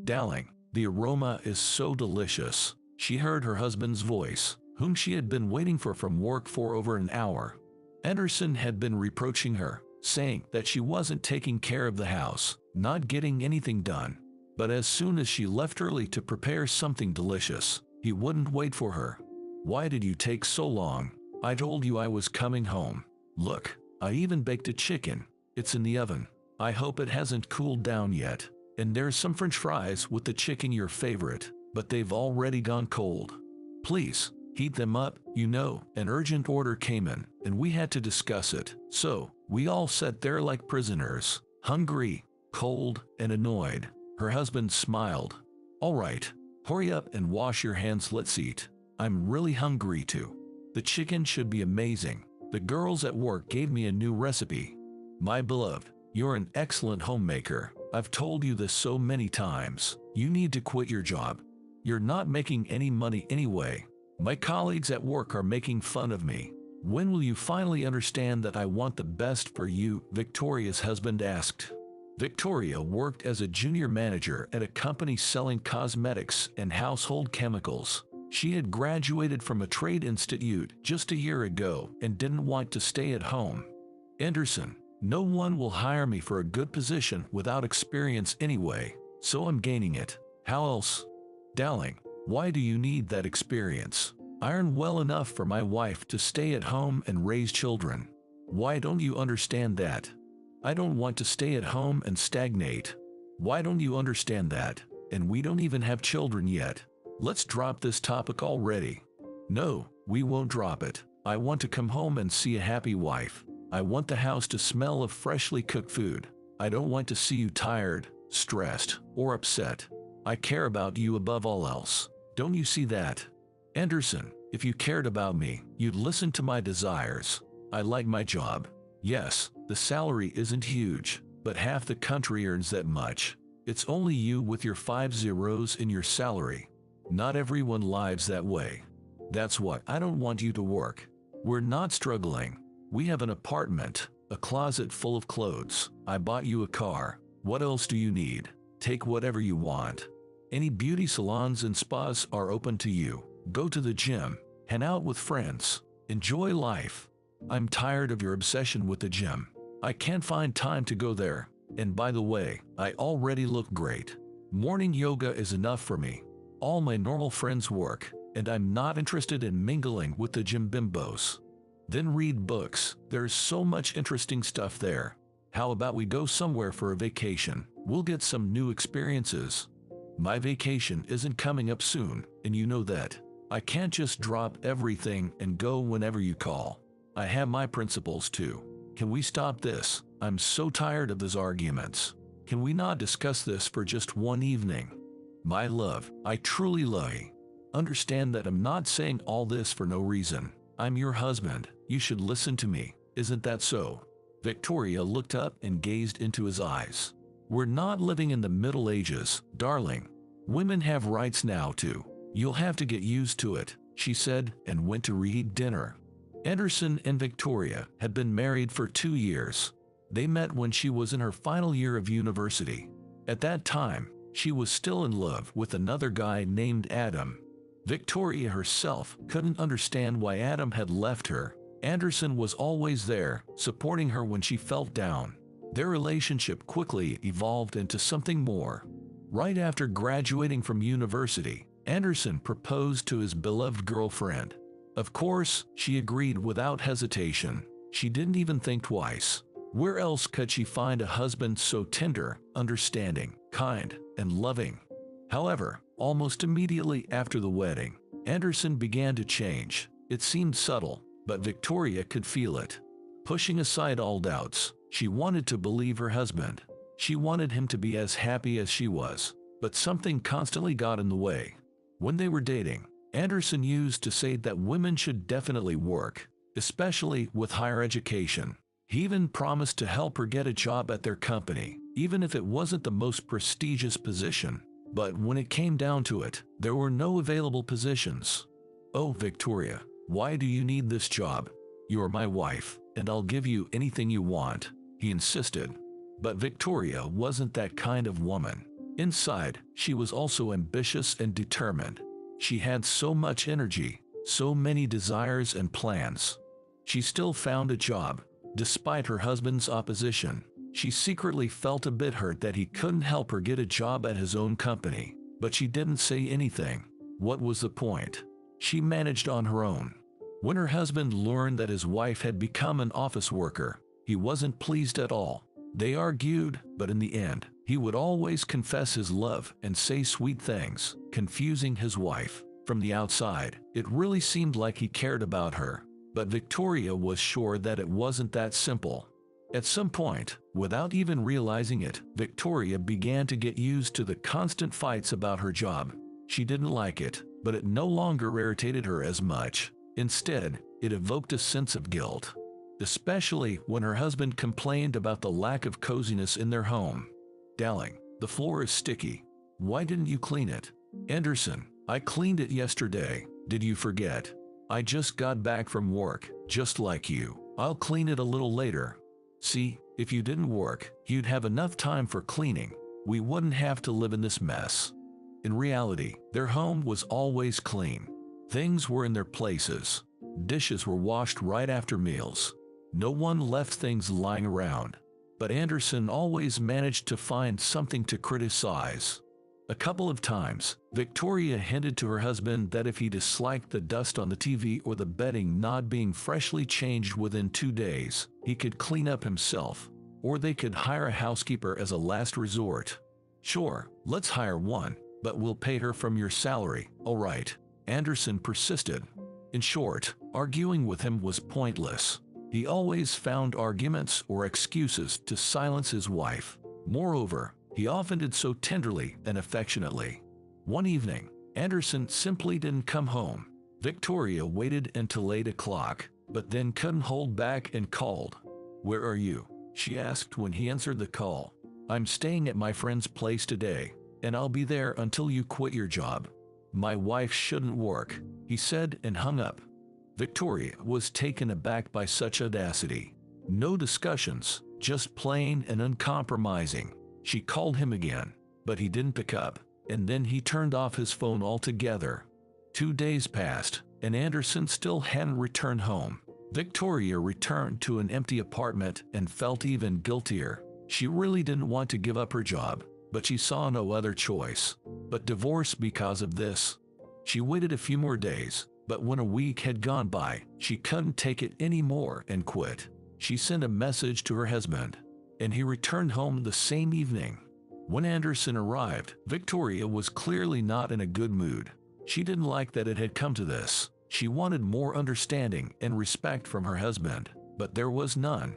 Darling, the aroma is so delicious. She heard her husband's voice, whom she had been waiting for from work for over an hour. Anderson had been reproaching her, saying that she wasn't taking care of the house, not getting anything done. But as soon as she left early to prepare something delicious, he wouldn't wait for her. "Why did you take so long? I told you I was coming home. Look, I even baked a chicken. It's in the oven. I hope it hasn't cooled down yet. And there's some French fries with the chicken, your favorite, but they've already gone cold. Please, heat them up." An urgent order came in, and we had to discuss it. So, we all sat there like prisoners, hungry, cold, and annoyed. Her husband smiled. "All right, hurry up and wash your hands, let's eat. I'm really hungry too. The chicken should be amazing. The girls at work gave me a new recipe." "My beloved, you're an excellent homemaker. I've told you this so many times. You need to quit your job. You're not making any money anyway. My colleagues at work are making fun of me. When will you finally understand that I want the best for you?" Victoria's husband asked. Victoria worked as a junior manager at a company selling cosmetics and household chemicals. She had graduated from a trade institute just a year ago and didn't want to stay at home. "Anderson, no one will hire me for a good position without experience anyway, so I'm gaining it. How else?" "Darling, why do you need that experience? I earn well enough for my wife to stay at home and raise children. Why don't you understand that? I don't want to stay at home and stagnate. Why don't you understand that? And we don't even have children yet. Let's drop this topic already." "No, we won't drop it. I want to come home and see a happy wife. I want the house to smell of freshly cooked food. I don't want to see you tired, stressed, or upset. I care about you above all else. Don't you see that? Anderson, if you cared about me, you'd listen to my desires. I like my job. Yes, the salary isn't huge, but half the country earns that much. It's only you with your 5 zeros in your salary. Not everyone lives that way. That's what I don't want you to work. We're not struggling. We have an apartment, a closet full of clothes. I bought you a car. What else do you need? Take whatever you want. Any beauty salons and spas are open to you. Go to the gym, hang out with friends, enjoy life. I'm tired of your obsession with the gym. I can't find time to go there. And by the way, I already look great. Morning yoga is enough for me. All my normal friends work, and I'm not interested in mingling with the gym bimbos. Then read books. There's so much interesting stuff there. How about we go somewhere for a vacation? We'll get some new experiences. My vacation isn't coming up soon, and you know that. I can't just drop everything and go whenever you call. I have my principles too. Can we stop this? I'm so tired of these arguments. Can we not discuss this for just one evening? My love, I truly love you. Understand that I'm not saying all this for no reason. I'm your husband. You should listen to me. Isn't that so?" Victoria looked up and gazed into his eyes. "We're not living in the Middle Ages, darling. Women have rights now too. You'll have to get used to it," she said, and went to reheat dinner. Anderson and Victoria had been married for 2 years. They met when she was in her final year of university. At that time, she was still in love with another guy named Adam. Victoria herself couldn't understand why Adam had left her. Anderson was always there, supporting her when she felt down. Their relationship quickly evolved into something more. Right after graduating from university, Anderson proposed to his beloved girlfriend. Of course, she agreed without hesitation. She didn't even think twice. Where else could she find a husband so tender, understanding, kind, and loving? However, almost immediately after the wedding, Anderson began to change. It seemed subtle, but Victoria could feel it. Pushing aside all doubts, she wanted to believe her husband. She wanted him to be as happy as she was, but something constantly got in the way. When they were dating, Anderson used to say that women should definitely work, especially with higher education. He even promised to help her get a job at their company, even if it wasn't the most prestigious position. But when it came down to it, there were no available positions. "Oh, Victoria, why do you need this job? You're my wife, and I'll give you anything you want," he insisted. But Victoria wasn't that kind of woman. Inside, she was also ambitious and determined. She had so much energy, so many desires and plans. She still found a job, despite her husband's opposition. She secretly felt a bit hurt that he couldn't help her get a job at his own company, but she didn't say anything. What was the point? She managed on her own. When her husband learned that his wife had become an office worker, he wasn't pleased at all. They argued, but in the end, he would always confess his love and say sweet things, confusing his wife. From the outside, it really seemed like he cared about her, but Victoria was sure that it wasn't that simple. At some point, without even realizing it, Victoria began to get used to the constant fights about her job. She didn't like it, but it no longer irritated her as much. Instead, it evoked a sense of guilt, especially when her husband complained about the lack of coziness in their home. "Darling, the floor is sticky. Why didn't you clean it?" "Anderson, I cleaned it yesterday. Did you forget? I just got back from work, just like you. I'll clean it a little later." "See, if you didn't work, you'd have enough time for cleaning. We wouldn't have to live in this mess." In reality, their home was always clean. Things were in their places. Dishes were washed right after meals. No one left things lying around. But Anderson always managed to find something to criticize. A couple of times, Victoria hinted to her husband that if he disliked the dust on the TV or the bedding not being freshly changed within 2 days, he could clean up himself, or they could hire a housekeeper as a last resort. "Sure, let's hire one, but we'll pay her from your salary, all right?" Anderson persisted. In short, arguing with him was pointless. He always found arguments or excuses to silence his wife. Moreover, he often did so tenderly and affectionately. One evening, Anderson simply didn't come home. Victoria waited until 8 o'clock, but then couldn't hold back and called. "Where are you?" she asked when he answered the call. "I'm staying at my friend's place today, and I'll be there until you quit your job." "My wife shouldn't work," he said and hung up. Victoria was taken aback by such audacity. No discussions, just plain and uncompromising. She called him again, but he didn't pick up, and then he turned off his phone altogether. 2 days passed, and Anderson still hadn't returned home. Victoria returned to an empty apartment and felt even guiltier. She really didn't want to give up her job, but she saw no other choice but divorce because of this. She waited a few more days, but when a week had gone by, she couldn't take it anymore and quit. She sent a message to her husband, and he returned home the same evening. When Anderson arrived, Victoria was clearly not in a good mood. She didn't like that it had come to this. She wanted more understanding and respect from her husband, but there was none.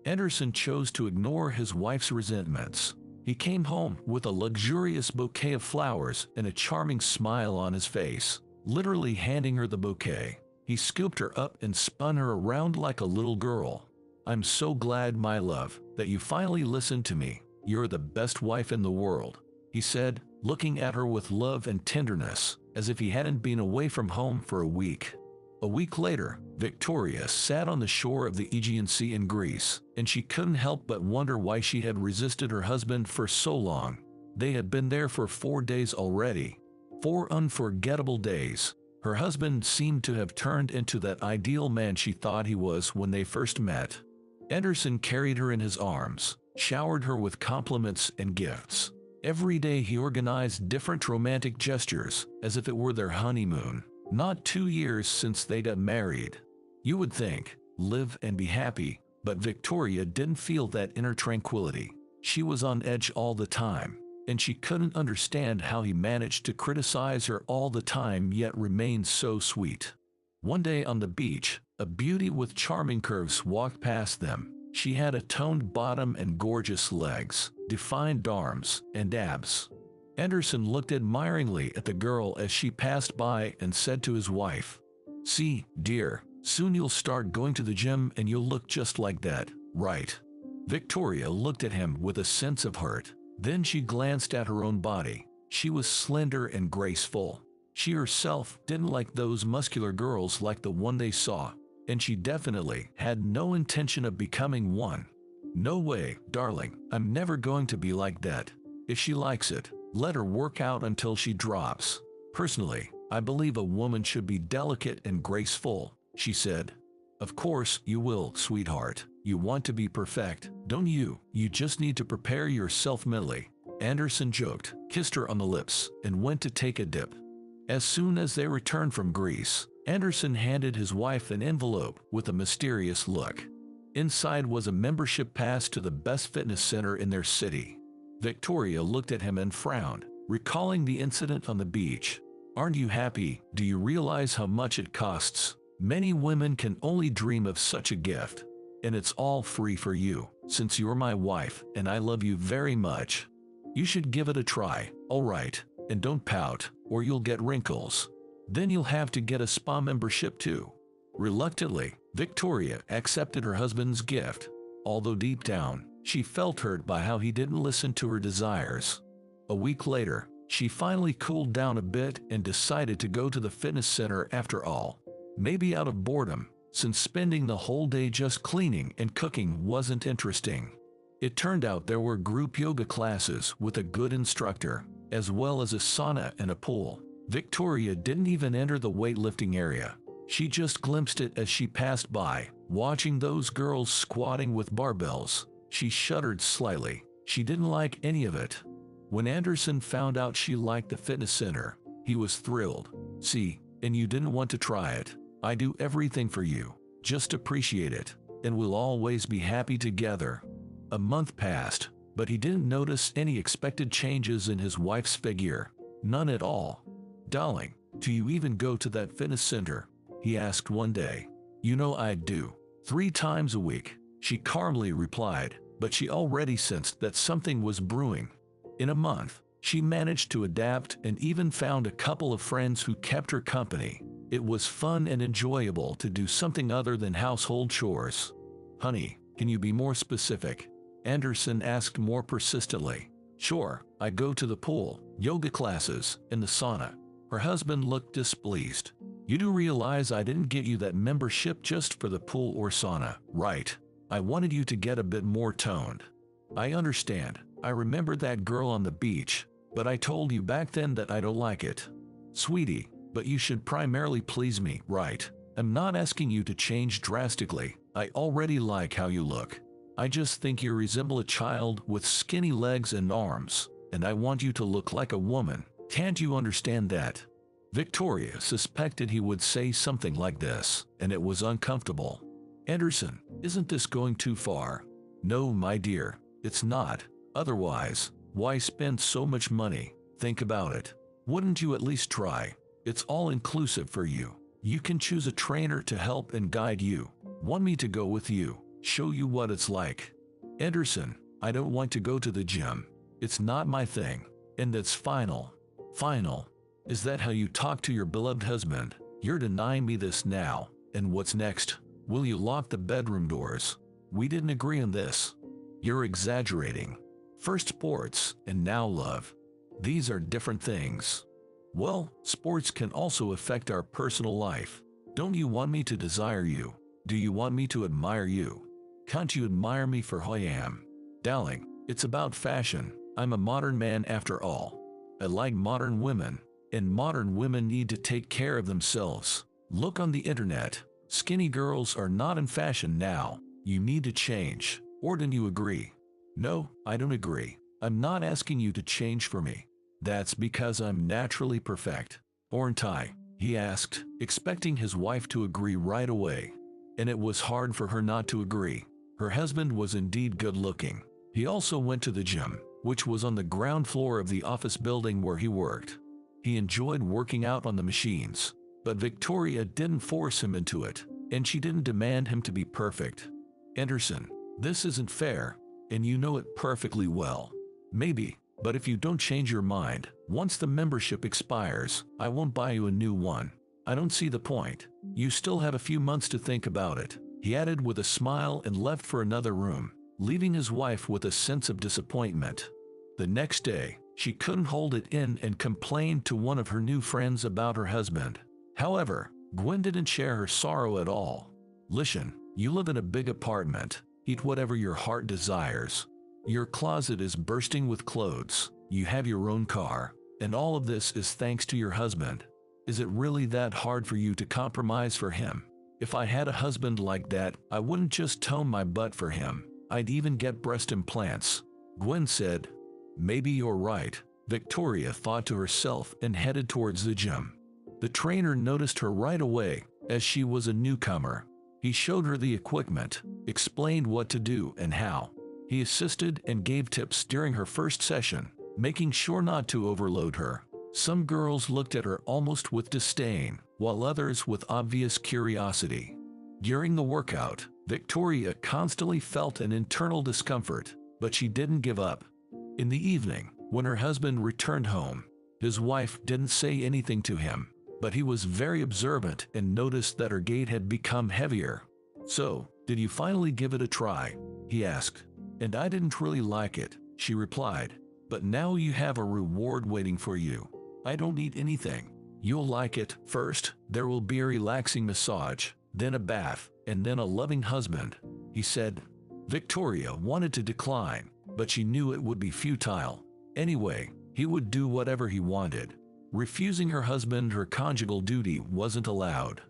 Anderson chose to ignore his wife's resentments. He came home with a luxurious bouquet of flowers and a charming smile on his face, literally handing her the bouquet. He scooped her up and spun her around like a little girl. "I'm so glad, my love, that you finally listened to me. You're the best wife in the world," he said, looking at her with love and tenderness, as if he hadn't been away from home for a week. A week later, Victoria sat on the shore of the Aegean Sea in Greece, and she couldn't help but wonder why she had resisted her husband for so long. They had been there for 4 days already. 4 unforgettable days. Her husband seemed to have turned into that ideal man she thought he was when they first met. Anderson carried her in his arms, showered her with compliments and gifts. Every day he organized different romantic gestures, as if it were their honeymoon. Not 2 years since they got married. You would think, live and be happy, but Victoria didn't feel that inner tranquility. She was on edge all the time, and she couldn't understand how he managed to criticize her all the time yet remain so sweet. One day on the beach, a beauty with charming curves walked past them. She had a toned bottom and gorgeous legs, defined arms, and abs. Anderson looked admiringly at the girl as she passed by and said to his wife, "See, dear, soon you'll start going to the gym and you'll look just like that, right?" Victoria looked at him with a sense of hurt. Then she glanced at her own body. She was slender and graceful. She herself didn't like those muscular girls like the one they saw, and she definitely had no intention of becoming one. "No way, darling, I'm never going to be like that. If she likes it, Let her work out until she drops. Personally, I believe a woman should be delicate and graceful, she said. Of course you will, sweetheart. You want to be perfect, don't you? You just need to prepare yourself mentally. Anderson joked, kissed her on the lips, and went to take a dip. As soon as they returned from Greece, Anderson handed his wife an envelope with a mysterious look. Inside was a membership pass to the best fitness center in their city. Victoria looked at him and frowned, recalling the incident on the beach. Aren't you happy? Do you realize how much it costs? Many women can only dream of such a gift. And it's all free for you, since you're my wife and I love you very much. You should give it a try, all right? And don't pout, or you'll get wrinkles. Then you'll have to get a spa membership too. Reluctantly, Victoria accepted her husband's gift, although deep down, she felt hurt by how he didn't listen to her desires. A week later, she finally cooled down a bit and decided to go to the fitness center after all. Maybe out of boredom, since spending the whole day just cleaning and cooking wasn't interesting. It turned out there were group yoga classes with a good instructor, as well as a sauna and a pool. Victoria didn't even enter the weightlifting area. She just glimpsed it as she passed by, watching those girls squatting with barbells. She shuddered slightly. She didn't like any of it. When Anderson found out she liked the fitness center, he was thrilled. See, and you didn't want to try it. I do everything for you. Just appreciate it, and we'll always be happy together. A month passed, but he didn't notice any expected changes in his wife's figure. None at all. Darling, do you even go to that fitness center? He asked one day. You know I do. 3 times a week, she calmly replied, but she already sensed that something was brewing. In a month, she managed to adapt and even found a couple of friends who kept her company. It was fun and enjoyable to do something other than household chores. Honey, can you be more specific? Anderson asked more persistently. Sure, I go to the pool, yoga classes, and the sauna. Her husband looked displeased. You do realize I didn't get you that membership just for the pool or sauna, right? I wanted you to get a bit more toned. I understand. I remember that girl on the beach, but I told you back then that I don't like it. Sweetie, but you should primarily please me, right? I'm not asking you to change drastically. I already like how you look. I just think you resemble a child with skinny legs and arms, and I want you to look like a woman. Can't you understand that? Victoria suspected he would say something like this, and it was uncomfortable. Anderson, isn't this going too far? No, my dear, it's not. Otherwise, why spend so much money? Think about it. Wouldn't you at least try? It's all inclusive for you. You can choose a trainer to help and guide you. Want me to go with you? Show you what it's like? Anderson, I don't want to go to the gym. It's not my thing. And that's final. Final. Is that how you talk to your beloved husband? You're denying me this now. And what's next? Will you lock the bedroom doors? We didn't agree on this. You're exaggerating. First sports, and now love. These are different things. Well, sports can also affect our personal life. Don't you want me to desire you? Do you want me to admire you? Can't you admire me for who I am? Darling, it's about fashion. I'm a modern man after all. I like modern women, and modern women need to take care of themselves. Look on the internet. Skinny girls are not in fashion now. You need to change. Or don't you agree? No, I don't agree. I'm not asking you to change for me. That's because I'm naturally perfect. Aren't I? He asked, expecting his wife to agree right away. And it was hard for her not to agree. Her husband was indeed good looking. He also went to the gym, which was on the ground floor of the office building where he worked. He enjoyed working out on the machines, but Victoria didn't force him into it, and she didn't demand him to be perfect. Anderson, this isn't fair, and you know it perfectly well. Maybe, but if you don't change your mind, once the membership expires, I won't buy you a new one. I don't see the point. You still have a few months to think about it, he added with a smile and left for another room, leaving his wife with a sense of disappointment. The next day, she couldn't hold it in and complained to one of her new friends about her husband. However, Gwen didn't share her sorrow at all. Listen, you live in a big apartment. Eat whatever your heart desires. Your closet is bursting with clothes. You have your own car, and all of this is thanks to your husband. Is it really that hard for you to compromise for him? If I had a husband like that, I wouldn't just tone my butt for him. I'd even get breast implants." Gwen said. "Maybe you're right," Victoria thought to herself and headed towards the gym. The trainer noticed her right away, as she was a newcomer. He showed her the equipment, explained what to do and how. He assisted and gave tips during her first session, making sure not to overload her. Some girls looked at her almost with disdain, while others with obvious curiosity. During the workout, Victoria constantly felt an internal discomfort, but she didn't give up. In the evening, when her husband returned home, his wife didn't say anything to him, but he was very observant and noticed that her gait had become heavier. "So, did you finally give it a try?" he asked. "And I didn't really like it," she replied. "But now you have a reward waiting for you. I don't need anything. You'll like it. First, there will be a relaxing massage, then a bath, and then a loving husband," he said. Victoria wanted to decline, but she knew it would be futile. Anyway, he would do whatever he wanted. Refusing her husband her conjugal duty wasn't allowed.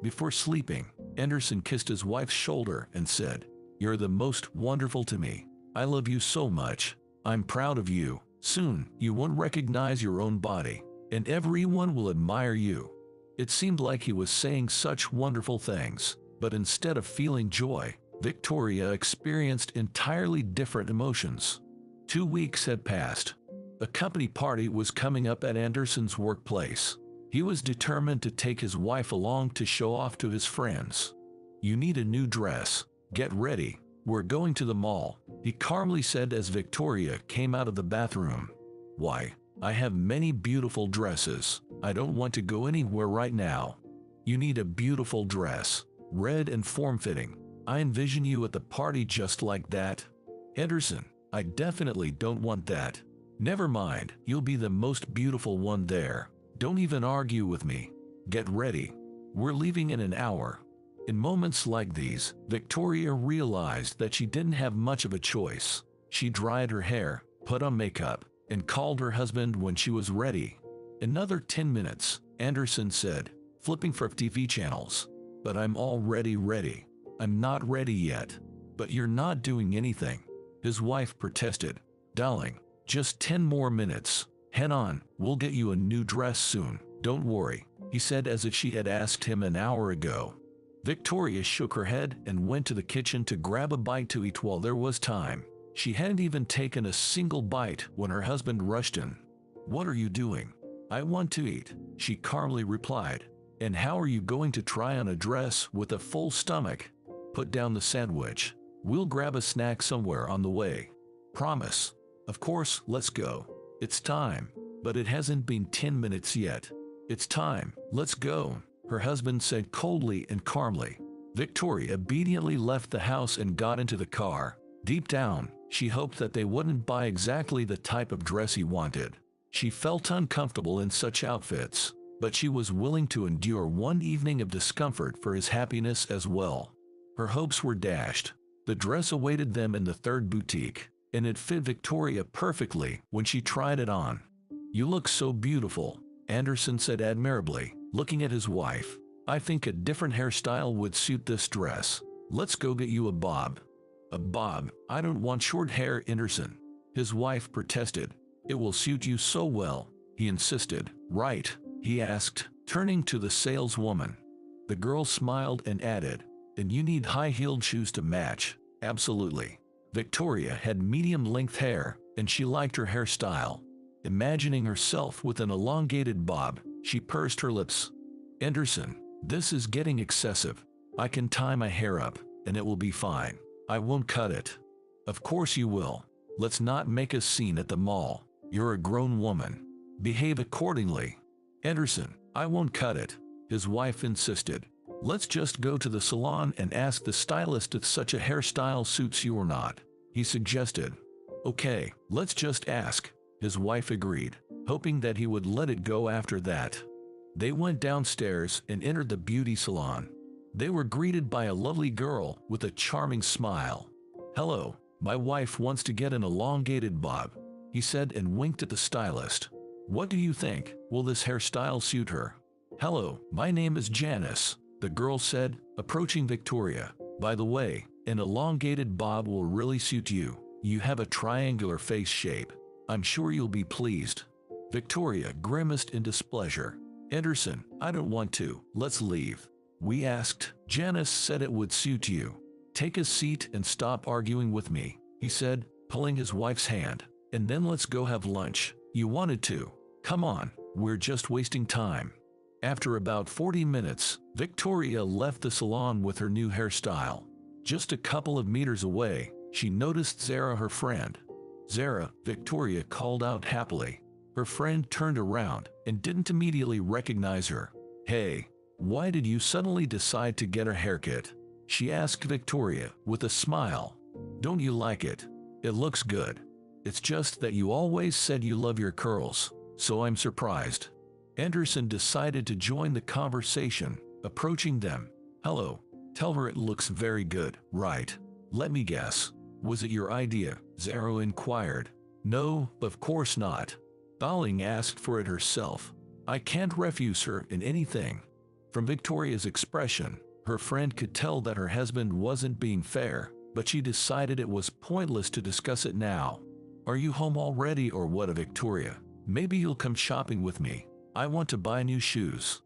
Before sleeping, Anderson kissed his wife's shoulder and said, "You're the most wonderful to me. I love you so much. I'm proud of you. Soon, you won't recognize your own body, and everyone will admire you." It seemed like he was saying such wonderful things, but instead of feeling joy, Victoria experienced entirely different emotions. 2 weeks had passed. A company party was coming up at Anderson's workplace. He was determined to take his wife along to show off to his friends. "You need a new dress. Get ready. We're going to the mall," he calmly said as Victoria came out of the bathroom. "Why? I have many beautiful dresses. I don't want to go anywhere right now." "You need a beautiful dress, red and form-fitting. I envision you at the party just like that." "Anderson, I definitely don't want that." "Never mind, you'll be the most beautiful one there. Don't even argue with me. Get ready. We're leaving in an hour." In moments like these, Victoria realized that she didn't have much of a choice. She dried her hair, put on makeup, and called her husband when she was ready. "Another 10 minutes, Anderson said, flipping for TV channels. "But I'm already ready." "I'm not ready yet." "But you're not doing anything," his wife protested. "Darling, just 10 more minutes. Head on, we'll get you a new dress soon. Don't worry," he said as if she had asked him an hour ago. Victoria shook her head and went to the kitchen to grab a bite to eat while there was time. She hadn't even taken a single bite when her husband rushed in. "What are you doing?" "I want to eat," she calmly replied. "And how are you going to try on a dress with a full stomach?" "Put down the sandwich. We'll grab a snack somewhere on the way." "Promise." "Of course, let's go. It's time." "But it hasn't been 10 minutes yet." "It's time. Let's go," her husband said coldly and calmly. Victoria obediently left the house and got into the car. Deep down, she hoped that they wouldn't buy exactly the type of dress he wanted. She felt uncomfortable in such outfits, but she was willing to endure one evening of discomfort for his happiness as well. Her hopes were dashed. The dress awaited them in the third boutique, and it fit Victoria perfectly when she tried it on. "You look so beautiful," Anderson said admirably, looking at his wife. "I think a different hairstyle would suit this dress. Let's go get you a bob." "A bob? I don't want short hair, Anderson," his wife protested. "It will suit you so well," he insisted. "Right?" he asked, turning to the saleswoman. The girl smiled and added, "And you need high-heeled shoes to match." "Absolutely." Victoria had medium-length hair, and she liked her hairstyle. Imagining herself with an elongated bob, she pursed her lips. "Anderson, this is getting excessive. I can tie my hair up, and it will be fine. I won't cut it." "Of course you will. Let's not make a scene at the mall. You're a grown woman. Behave accordingly." "Anderson, I won't cut it," his wife insisted. "Let's just go to the salon and ask the stylist if such a hairstyle suits you or not," he suggested. "Okay, let's just ask," his wife agreed, hoping that he would let it go after that. They went downstairs and entered the beauty salon. They were greeted by a lovely girl with a charming smile. "Hello, my wife wants to get an elongated bob." he said and winked at the stylist. "What do you think? Will this hairstyle suit her?" "Hello, my name is Janice," the girl said, approaching Victoria. "By the way, an elongated bob will really suit you. You have a triangular face shape. I'm sure you'll be pleased." Victoria grimaced in displeasure. "Anderson, I don't want to. Let's leave." "We asked." "Janice said it would suit you." "Take a seat and stop arguing with me," he said, pulling his wife's hand. "And then let's go have lunch. You wanted to. Come on, we're just wasting time." After about 40 minutes, Victoria left the salon with her new hairstyle. Just a couple of meters away, she noticed Zara, her friend. "Zara," Victoria called out happily. Her friend turned around and didn't immediately recognize her. "Hey, why did you suddenly decide to get a haircut?" she asked Victoria with a smile. "Don't you like it? It looks good. It's just that you always said you love your curls, so I'm surprised." Anderson decided to join the conversation, approaching them. "Hello. Tell her it looks very good, right?" "Let me guess. Was it your idea?" Zara inquired. "No, of course not. Darling asked for it herself. I can't refuse her in anything." From Victoria's expression, her friend could tell that her husband wasn't being fair, but she decided it was pointless to discuss it now. "Are you home already or what, Victoria? Maybe you'll come shopping with me. I want to buy new shoes."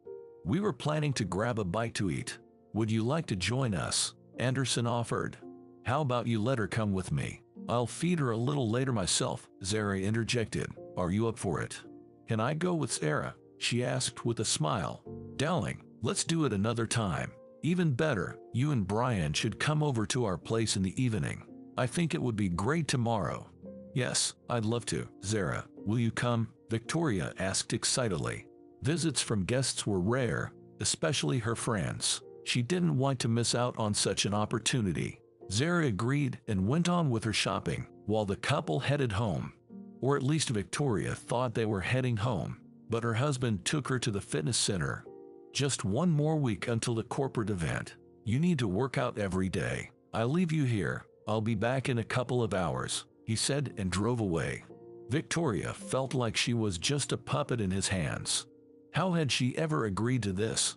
"We were planning to grab a bite to eat. Would you like to join us?" Anderson offered. "How about you let her come with me? I'll feed her a little later myself," Zara interjected. "Are you up for it?" "Can I go with Zara?" she asked with a smile. "Darling, let's do it another time. Even better, you and Brian should come over to our place in the evening. I think it would be great tomorrow." "Yes, I'd love to." "Zara, will you come?" Victoria asked excitedly. Visits from guests were rare, especially her friends. She didn't want to miss out on such an opportunity. Zara agreed and went on with her shopping, while the couple headed home. Or at least Victoria thought they were heading home, but her husband took her to the fitness center. "Just one more week until the corporate event. You need to work out every day. I'll leave you here. I'll be back in a couple of hours," he said and drove away. Victoria felt like she was just a puppet in his hands. How had she ever agreed to this?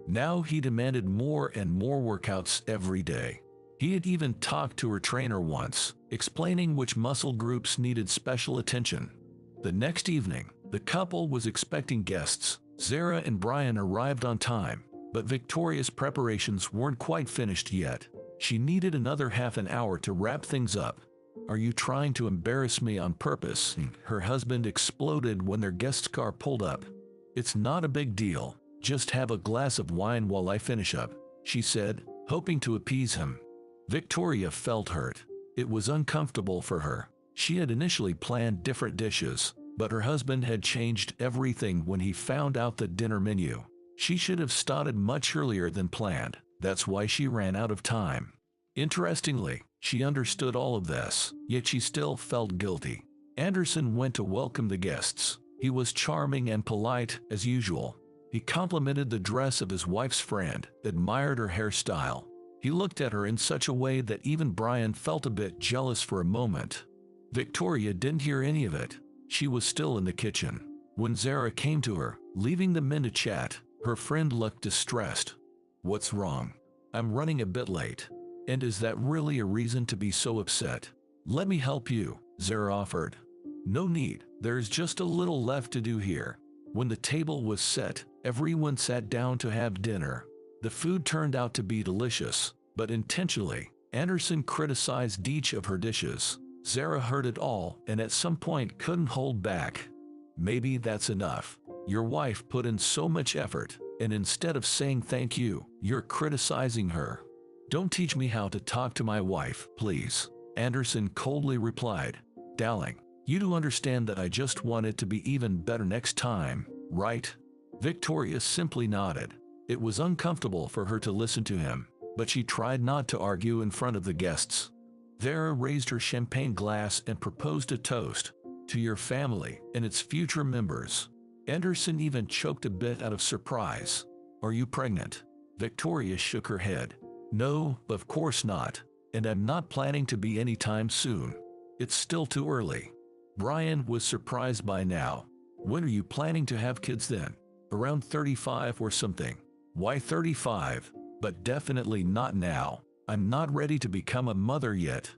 Now he demanded more and more workouts every day. He had even talked to her trainer once, explaining which muscle groups needed special attention. The next evening, the couple was expecting guests. Zara and Brian arrived on time, but Victoria's preparations weren't quite finished yet. She needed another half an hour to wrap things up. "Are you trying to embarrass me on purpose?" her husband exploded when their guest's car pulled up. "It's not a big deal. Just have a glass of wine while I finish up," she said, hoping to appease him. Victoria felt hurt. It was uncomfortable for her. She had initially planned different dishes, but her husband had changed everything when he found out the dinner menu. She should have started much earlier than planned. That's why she ran out of time. Interestingly, she understood all of this, yet she still felt guilty. Anderson went to welcome the guests. He was charming and polite as usual. He complimented the dress of his wife's friend, admired her hairstyle. He looked at her in such a way that even Brian felt a bit jealous for a moment. Victoria didn't hear any of it. She was still in the kitchen. When Zara came to her, leaving them in to chat, her friend looked distressed. "What's wrong?" "I'm running a bit late." "And is that really a reason to be so upset?" "Let me help you," Zara offered. "No need, there's just a little left to do here." When the table was set, everyone sat down to have dinner. The food turned out to be delicious, but intentionally, Anderson criticized each of her dishes. Zara heard it all and at some point couldn't hold back. "Maybe that's enough. Your wife put in so much effort, and instead of saying thank you, you're criticizing her." "Don't teach me how to talk to my wife, please," Anderson coldly replied. "Darling, you do understand that I just want it to be even better next time, right?" Victoria simply nodded. It was uncomfortable for her to listen to him, but she tried not to argue in front of the guests. Zara raised her champagne glass and proposed a toast to your family and its future members. Anderson even choked a bit out of surprise. "Are you pregnant?" Victoria shook her head. "No, of course not, and I'm not planning to be anytime soon. It's still too early." Brian was surprised by now. When are you planning to have kids then? Around 35 or something. Why 35? But definitely not now. I'm not ready to become a mother yet.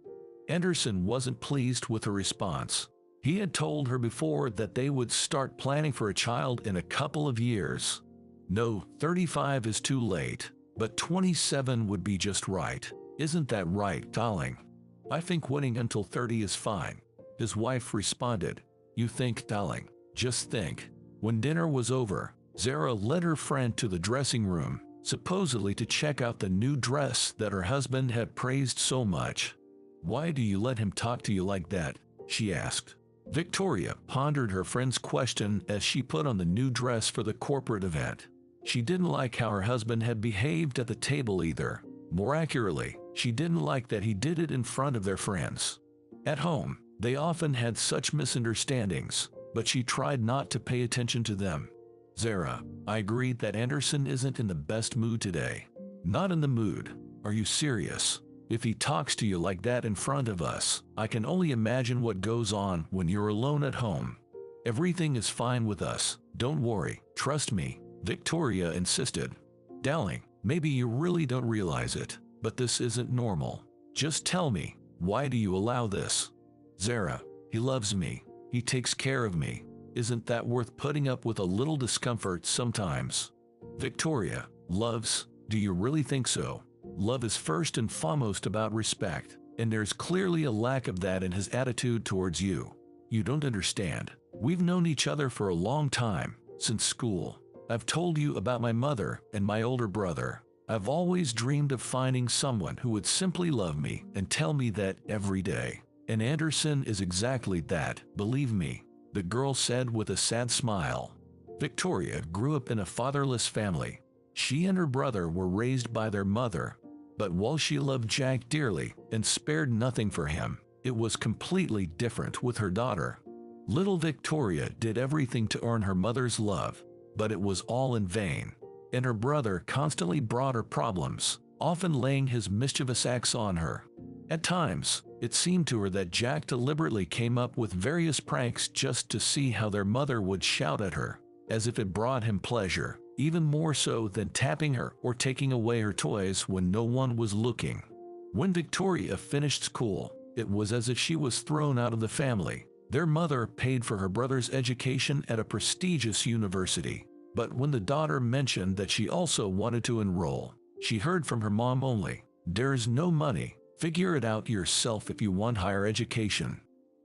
Anderson wasn't pleased with her response. He had told her before that they would start planning for a child in a couple of years. No, 35 is too late, but 27 would be just right. Isn't that right, darling? I think waiting until 30 is fine. His wife responded. You think, darling? Just think. When dinner was over, Zara led her friend to the dressing room, supposedly to check out the new dress that her husband had praised so much. Why do you let him talk to you like that? She asked. Victoria pondered her friend's question as she put on the new dress for the corporate event. She didn't like how her husband had behaved at the table either. More accurately, she didn't like that he did it in front of their friends. At home, they often had such misunderstandings, but she tried not to pay attention to them. Zara, I agreed that Anderson isn't in the best mood today. Not in the mood? Are you serious? If he talks to you like that in front of us, I can only imagine what goes on when you're alone at home. Everything is fine with us, don't worry, trust me, Victoria insisted. Darling, maybe you really don't realize it, but this isn't normal. Just tell me, why do you allow this? Zara, he loves me, he takes care of me. Isn't that worth putting up with a little discomfort sometimes? Victoria, loves, do you really think so? Love is first and foremost about respect, and there's clearly a lack of that in his attitude towards you. You don't understand. We've known each other for a long time, since school. I've told you about my mother and my older brother. I've always dreamed of finding someone who would simply love me and tell me that every day. And Anderson is exactly that, believe me, the girl said with a sad smile. Victoria grew up in a fatherless family. She and her brother were raised by their mother, but while she loved Jack dearly and spared nothing for him, it was completely different with her daughter. Little Victoria did everything to earn her mother's love, but it was all in vain, and her brother constantly brought her problems, often laying his mischievous axe on her. At times, it seemed to her that Jack deliberately came up with various pranks just to see how their mother would shout at her, as if it brought him pleasure, even more so than tapping her or taking away her toys when no one was looking. When Victoria finished school, it was as if she was thrown out of the family. Their mother paid for her brother's education at a prestigious university, but when the daughter mentioned that she also wanted to enroll, she heard from her mom only, "There's no money. Figure it out yourself if you want higher education."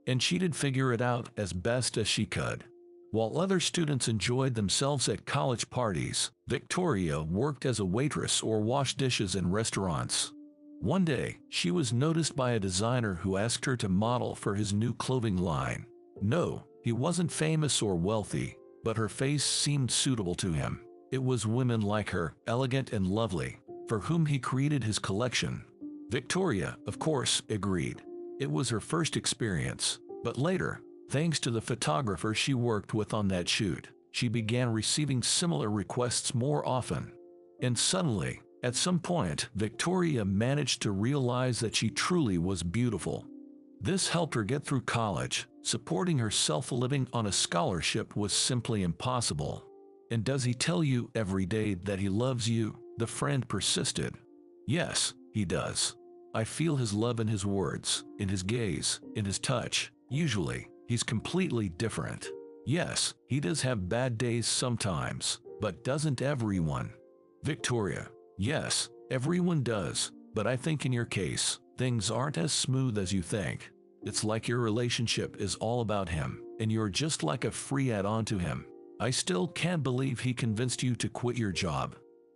And she did figure it out as best as she could. While other students enjoyed themselves at college parties, Victoria worked as a waitress or washed dishes in restaurants. One day, she was noticed by a designer who asked her to model for his new clothing line. No, he wasn't famous or wealthy, but her face seemed suitable to him. It was women like her, elegant and lovely, for whom he created his collection. Victoria, of course, agreed. It was her first experience, but later, thanks to the photographer she worked with on that shoot, she began receiving similar requests more often. And suddenly, at some point, Victoria managed to realize that she truly was beautiful. This helped her get through college. Supporting herself living on a scholarship was simply impossible. And does he tell you every day that he loves you? The friend persisted. Yes, he does. I feel his love in his words, in his gaze, in his touch. Usually, he's completely different. Yes, he does have bad days sometimes, but doesn't everyone? Victoria: yes, everyone does, but I think in your case, things aren't as smooth as you think. It's like your relationship is all about him, and you're just like a free add-on to him. I still can't believe he convinced you to quit your job.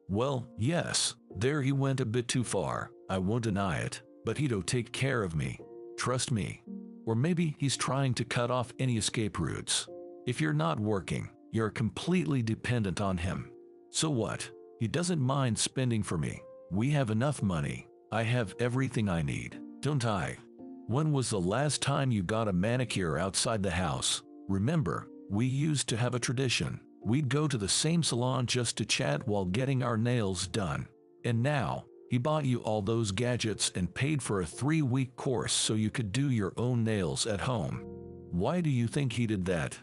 Well, yes, there he went a bit too far, I won't deny it, but he'll take care of me. Trust me. Or maybe he's trying to cut off any escape routes. If you're not working, you're completely dependent on him. So what? He doesn't mind spending for me. We have enough money. I have everything I need, don't I? When was the last time you got a manicure outside the house? Remember, we used to have a tradition. We'd go to the same salon just to chat while getting our nails done. And now, he bought you all those gadgets and paid for a 3-week course so you could do your own nails at home. Why do you think he did that?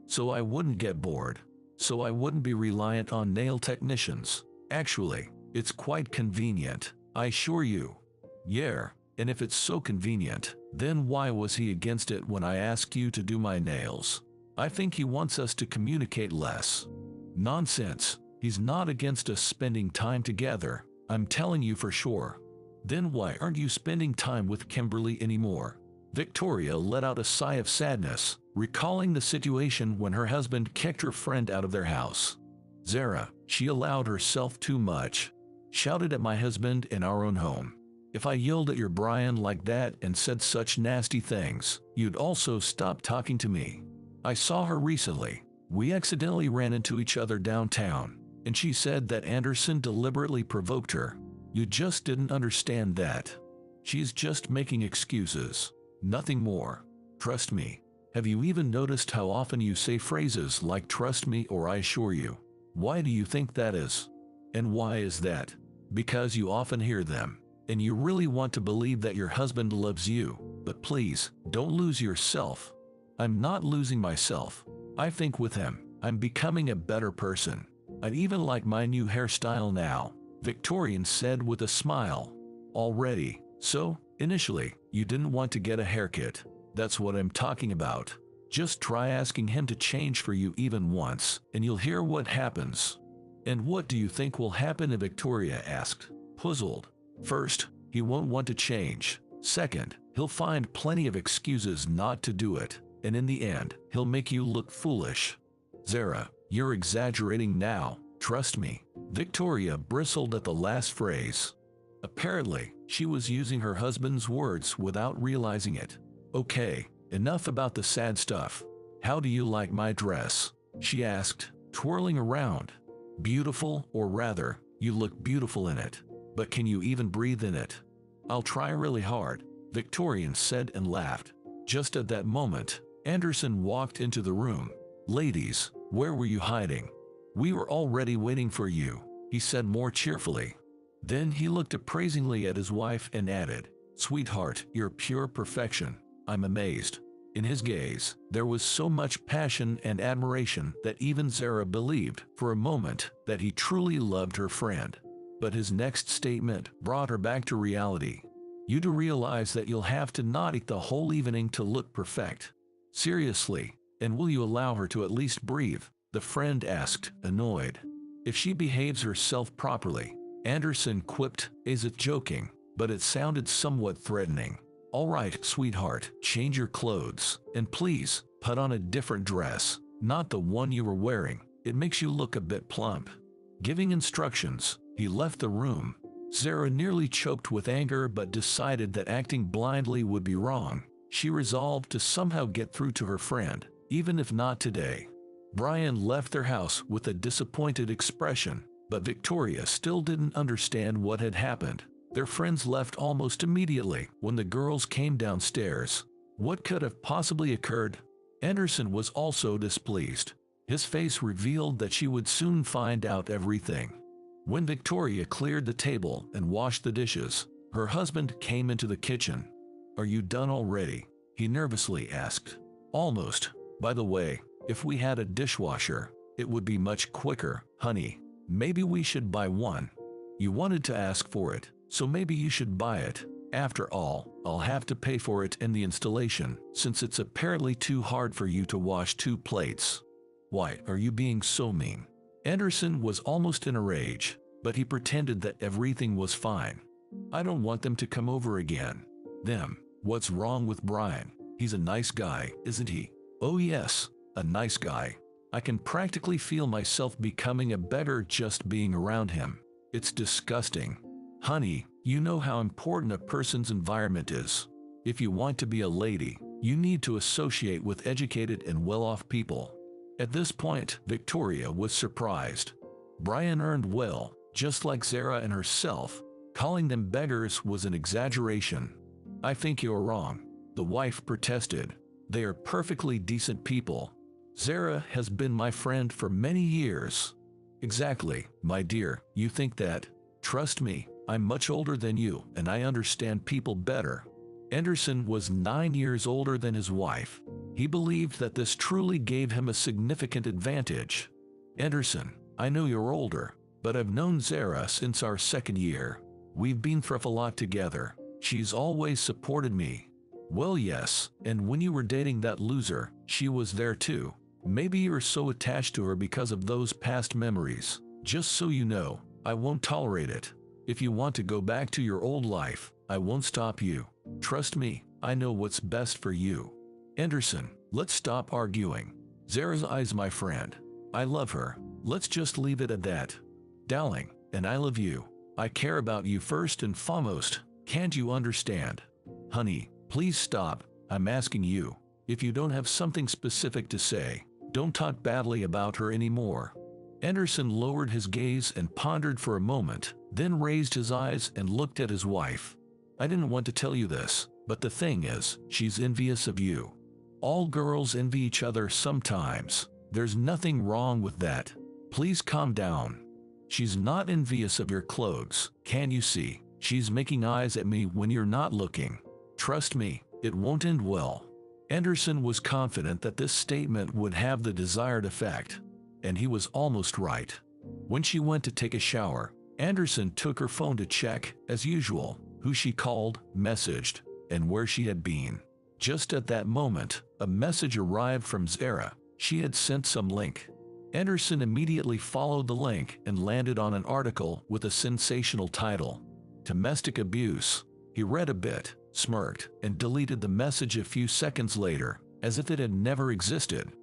So I wouldn't get bored. So I wouldn't be reliant on nail technicians. Actually, it's quite convenient, I assure you. Yeah, and if it's so convenient, then why was he against it when I asked you to do my nails? I think he wants us to communicate less. Nonsense. He's not against us spending time together, I'm telling you for sure. Then why aren't you spending time with Kimberly anymore? Victoria let out a sigh of sadness, recalling the situation when her husband kicked her friend out of their house. Zara, she allowed herself too much. Shouted at my husband in our own home. If I yelled at your Brian like that and said such nasty things, you'd also stop talking to me. I saw her recently. We accidentally ran into each other downtown, and she said that Anderson deliberately provoked her. You just didn't understand that. She's just making excuses. Nothing more. Trust me. Have you even noticed how often you say phrases like trust me or I assure you? Why do you think that is? And why is that? Because you often hear them, and you really want to believe that your husband loves you, but please, don't lose yourself. I'm not losing myself. I think with him, I'm becoming a better person. I'd even like my new hairstyle now, Victorian said with a smile. Already, so, initially, you didn't want to get a haircut. That's what I'm talking about. Just try asking him to change for you even once, and you'll hear what happens. And what do you think will happen if Victoria asked, puzzled? First, he won't want to change. Second, he'll find plenty of excuses not to do it. And in the end, he'll make you look foolish. Zara, you're exaggerating now, trust me. Victoria bristled at the last phrase. Apparently, she was using her husband's words without realizing it. Okay, enough about the sad stuff. How do you like my dress? She asked, twirling around. Beautiful, or rather, you look beautiful in it. But can you even breathe in it? I'll try really hard, Victorian said and laughed. Just at that moment, Anderson walked into the room. Ladies, where were you hiding? We were already waiting for you, he said more cheerfully. Then he looked appraisingly at his wife and added, Sweetheart, you're pure perfection. I'm amazed. In his gaze, there was so much passion and admiration that even Zara believed for a moment that he truly loved her friend. But his next statement brought her back to reality. You do realize that you'll have to not eat the whole evening to look perfect. Seriously, and will you allow her to at least breathe? The friend asked, annoyed. If she behaves herself properly, Anderson quipped, as if joking, but it sounded somewhat threatening. All right, sweetheart, change your clothes, and please, put on a different dress, not the one you were wearing. It makes you look a bit plump. Giving instructions, he left the room. Zara nearly choked with anger but decided that acting blindly would be wrong. She resolved to somehow get through to her friend, even if not today. Brian left their house with a disappointed expression, but Victoria still didn't understand what had happened. Their friends left almost immediately when the girls came downstairs. What could have possibly occurred? Anderson was also displeased. His face revealed that she would soon find out everything. When Victoria cleared the table and washed the dishes, her husband came into the kitchen. Are you done already? He nervously asked. Almost. By the way, if we had a dishwasher, it would be much quicker, honey. Maybe we should buy one. You wanted to ask for it, so maybe you should buy it. After all, I'll have to pay for it in the installation, since it's apparently too hard for you to wash 2 plates. Why are you being so mean? Anderson was almost in a rage, but he pretended that everything was fine. I don't want them to come over again. Them? What's wrong with Brian? He's a nice guy, isn't he? Oh yes, a nice guy. I can practically feel myself becoming a beggar just being around him. It's disgusting. Honey, you know how important a person's environment is. If you want to be a lady, you need to associate with educated and well-off people. At this point, Victoria was surprised. Brian earned well, just like Zara and herself. Calling them beggars was an exaggeration. I think you're wrong, the wife protested. They are perfectly decent people. Zara has been my friend for many years. Exactly, my dear, you think that. Trust me, I'm much older than you and I understand people better. Anderson was 9 years older than his wife. He believed that this truly gave him a significant advantage. Anderson, I know you're older, but I've known Zara since our second year. We've been through a lot together. She's always supported me. Well, yes, and when you were dating that loser, she was there too. Maybe you're so attached to her because of those past memories. Just so you know, I won't tolerate it. If you want to go back to your old life, I won't stop you. Trust me, I know what's best for you. Anderson, let's stop arguing. Zara's eyes, my friend. I love her. Let's just leave it at that. Darling, and I love you. I care about you first and foremost. Can't you understand? Honey, please stop. I'm asking you. If you don't have something specific to say, don't talk badly about her anymore. Anderson lowered his gaze and pondered for a moment, then raised his eyes and looked at his wife. I didn't want to tell you this, but the thing is, she's envious of you. All girls envy each other sometimes. There's nothing wrong with that. Please calm down. She's not envious of your clothes, can you see? She's making eyes at me when you're not looking. Trust me, it won't end well. Anderson was confident that this statement would have the desired effect, and he was almost right. When she went to take a shower, Anderson took her phone to check, as usual, who she called, messaged, and where she had been. Just at that moment, a message arrived from Zara. She had sent some link. Anderson immediately followed the link and landed on an article with a sensational title, Domestic Abuse. He read a bit, smirked, and deleted the message a few seconds later, as if it had never existed.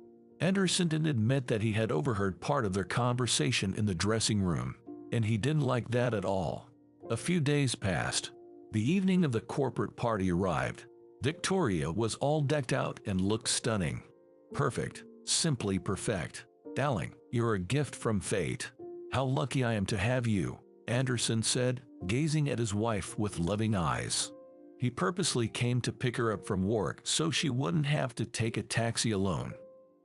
Anderson didn't admit that he had overheard part of their conversation in the dressing room, and he didn't like that at all. A few days passed. The evening of the corporate party arrived. Victoria was all decked out and looked stunning. Perfect, simply perfect. Darling, you're a gift from fate. How lucky I am to have you, Anderson said, gazing at his wife with loving eyes. He purposely came to pick her up from work so she wouldn't have to take a taxi alone.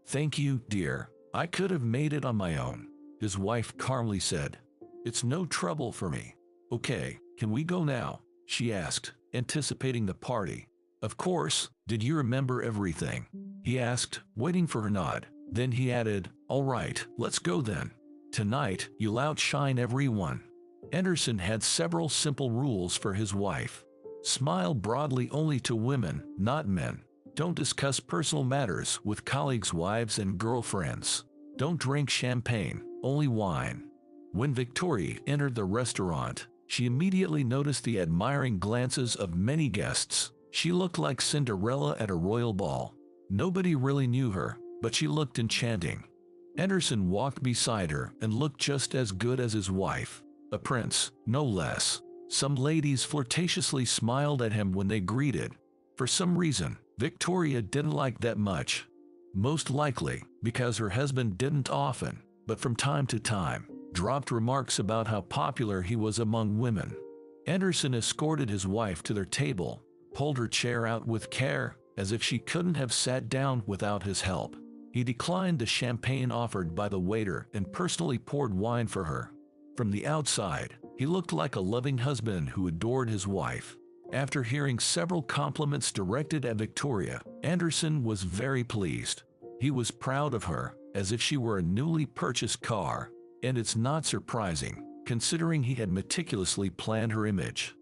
Thank you, dear. I could have made it on my own, his wife calmly said. It's no trouble for me. Okay, can we go now? She asked, anticipating the party. Of course, did you remember everything? He asked, waiting for her nod. Then he added, all right, let's go then. Tonight, you'll outshine everyone. Anderson had several simple rules for his wife. Smile broadly only to women, not men. Don't discuss personal matters with colleagues' wives and girlfriends. Don't drink champagne, only wine. When Victoria entered the restaurant, she immediately noticed the admiring glances of many guests. She looked like Cinderella at a royal ball. Nobody really knew her, but she looked enchanting. Anderson walked beside her and looked just as good as his wife. A prince, no less. Some ladies flirtatiously smiled at him when they greeted. For some reason, Victoria didn't like that much. Most likely, because her husband didn't often, but from time to time, dropped remarks about how popular he was among women. Anderson escorted his wife to their table, pulled her chair out with care, as if she couldn't have sat down without his help. He declined the champagne offered by the waiter and personally poured wine for her. From the outside, he looked like a loving husband who adored his wife. After hearing several compliments directed at Victoria, Anderson was very pleased. He was proud of her, as if she were a newly purchased car. And it's not surprising, considering he had meticulously planned her image.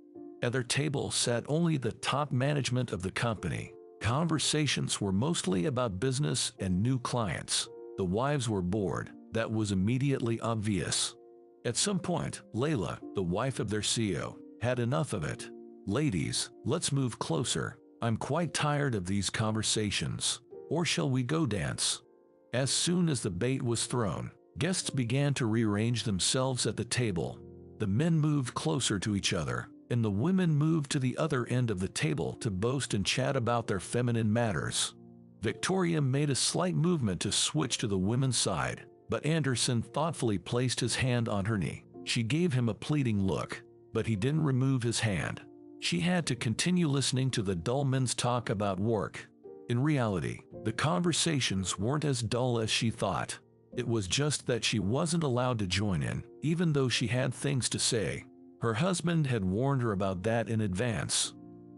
At their table sat only the top management of the company. Conversations were mostly about business and new clients. The wives were bored. That was immediately obvious. At some point, Layla, the wife of their CEO, had enough of it. Ladies, let's move closer. I'm quite tired of these conversations. Or shall we go dance? As soon as the bait was thrown, guests began to rearrange themselves at the table. The men moved closer to each other, and the women moved to the other end of the table to boast and chat about their feminine matters. Victoria made a slight movement to switch to the women's side, but Anderson thoughtfully placed his hand on her knee. She gave him a pleading look, but he didn't remove his hand. She had to continue listening to the dull men's talk about work. In reality, the conversations weren't as dull as she thought. It was just that she wasn't allowed to join in, even though she had things to say. Her husband had warned her about that in advance.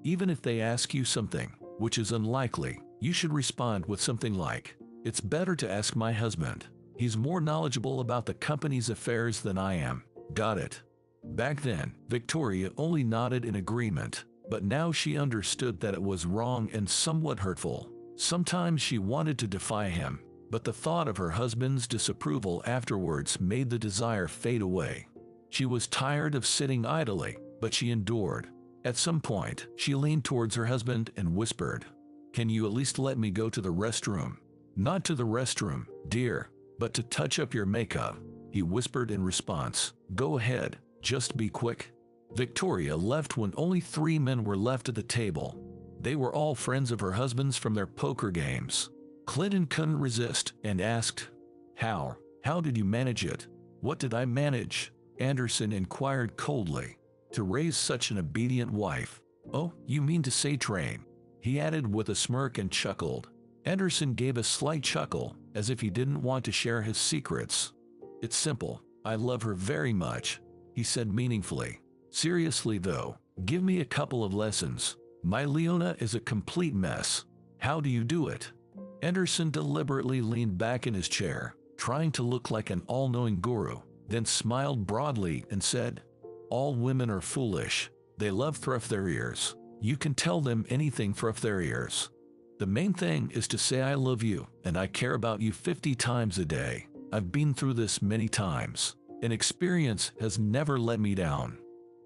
Even if they ask you something, which is unlikely, you should respond with something like, "It's better to ask my husband. He's more knowledgeable about the company's affairs than I am." Got it? Back then, Victoria only nodded in agreement, but now she understood that it was wrong and somewhat hurtful. Sometimes she wanted to defy him, but the thought of her husband's disapproval afterwards made the desire fade away. She was tired of sitting idly, but she endured. At some point, she leaned towards her husband and whispered, "Can you at least let me go to the restroom?" "Not to the restroom, dear, but to touch up your makeup," he whispered in response. "Go ahead, just be quick." Victoria left when only 3 men were left at the table. They were all friends of her husband's from their poker games. Clinton couldn't resist and asked, How did you manage it?" "What did I manage?" Anderson inquired coldly. "To raise such an obedient wife." "Oh, you mean to say train," he added with a smirk and chuckled. Anderson gave a slight chuckle, as if he didn't want to share his secrets. "It's simple. I love her very much," he said meaningfully. "Seriously though, give me a couple of lessons. My Leona is a complete mess." "How do you do it?" Anderson deliberately leaned back in his chair, trying to look like an all-knowing guru, then smiled broadly and said, "All women are foolish. They love thruff their ears. You can tell them anything thruff their ears. The main thing is to say I love you and I care about you 50 times a day. I've been through this many times, and experience has never let me down."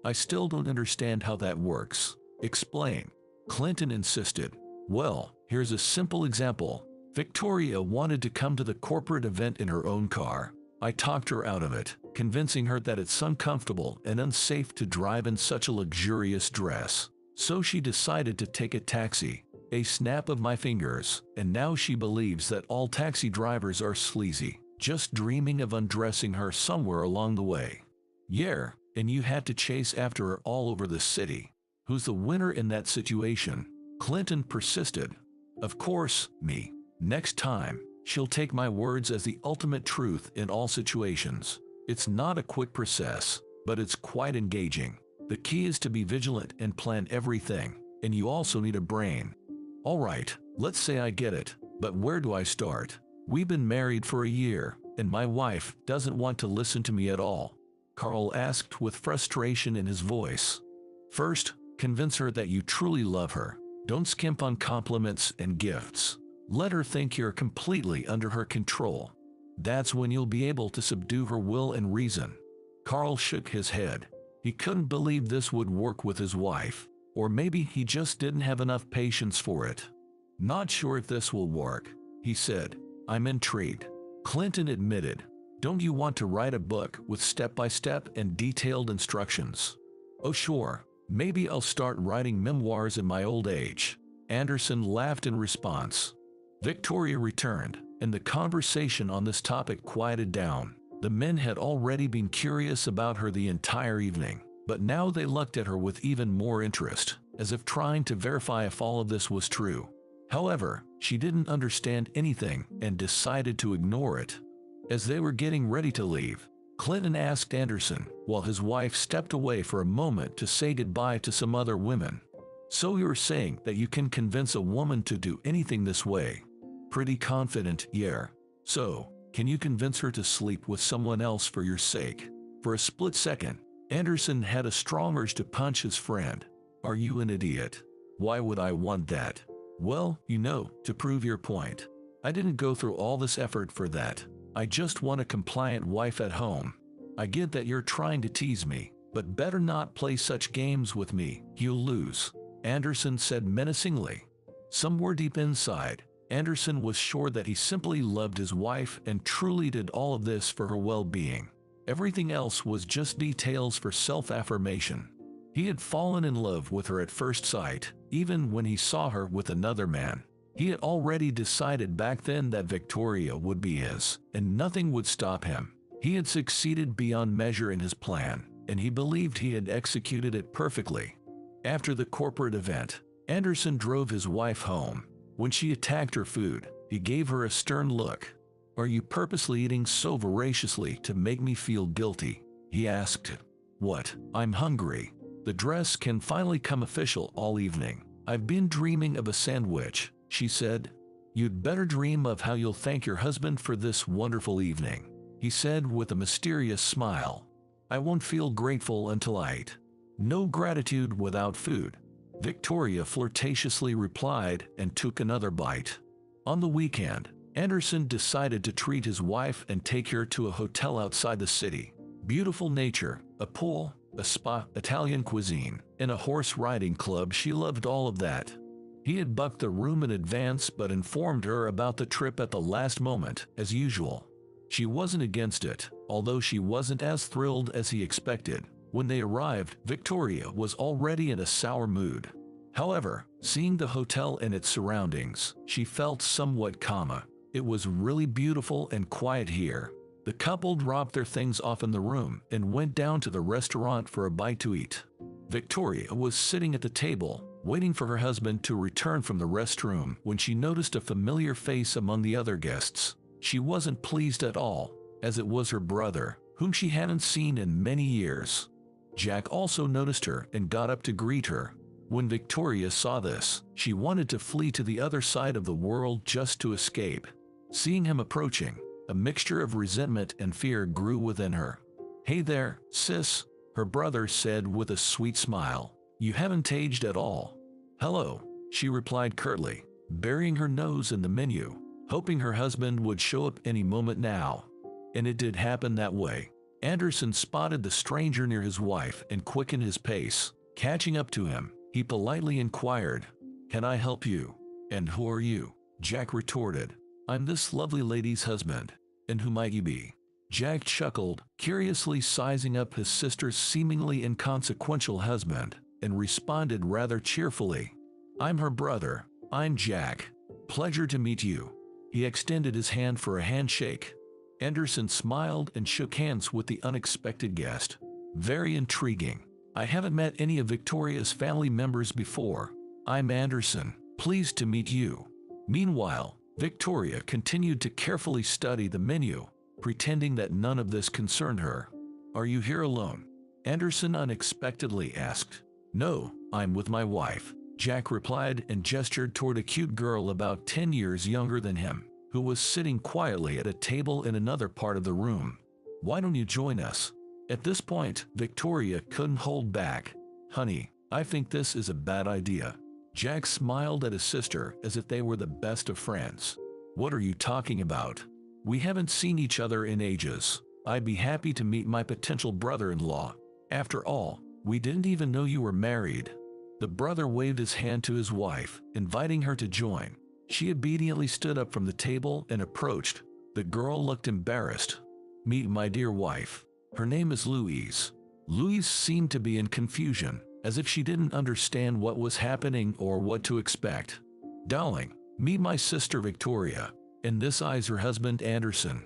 "I still don't understand how that works. Explain," Clinton insisted. "Well, here's a simple example. Victoria wanted to come to the corporate event in her own car. I talked her out of it, convincing her that it's uncomfortable and unsafe to drive in such a luxurious dress. So she decided to take a taxi. A snap of my fingers, and now she believes that all taxi drivers are sleazy, just dreaming of undressing her somewhere along the way." "Yeah, and you had to chase after her all over the city. Who's the winner in that situation?" Clinton persisted. "Of course, me. Next time, she'll take my words as the ultimate truth in all situations. It's not a quick process, but it's quite engaging. The key is to be vigilant and plan everything, and you also need a brain." "All right, let's say I get it, but where do I start? We've been married for a year, and my wife doesn't want to listen to me at all," Carl asked with frustration in his voice. "First, convince her that you truly love her. Don't skimp on compliments and gifts. Let her think you're completely under her control. That's when you'll be able to subdue her will and reason." Carl shook his head. He couldn't believe this would work with his wife. Or maybe he just didn't have enough patience for it. "Not sure if this will work," he said. "I'm intrigued," Clinton admitted. "Don't you want to write a book with step-by-step and detailed instructions?" "Oh sure, maybe I'll start writing memoirs in my old age." Anderson laughed in response. Victoria returned, and the conversation on this topic quieted down. The men had already been curious about her the entire evening, but now they looked at her with even more interest, as if trying to verify if all of this was true. However, she didn't understand anything and decided to ignore it. As they were getting ready to leave, Clinton asked Anderson, while his wife stepped away for a moment to say goodbye to some other women, "So you're saying that you can convince a woman to do anything this way?" "Pretty confident, yeah. So, can you convince her to sleep with someone else for your sake?" For a split second, Anderson had a strong urge to punch his friend. "Are you an idiot? Why would I want that?" "Well, you know, to prove your point. I didn't go through all this effort for that. I just want a compliant wife at home. I get that you're trying to tease me, but better not play such games with me, you'll lose," Anderson said menacingly. Somewhere deep inside, Anderson was sure that he simply loved his wife and truly did all of this for her well-being. Everything else was just details for self-affirmation. He had fallen in love with her at first sight, even when he saw her with another man. He had already decided back then that Victoria would be his, and nothing would stop him. He had succeeded beyond measure in his plan, and he believed he had executed it perfectly. After the corporate event, Anderson drove his wife home. When she attacked her food, he gave her a stern look. "Are you purposely eating so voraciously to make me feel guilty?" he asked. "What? I'm hungry." The dress can finally come official all evening. I've been dreaming of a sandwich, she said. You'd better dream of how you'll thank your husband for this wonderful evening, he said with a mysterious smile. I won't feel grateful until I eat. No gratitude without food, Victoria flirtatiously replied and took another bite. On the weekend, Anderson decided to treat his wife and take her to a hotel outside the city. Beautiful nature, a pool, a spa, Italian cuisine, and a horse riding club. She loved all of that. He had booked the room in advance but informed her about the trip at the last moment, as usual. She wasn't against it, although she wasn't as thrilled as he expected. When they arrived, Victoria was already in a sour mood. However, seeing the hotel and its surroundings, she felt somewhat calmer. It was really beautiful and quiet here. The couple dropped their things off in the room and went down to the restaurant for a bite to eat. Victoria was sitting at the table, waiting for her husband to return from the restroom when she noticed a familiar face among the other guests. She wasn't pleased at all, as it was her brother, whom she hadn't seen in many years. Jack also noticed her and got up to greet her. When Victoria saw this, she wanted to flee to the other side of the world just to escape. Seeing him approaching, a mixture of resentment and fear grew within her. Hey there, sis, her brother said with a sweet smile. You haven't aged at all. Hello, she replied curtly, burying her nose in the menu, hoping her husband would show up any moment now. And it did happen that way. Anderson spotted the stranger near his wife and quickened his pace. Catching up to him, he politely inquired, "Can I help you?" "And who are you?" Jack retorted. "I'm this lovely lady's husband. And who might you be?" Jack chuckled, curiously sizing up his sister's seemingly inconsequential husband, and responded rather cheerfully, "I'm her brother. I'm Jack. Pleasure to meet you." He extended his hand for a handshake. Anderson smiled and shook hands with the unexpected guest. "Very intriguing. I haven't met any of Victoria's family members before. I'm Anderson. Pleased to meet you." Meanwhile, Victoria continued to carefully study the menu, pretending that none of this concerned her. "Are you here alone?" Anderson unexpectedly asked. "No, I'm with my wife," Jack replied and gestured toward a cute girl about 10 years younger than him, who was sitting quietly at a table in another part of the room. "Why don't you join us?" At this point, Victoria couldn't hold back. "Honey, I think this is a bad idea." Jack smiled at his sister as if they were the best of friends. "What are you talking about? We haven't seen each other in ages. I'd be happy to meet my potential brother-in-law. After all, we didn't even know you were married." The brother waved his hand to his wife, inviting her to join. She obediently stood up from the table and approached. The girl looked embarrassed. "Meet my dear wife. Her name is Louise." Louise seemed to be in confusion, as if she didn't understand what was happening or what to expect. "Darling, meet my sister Victoria. And this is her husband Anderson."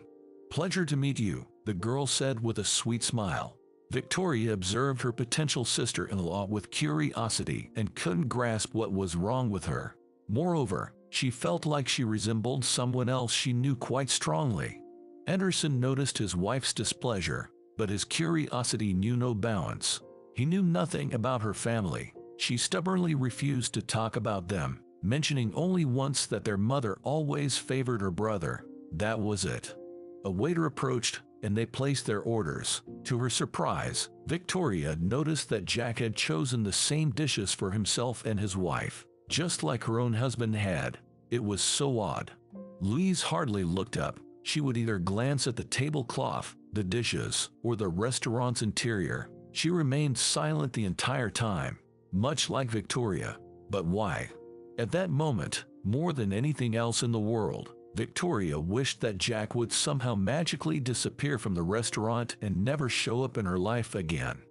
"Pleasure to meet you," the girl said with a sweet smile. Victoria observed her potential sister-in-law with curiosity and couldn't grasp what was wrong with her. Moreover, she felt like she resembled someone else she knew quite strongly. Anderson noticed his wife's displeasure, but his curiosity knew no bounds. He knew nothing about her family. She stubbornly refused to talk about them, mentioning only once that their mother always favored her brother. That was it. A waiter approached, and they placed their orders. To her surprise, Victoria noticed that Jack had chosen the same dishes for himself and his wife, just like her own husband had. It was so odd. Louise hardly looked up. She would either glance at the tablecloth, the dishes, or the restaurant's interior. She remained silent the entire time, much like Victoria. But why? At that moment, more than anything else in the world, Victoria wished that Jack would somehow magically disappear from the restaurant and never show up in her life again.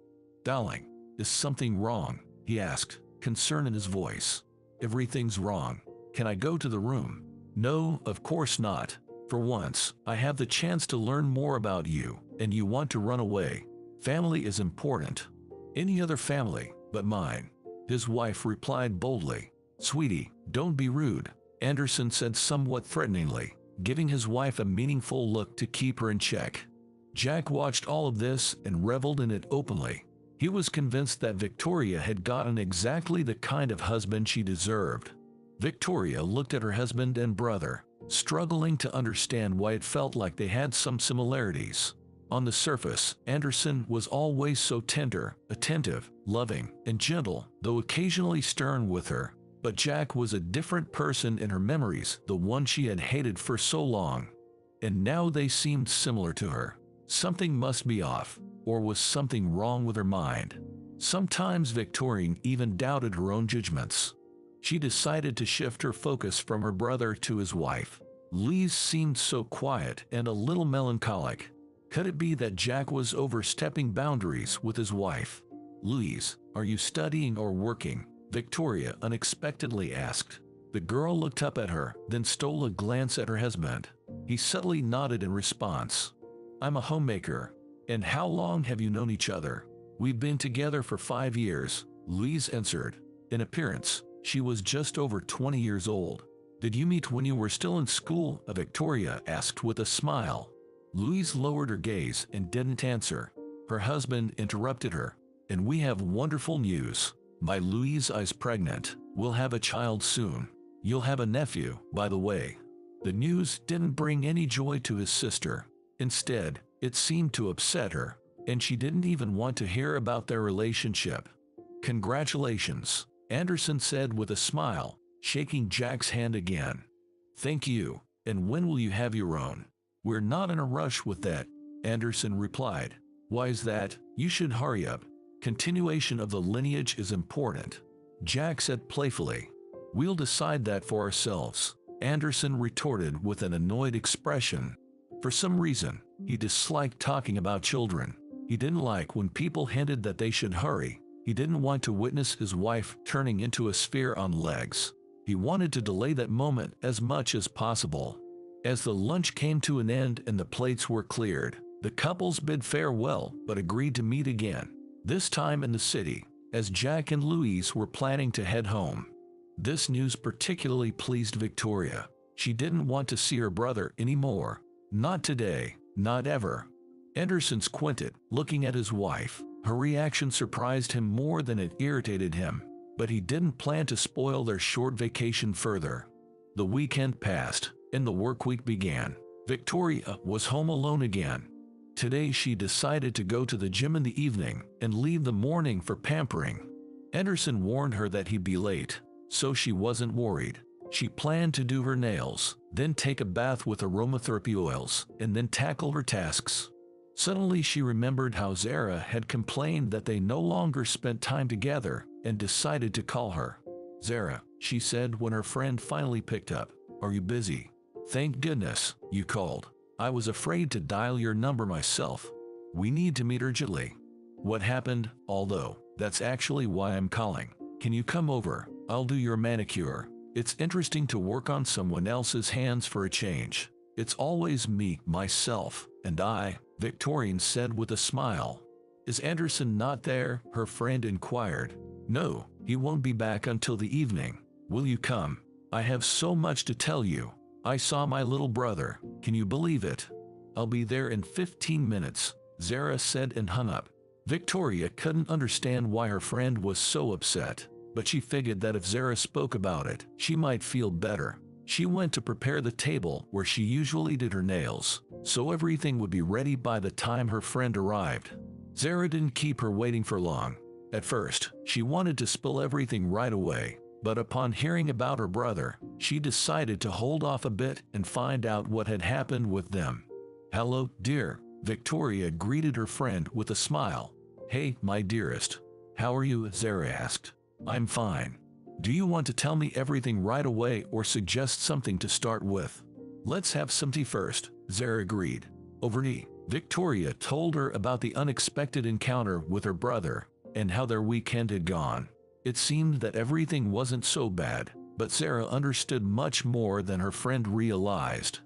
"Darling, is something wrong?" he asked, concern in his voice. "Everything's wrong. Can I go to the room?" "No, of course not. For once, I have the chance to learn more about you, and you want to run away. Family is important. Any other family but mine," his wife replied boldly. "Sweetie, don't be rude," Anderson said somewhat threateningly, giving his wife a meaningful look to keep her in check. Jack watched all of this and reveled in it openly. He was convinced that Victoria had gotten exactly the kind of husband she deserved. Victoria looked at her husband and brother, struggling to understand why it felt like they had some similarities. On the surface, Anderson was always so tender, attentive, loving, and gentle, though occasionally stern with her. But Jack was a different person in her memories, the one she had hated for so long. And now they seemed similar to her. Something must be off, or was something wrong with her mind? Sometimes Victoria even doubted her own judgments. She decided to shift her focus from her brother to his wife. Louise seemed so quiet and a little melancholic. Could it be that Jack was overstepping boundaries with his wife? "Louise, are you studying or working?" Victoria unexpectedly asked. The girl looked up at her, then stole a glance at her husband. He subtly nodded in response. "I'm a homemaker." "And how long have you known each other?" "We've been together for 5 years, Louise answered. In appearance, she was just over 20 years old. "Did you meet when you were still in school?" Victoria asked with a smile. Louise lowered her gaze and didn't answer. Her husband interrupted her. "And we have wonderful news. My Louise is pregnant. We'll have a child soon. You'll have a nephew, by the way." The news didn't bring any joy to his sister. Instead, it seemed to upset her, and she didn't even want to hear about their relationship. "Congratulations," Anderson said with a smile, shaking Jack's hand again. "Thank you. And when will you have your own?" "We're not in a rush with that," Anderson replied. "Why is that?" "You should hurry up. Continuation of the lineage is important," Jack said playfully. "We'll decide that for ourselves," Anderson retorted with an annoyed expression. For some reason, he disliked talking about children. He didn't like when people hinted that they should hurry. He didn't want to witness his wife turning into a sphere on legs. He wanted to delay that moment as much as possible. As the lunch came to an end and the plates were cleared, the couples bid farewell but agreed to meet again, this time in the city, as Jack and Louise were planning to head home. This news particularly pleased Victoria. She didn't want to see her brother anymore. Not today, not ever. Anderson squinted, looking at his wife. Her reaction surprised him more than it irritated him, but he didn't plan to spoil their short vacation further. The weekend passed, and the work week began. Victoria was home alone again. Today she decided to go to the gym in the evening and leave the morning for pampering. Anderson warned her that he'd be late, so she wasn't worried. She planned to do her nails, then take a bath with aromatherapy oils, and then tackle her tasks. Suddenly she remembered how Zara had complained that they no longer spent time together and decided to call her. "Zara," she said when her friend finally picked up. "Are you busy?" "Thank goodness you called. I was afraid to dial your number myself. We need to meet urgently." "What happened? Although, that's actually why I'm calling. Can you come over? I'll do your manicure. It's interesting to work on someone else's hands for a change. It's always me, myself, and I," Victorian said with a smile. "Is Anderson not there?" her friend inquired. "No, he won't be back until the evening. Will you come? I have so much to tell you. I saw my little brother. Can you believe it?" "I'll be there in 15 minutes, Zara said and hung up. Victoria couldn't understand why her friend was so upset, but she figured that if Zara spoke about it, she might feel better. She went to prepare the table where she usually did her nails, so everything would be ready by the time her friend arrived. Zara didn't keep her waiting for long. At first, she wanted to spill everything right away, but upon hearing about her brother, she decided to hold off a bit and find out what had happened with them. "Hello, dear," Victoria greeted her friend with a smile. "Hey, my dearest. How are you?" Zara asked. "I'm fine. Do you want to tell me everything right away or suggest something to start with?" "Let's have some tea first," Zara agreed. Over tea, Victoria told her about the unexpected encounter with her brother and how their weekend had gone. It seemed that everything wasn't so bad, but Zara understood much more than her friend realized.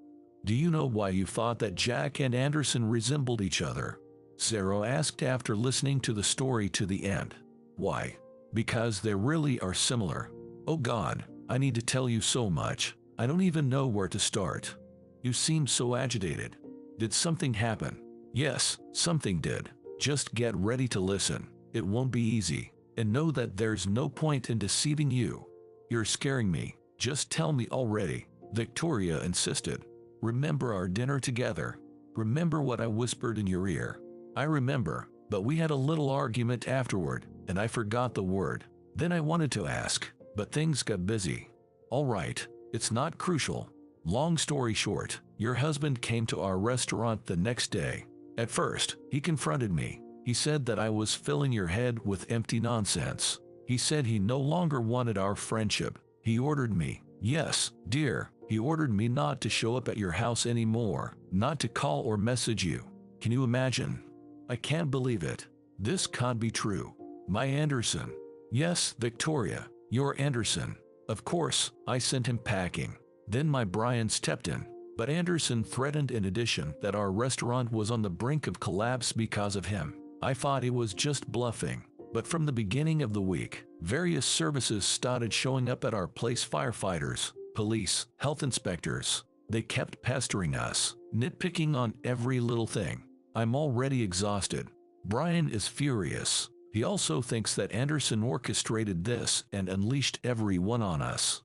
"Do you know why you thought that Jack and Anderson resembled each other?" Zara asked after listening to the story to the end. "Why?" "Because they really are similar. Oh God, I need to tell you so much. I don't even know where to start. You seem so agitated. Did something happen?" "Yes, something did. Just get ready to listen." It won't be easy. And know that there's no point in deceiving you. You're scaring me. Just tell me already, Victoria insisted. Remember our dinner together? Remember what I whispered in your ear? I remember, but we had a little argument afterward, and I forgot the word. Then I wanted to ask, but things got busy. All right, it's not crucial. Long story short, your husband came to our restaurant the next day. At first, he confronted me. He said that I was filling your head with empty nonsense. He said he no longer wanted our friendship. He ordered me, yes, dear, he ordered me not to show up at your house anymore, not to call or message you. Can you imagine? I can't believe it. This can't be true. My Anderson. Yes, Victoria, your Anderson. Of course, I sent him packing. Then my Brian stepped in. But Anderson threatened in addition that our restaurant was on the brink of collapse because of him. I thought he was just bluffing. But from the beginning of the week, various services started showing up at our place: firefighters, police, health inspectors. They kept pestering us, nitpicking on every little thing. I'm already exhausted. Brian is furious. He also thinks that Anderson orchestrated this and unleashed everyone on us.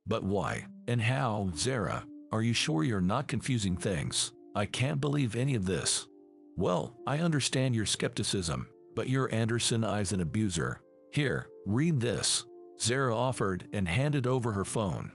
But why? And how, Zara? Are you sure you're not confusing things? I can't believe any of this. Well, I understand your skepticism, but your Anderson is an abuser. Here, read this. Zara offered and handed over her phone.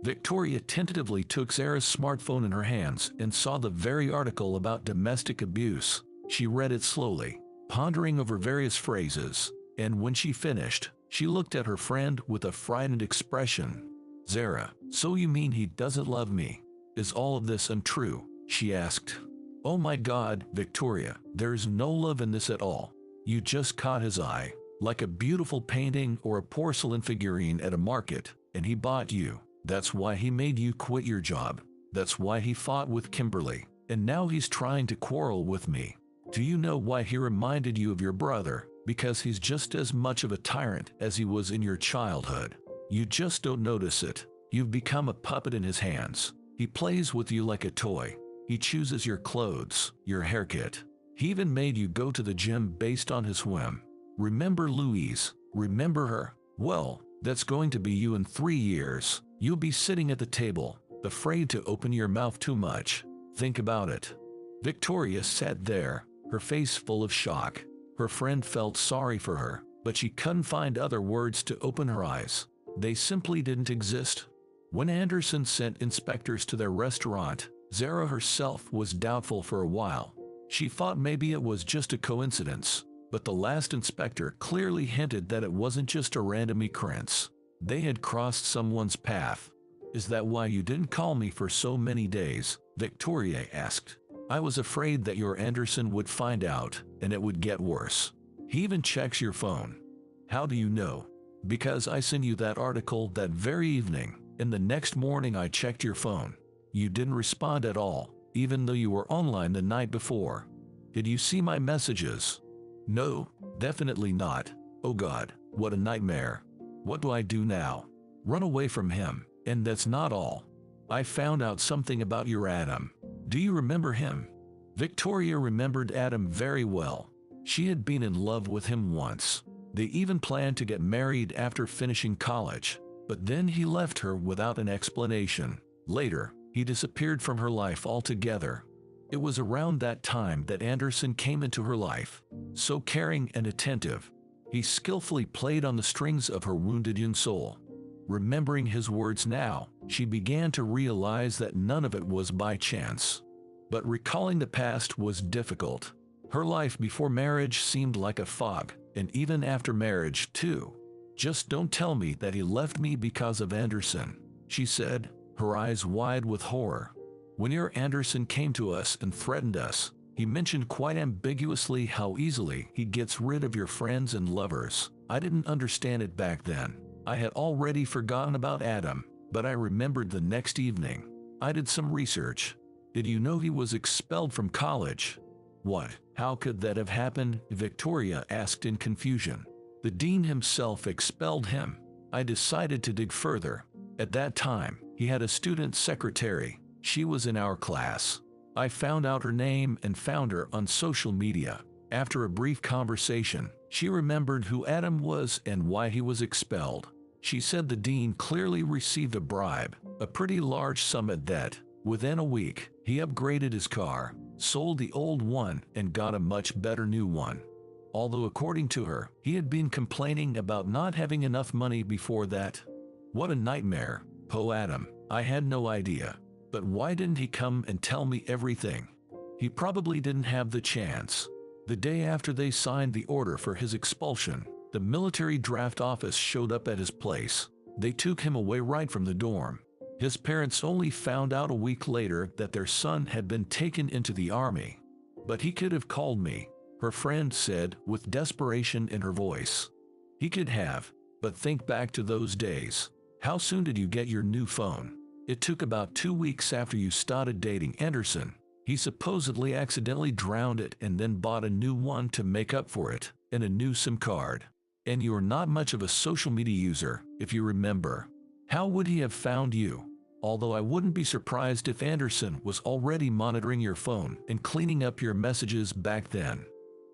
Victoria tentatively took Zara's smartphone in her hands and saw the very article about domestic abuse. She read it slowly, pondering over various phrases, and when she finished, she looked at her friend with a frightened expression. Zara, so you mean he doesn't love me? Is all of this untrue? She asked. Oh my God, Victoria, there's no love in this at all. You just caught his eye, like a beautiful painting or a porcelain figurine at a market, and he bought you. That's why he made you quit your job. That's why he fought with Kimberly, and now he's trying to quarrel with me. Do you know why he reminded you of your brother? Because he's just as much of a tyrant as he was in your childhood. You just don't notice it. You've become a puppet in his hands. He plays with you like a toy. He chooses your clothes, your haircut. He even made you go to the gym based on his whim. Remember Louise? Remember her? Well, that's going to be you in 3 years. You'll be sitting at the table, afraid to open your mouth too much. Think about it. Victoria sat there, her face full of shock. Her friend felt sorry for her, but she couldn't find other words to open her eyes. They simply didn't exist. When Anderson sent inspectors to their restaurant, Zara herself was doubtful for a while. She thought maybe it was just a coincidence, but the last inspector clearly hinted that it wasn't just a random occurrence. They had crossed someone's path. Is that why you didn't call me for so many days? Victoria asked. I was afraid that your Anderson would find out, and it would get worse. He even checks your phone. How do you know? Because I sent you that article that very evening, and the next morning I checked your phone. You didn't respond at all, even though you were online the night before. Did you see my messages? No, definitely not. Oh God, what a nightmare. What do I do now? Run away from him, and that's not all. I found out something about your Adam. Do you remember him? Victoria remembered Adam very well. She had been in love with him once. They even planned to get married after finishing college, but then he left her without an explanation. Later, he disappeared from her life altogether. It was around that time that Anderson came into her life, so caring and attentive. He skillfully played on the strings of her wounded young soul. Remembering his words now, she began to realize that none of it was by chance. But recalling the past was difficult. Her life before marriage seemed like a fog, and even after marriage, too. Just don't tell me that he left me because of Anderson, she said, her eyes wide with horror. When your Anderson came to us and threatened us, he mentioned quite ambiguously how easily he gets rid of your friends and lovers. I didn't understand it back then. I had already forgotten about Adam, but I remembered the next evening. I did some research. Did you know he was expelled from college? What? How could that have happened? Victoria asked in confusion. The dean himself expelled him. I decided to dig further. At that time, he had a student secretary. She was in our class. I found out her name and found her on social media. After a brief conversation, she remembered who Adam was and why he was expelled. She said the dean clearly received a bribe, a pretty large sum at that. Within a week, he upgraded his car, sold the old one, and got a much better new one. Although according to her, he had been complaining about not having enough money before that. What a nightmare. Poor Adam. I had no idea. But why didn't he come and tell me everything? He probably didn't have the chance. The day after they signed the order for his expulsion, the military draft office showed up at his place. They took him away right from the dorm. His parents only found out a week later that their son had been taken into the army. But he could have called me, her friend said with desperation in her voice. He could have, but think back to those days. How soon did you get your new phone? It took about 2 weeks after you started dating Anderson. He supposedly accidentally drowned it and then bought a new one to make up for it, and a new SIM card. And you're not much of a social media user, if you remember. How would he have found you? Although I wouldn't be surprised if Anderson was already monitoring your phone and cleaning up your messages back then.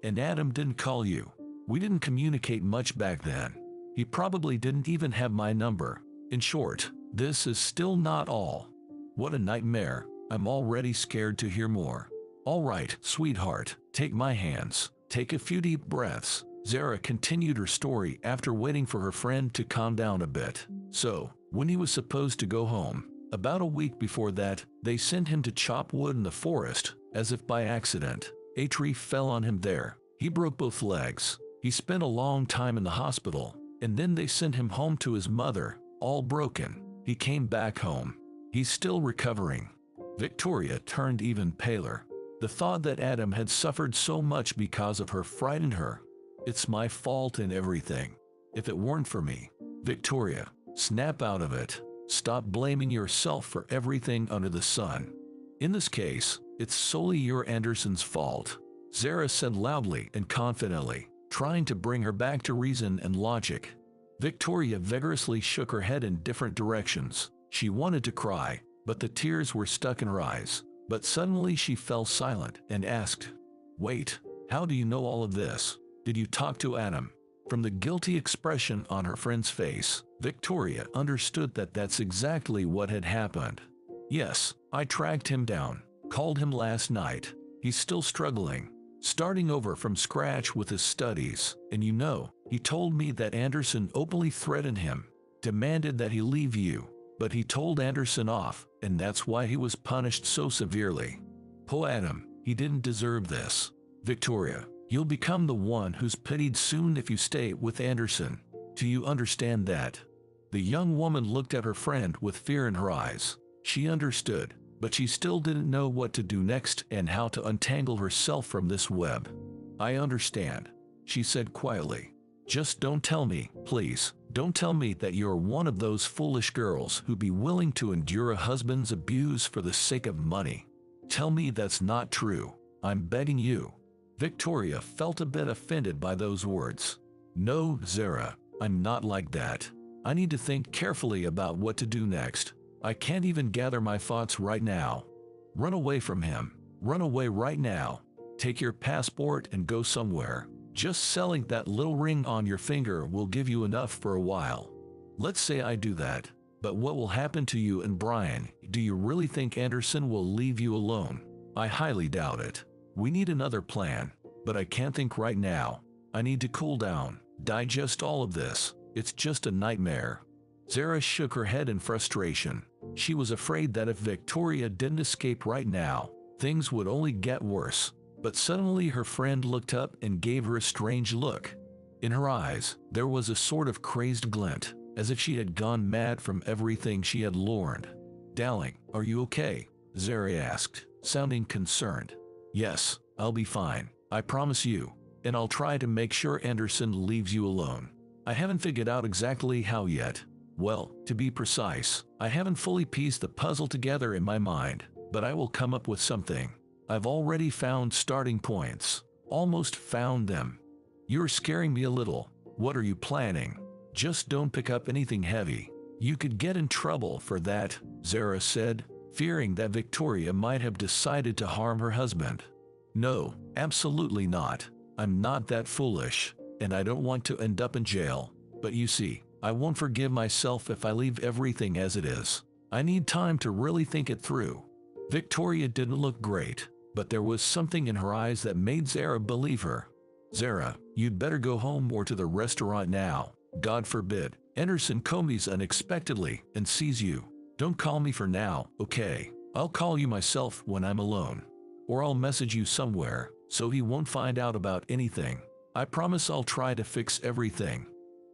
And Adam didn't call you. We didn't communicate much back then. He probably didn't even have my number. In short, this is still not all. What a nightmare. I'm already scared to hear more. All right, sweetheart, take my hands. Take a few deep breaths. Zara continued her story after waiting for her friend to calm down a bit. So, when he was supposed to go home, about a week before that, they sent him to chop wood in the forest, as if by accident. A tree fell on him there. He broke both legs. He spent a long time in the hospital, and then they sent him home to his mother, all broken. He came back home. He's still recovering. Victoria turned even paler. The thought that Adam had suffered so much because of her frightened her. It's my fault in everything. If it weren't for me. Victoria, snap out of it. Stop blaming yourself for everything under the sun. In this case, it's solely your Anderson's fault, Zara said loudly and confidently, trying to bring her back to reason and logic. Victoria vigorously shook her head in different directions. She wanted to cry, but the tears were stuck in her eyes. But suddenly she fell silent and asked, "Wait, how do you know all of this? Did you talk to Adam?" From the guilty expression on her friend's face, Victoria understood that that's exactly what had happened. "Yes, I tracked him down, called him last night. He's still struggling, starting over from scratch with his studies, and you know, he told me that Anderson openly threatened him, demanded that he leave you, but he told Anderson off, and that's why he was punished so severely. Poor Adam, he didn't deserve this. Victoria, you'll become the one who's pitied soon if you stay with Anderson. Do you understand that?" The young woman looked at her friend with fear in her eyes. She understood, but she still didn't know what to do next and how to untangle herself from this web. "I understand," she said quietly. "Just don't tell me, please. Don't tell me that you're one of those foolish girls who'd be willing to endure a husband's abuse for the sake of money. Tell me that's not true. I'm begging you." Victoria felt a bit offended by those words. "No, Zara, I'm not like that. I need to think carefully about what to do next. I can't even gather my thoughts right now. Run away from him. Run away right now. Take your passport and go somewhere. Just selling that little ring on your finger will give you enough for a while. Let's say I do that. But what will happen to you and Brian? Do you really think Anderson will leave you alone? I highly doubt it. We need another plan, but I can't think right now. I need to cool down, digest all of this. It's just a nightmare." Zara shook her head in frustration. She was afraid that if Victoria didn't escape right now, things would only get worse. But suddenly her friend looked up and gave her a strange look. In her eyes, there was a sort of crazed glint, as if she had gone mad from everything she had learned. "Darling, are you okay?" Zara asked, sounding concerned. "Yes, I'll be fine, I promise you, and I'll try to make sure Anderson leaves you alone. I haven't figured out exactly how yet. Well, to be precise, I haven't fully pieced the puzzle together in my mind, but I will come up with something. I've already found starting points. Almost found them." "You're scaring me a little. What are you planning?" "Just don't pick up anything heavy. You could get in trouble for that," Zara said, fearing that Victoria might have decided to harm her husband. "No, absolutely not. I'm not that foolish, and I don't want to end up in jail. But you see, I won't forgive myself if I leave everything as it is. I need time to really think it through. Victoria didn't look great, but there was something in her eyes that made Zara believe her. Zara, you'd better go home or to the restaurant now. God forbid, Anderson comes unexpectedly and sees you. Don't call me for now, okay? I'll call you myself when I'm alone. Or I'll message you somewhere, so he won't find out about anything. I promise I'll try to fix everything.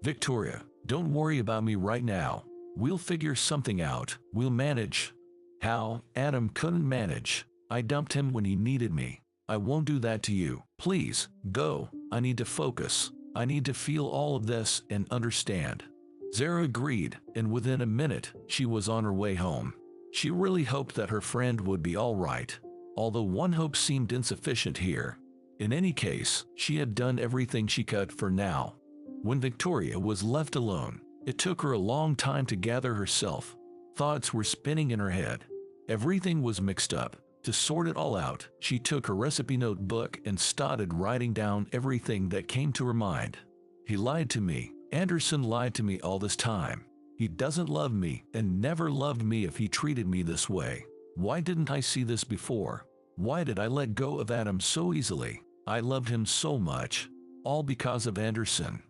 Victoria, don't worry about me right now. We'll figure something out. We'll manage. How? Adam couldn't manage. I dumped him when he needed me. I won't do that to you. Please, go. I need to focus. I need to feel all of this and understand. Zara agreed, and within a minute, she was on her way home. She really hoped that her friend would be all right, although one hope seemed insufficient here. In any case, she had done everything she could for now. When Victoria was left alone, it took her a long time to gather herself. Thoughts were spinning in her head. Everything was mixed up. To sort it all out, she took her recipe notebook and started writing down everything that came to her mind. He lied to me. Anderson lied to me all this time. He doesn't love me and never loved me if he treated me this way. Why didn't I see this before? Why did I let go of Adam so easily? I loved him so much. All because of Anderson.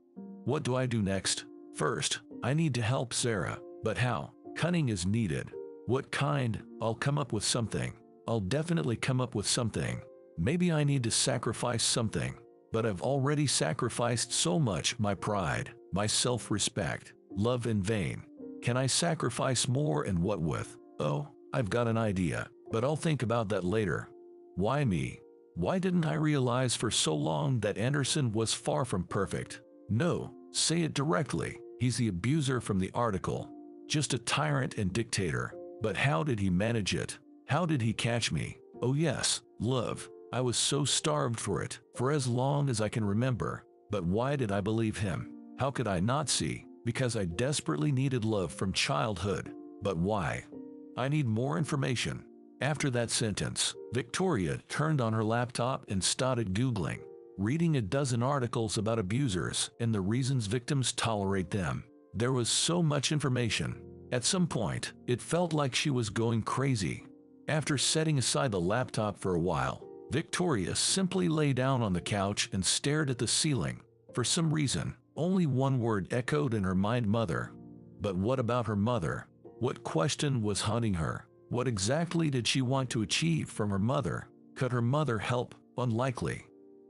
What do I do next? First, I need to help Zara. But how? Cunning is needed. What kind? I'll come up with something. I'll definitely come up with something. Maybe I need to sacrifice something. But I've already sacrificed so much: my pride, my self-respect, love in vain. Can I sacrifice more, and what with? Oh, I've got an idea, but I'll think about that later. Why me? Why didn't I realize for so long that Anderson was far from perfect? No, say it directly. He's the abuser from the article. Just a tyrant and dictator. But how did he manage it? How did he catch me? Oh yes, love. I was so starved for it, for as long as I can remember. But why did I believe him? How could I not see? Because I desperately needed love from childhood. But why? I need more information. After that sentence, Victoria turned on her laptop and started Googling, reading a dozen articles about abusers and the reasons victims tolerate them. There was so much information. At some point, it felt like she was going crazy. After setting aside the laptop for a while, Victoria simply lay down on the couch and stared at the ceiling. For some reason, only one word echoed in her mind: mother. But what about her mother? What question was haunting her? What exactly did she want to achieve from her mother? Could her mother help? Unlikely.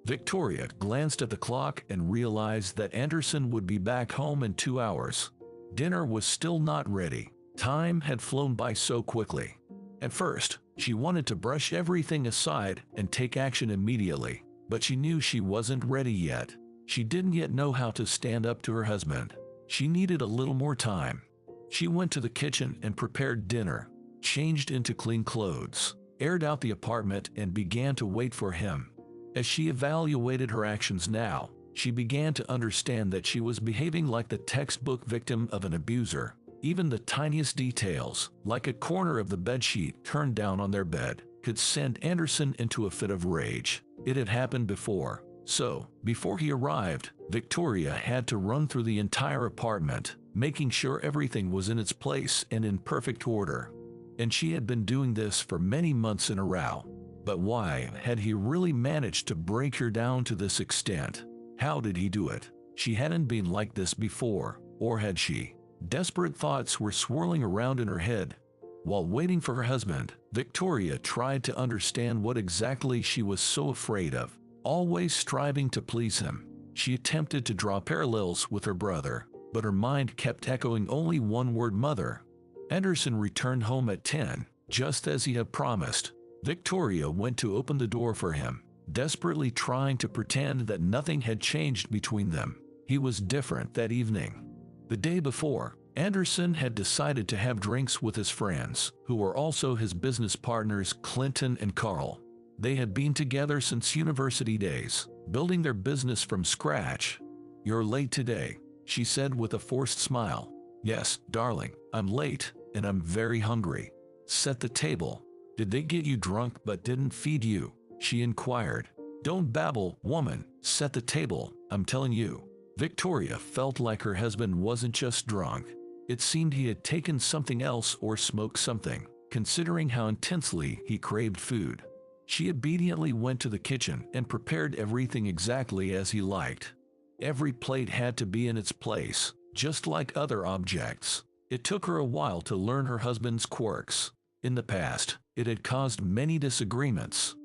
Victoria glanced at the clock and realized that Anderson would be back home in 2 hours. Dinner was still not ready. Time had flown by so quickly. At first, she wanted to brush everything aside and take action immediately, but she knew she wasn't ready yet. She didn't yet know how to stand up to her husband. She needed a little more time. She went to the kitchen and prepared dinner, changed into clean clothes, aired out the apartment, and began to wait for him. As she evaluated her actions now, she began to understand that she was behaving like the textbook victim of an abuser. Even the tiniest details, like a corner of the bedsheet turned down on their bed, could send Anderson into a fit of rage. It had happened before. So, before he arrived, Victoria had to run through the entire apartment, making sure everything was in its place and in perfect order. And she had been doing this for many months in a row. But why had he really managed to break her down to this extent? How did he do it? She hadn't been like this before, or had she? Desperate thoughts were swirling around in her head. While waiting for her husband, Victoria tried to understand what exactly she was so afraid of, always striving to please him. She attempted to draw parallels with her brother, but her mind kept echoing only one word: mother. Anderson returned home at 10, just as he had promised. Victoria went to open the door for him, desperately trying to pretend that nothing had changed between them. He was different that evening. The day before, Anderson had decided to have drinks with his friends, who were also his business partners, Clinton and Carl. They had been together since university days, building their business from scratch. "You're late today," she said with a forced smile. "Yes, darling, I'm late, and I'm very hungry." "Set the table." "Did they get you drunk but didn't feed you?" she inquired. Don't babble, woman. Set the table, I'm telling you. Victoria felt like her husband wasn't just drunk. It seemed he had taken something else or smoked something, considering how intensely he craved food. She obediently went to the kitchen and prepared everything exactly as he liked. Every plate had to be in its place, just like other objects. It took her a while to learn her husband's quirks. In the past, it had caused many disagreements.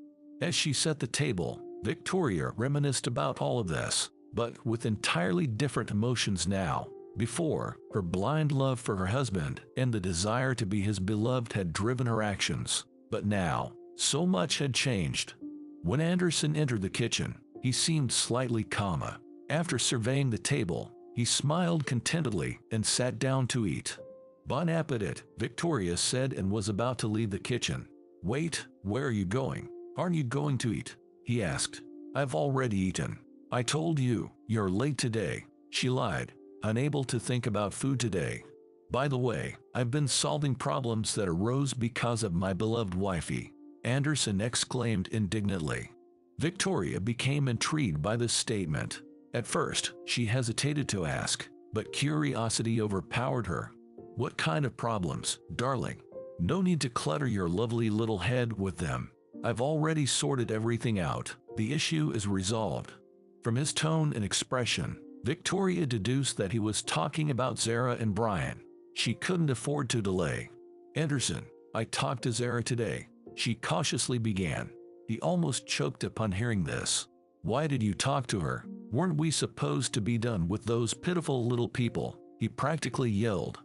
As she set the table, Victoria reminisced about all of this, but with entirely different emotions now. Before, her blind love for her husband and the desire to be his beloved had driven her actions. But now, so much had changed. When Anderson entered the kitchen, he seemed slightly calmer. After surveying the table, he smiled contentedly and sat down to eat. Bon appetit, Victoria said and was about to leave the kitchen. Wait, where are you going? Aren't you going to eat? He asked. I've already eaten. I told you, you're late today. She lied, unable to think about food today. By the way, I've been solving problems that arose because of my beloved wifey, Anderson exclaimed indignantly. Victoria became intrigued by this statement. At first, she hesitated to ask, but curiosity overpowered her. What kind of problems, darling? No need to clutter your lovely little head with them. I've already sorted everything out. The issue is resolved. From his tone and expression, Victoria deduced that he was talking about Zara and Brian. She couldn't afford to delay. Anderson, I talked to Zara today, she cautiously began. He almost choked upon hearing this. Why did you talk to her? Weren't we supposed to be done with those pitiful little people? He practically yelled.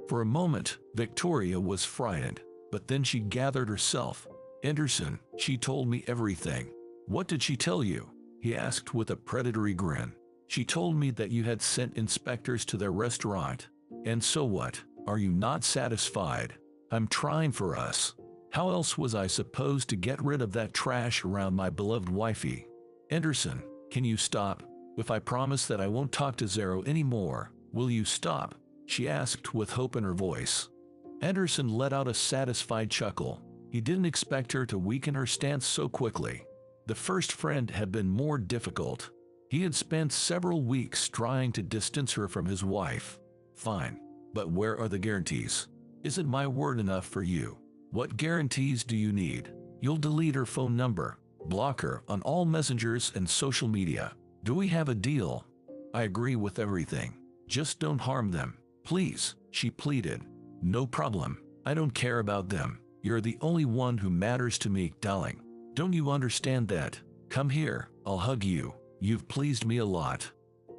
For a moment, Victoria was frightened, but then she gathered herself. Anderson, she told me everything. What did she tell you? He asked with a predatory grin. She told me that you had sent inspectors to their restaurant. And so what? Are you not satisfied? I'm trying for us. How else was I supposed to get rid of that trash around my beloved wifey? Anderson, can you stop? If I promise that I won't talk to Zara anymore, will you stop? She asked with hope in her voice. Anderson let out a satisfied chuckle. He didn't expect her to weaken her stance so quickly. The first friend had been more difficult. He had spent several weeks trying to distance her from his wife. Fine, but where are the guarantees? Isn't my word enough for you? What guarantees do you need? You'll delete her phone number, block her on all messengers and social media. Do we have a deal? I agree with everything. Just don't harm them. Please, she pleaded. No problem. I don't care about them. You're the only one who matters to me, darling. Don't you understand that? Come here, I'll hug you. You've pleased me a lot.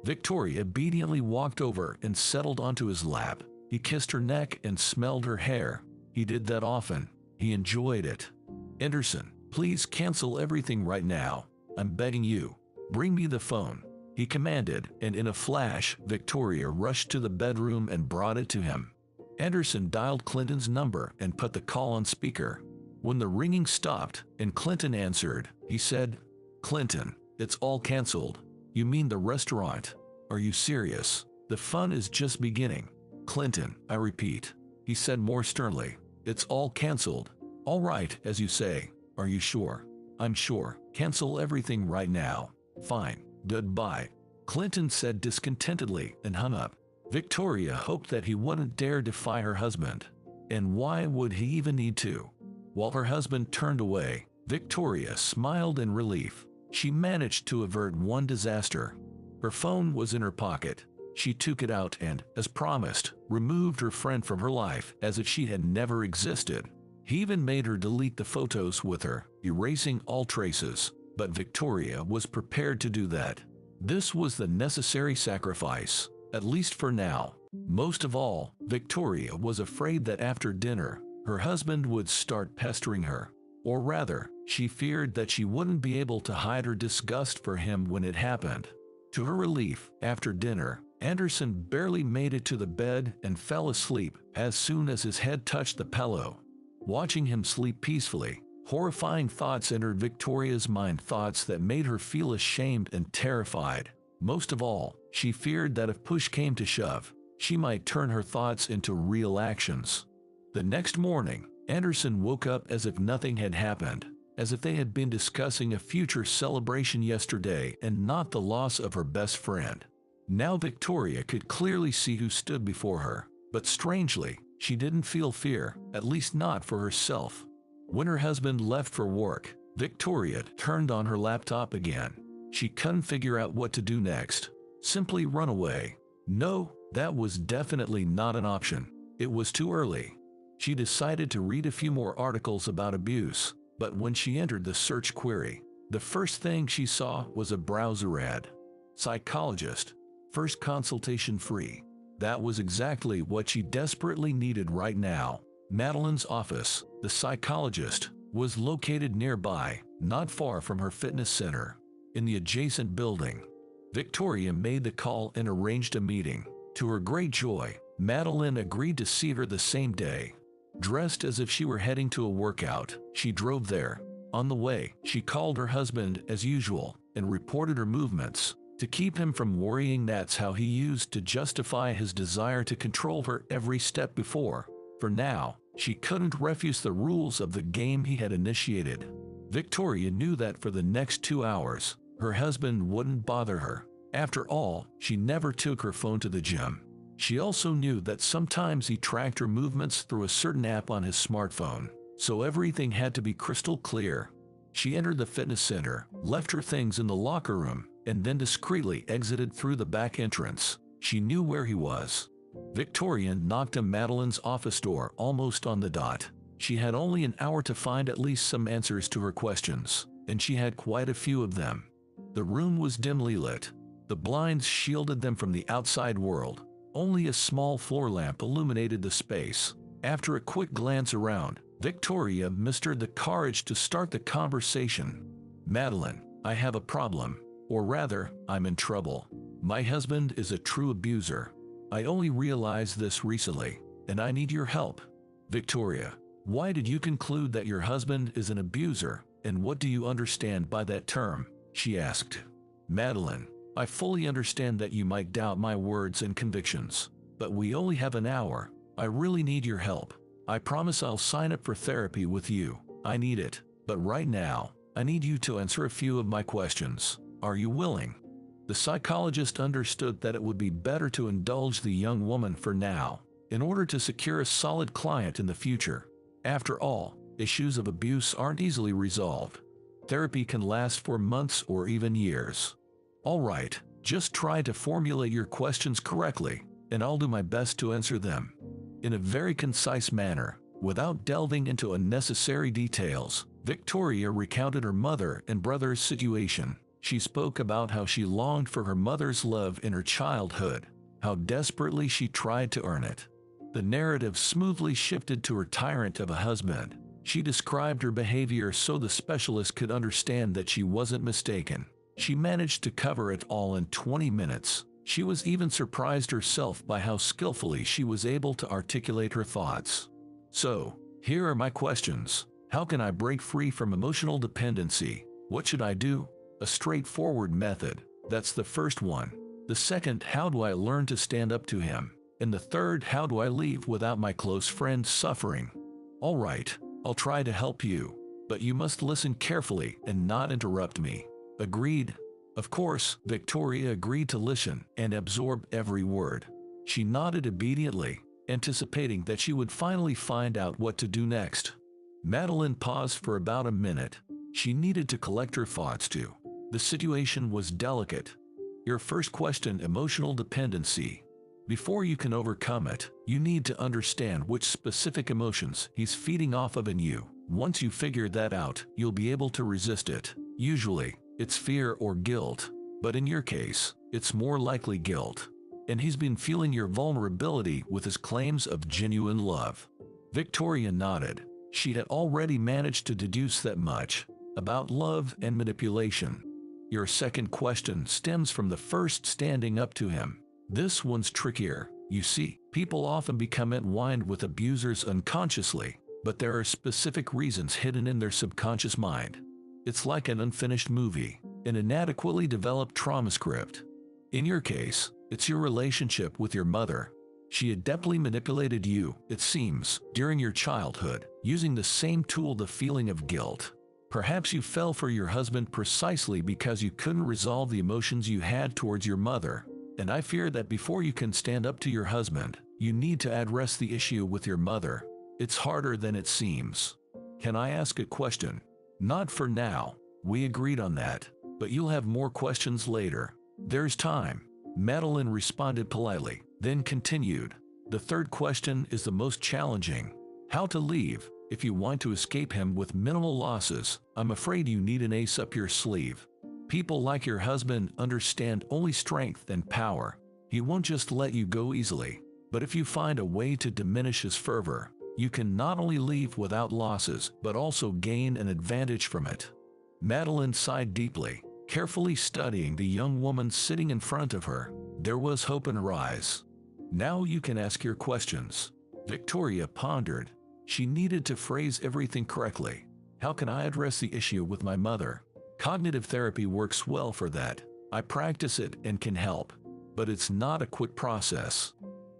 Victoria obediently walked over and settled onto his lap. He kissed her neck and smelled her hair. He did that often. He enjoyed it. Anderson, please cancel everything right now. I'm begging you. Bring me the phone. He commanded, and in a flash, Victoria rushed to the bedroom and brought it to him. Anderson dialed Clinton's number and put the call on speaker. When the ringing stopped and Clinton answered, he said, Clinton, it's all canceled. You mean the restaurant? Are you serious? The fun is just beginning. Clinton, I repeat. He said more sternly, it's all canceled. All right, as you say. Are you sure? I'm sure. Cancel everything right now. Fine. Goodbye. Clinton said discontentedly and hung up. Victoria hoped that he wouldn't dare defy her husband. And why would he even need to? While her husband turned away, Victoria smiled in relief. She managed to avert one disaster. Her phone was in her pocket. She took it out and, as promised, removed her friend from her life as if she had never existed. He even made her delete the photos with her, erasing all traces. But Victoria was prepared to do that. This was the necessary sacrifice, at least for now. Most of all, Victoria was afraid that after dinner, her husband would start pestering her. Or rather, she feared that she wouldn't be able to hide her disgust for him when it happened. To her relief, after dinner, Anderson barely made it to the bed and fell asleep as soon as his head touched the pillow. Watching him sleep peacefully, horrifying thoughts entered Victoria's mind, thoughts that made her feel ashamed and terrified. Most of all, she feared that if push came to shove, she might turn her thoughts into real actions. The next morning, Anderson woke up as if nothing had happened. as if they had been discussing a future celebration yesterday and not the loss of her best friend. Now Victoria could clearly see who stood before her, but strangely, she didn't feel fear, at least not for herself. When her husband left for work, Victoria turned on her laptop again. She couldn't figure out what to do next. Simply run away. No, that was definitely not an option. It was too early. She decided to read a few more articles about abuse, but when she entered the search query, the first thing she saw was a browser ad. Psychologist. First consultation free. That was exactly what she desperately needed right now. Madeline's office, the psychologist, was located nearby, not far from her fitness center. In the adjacent building, Victoria made the call and arranged a meeting. To her great joy, Madeline agreed to see her the same day. Dressed as if she were heading to a workout, she drove there. On the way, she called her husband as usual and reported her movements. To keep him from worrying, that's how he used to justify his desire to control her every step before. For now, she couldn't refuse the rules of the game he had initiated. Victoria knew that for the next 2 hours, her husband wouldn't bother her. After all, she never took her phone to the gym. She also knew that sometimes he tracked her movements through a certain app on his smartphone, so everything had to be crystal clear. She entered the fitness center, left her things in the locker room, and then discreetly exited through the back entrance. She knew where he was. Victoria knocked on Madeline's office door almost on the dot. She had only an hour to find at least some answers to her questions, and she had quite a few of them. The room was dimly lit. The blinds shielded them from the outside world. Only a small floor lamp illuminated the space. After a quick glance around, Victoria mustered the courage to start the conversation. "Madeline, I have a problem. Or rather, I'm in trouble. My husband is a true abuser. I only realized this recently, and I need your help." "Victoria, why did you conclude that your husband is an abuser, and what do you understand by that term?" she asked. "Madeline, I fully understand that you might doubt my words and convictions, but we only have an hour. I really need your help. I promise I'll sign up for therapy with you. I need it, but right now, I need you to answer a few of my questions. Are you willing?" The psychologist understood that it would be better to indulge the young woman for now, in order to secure a solid client in the future. After all, issues of abuse aren't easily resolved. Therapy can last for months or even years. "All right, just try to formulate your questions correctly, and I'll do my best to answer them." In a very concise manner, without delving into unnecessary details, Victoria recounted her mother and brother's situation. She spoke about how she longed for her mother's love in her childhood, how desperately she tried to earn it. The narrative smoothly shifted to her tyrant of a husband. She described her behavior so the specialist could understand that she wasn't mistaken. She managed to cover it all in 20 minutes. She was even surprised herself by how skillfully she was able to articulate her thoughts. "So, here are my questions. How can I break free from emotional dependency? What should I do?" A straightforward method. That's the first one. The second, how do I learn to stand up to him? And the third, how do I leave without my close friend suffering? "All right, I'll try to help you, but you must listen carefully and not interrupt me." "Agreed." Of course, Victoria agreed to listen and absorb every word. She nodded obediently, anticipating that she would finally find out what to do next. Madeline paused for about a minute. She needed to collect her thoughts too. The situation was delicate. Your first question, emotional dependency. Before you can overcome it, you need to understand which specific emotions he's feeding off of in you. Once you figure that out, you'll be able to resist it. Usually, it's fear or guilt, but in your case, it's more likely guilt. And he's been fueling your vulnerability with his claims of genuine love. Victoria nodded. She had already managed to deduce that much about love and manipulation. Your second question stems from the first, standing up to him. This one's trickier. You see, people often become entwined with abusers unconsciously, but there are specific reasons hidden in their subconscious mind. It's like an unfinished movie, an inadequately developed trauma script. In your case, it's your relationship with your mother. She adeptly manipulated you, it seems, during your childhood, using the same tool, the feeling of guilt. Perhaps you fell for your husband precisely because you couldn't resolve the emotions you had towards your mother. And I fear that before you can stand up to your husband, you need to address the issue with your mother. It's harder than it seems. Can I ask a question? Not for now. We agreed on that. But you'll have more questions later. There's time. Madeline responded politely, then continued. The third question is the most challenging. How to leave. If you want to escape him with minimal losses, I'm afraid you need an ace up your sleeve. People like your husband understand only strength and power. He won't just let you go easily. But if you find a way to diminish his fervor, you can not only leave without losses, but also gain an advantage from it. Madeline sighed deeply, carefully studying the young woman sitting in front of her. There was hope in her eyes. Now you can ask your questions. Victoria pondered. She needed to phrase everything correctly. How can I address the issue with my mother? Cognitive therapy works well for that. I practice it and can help. But it's not a quick process.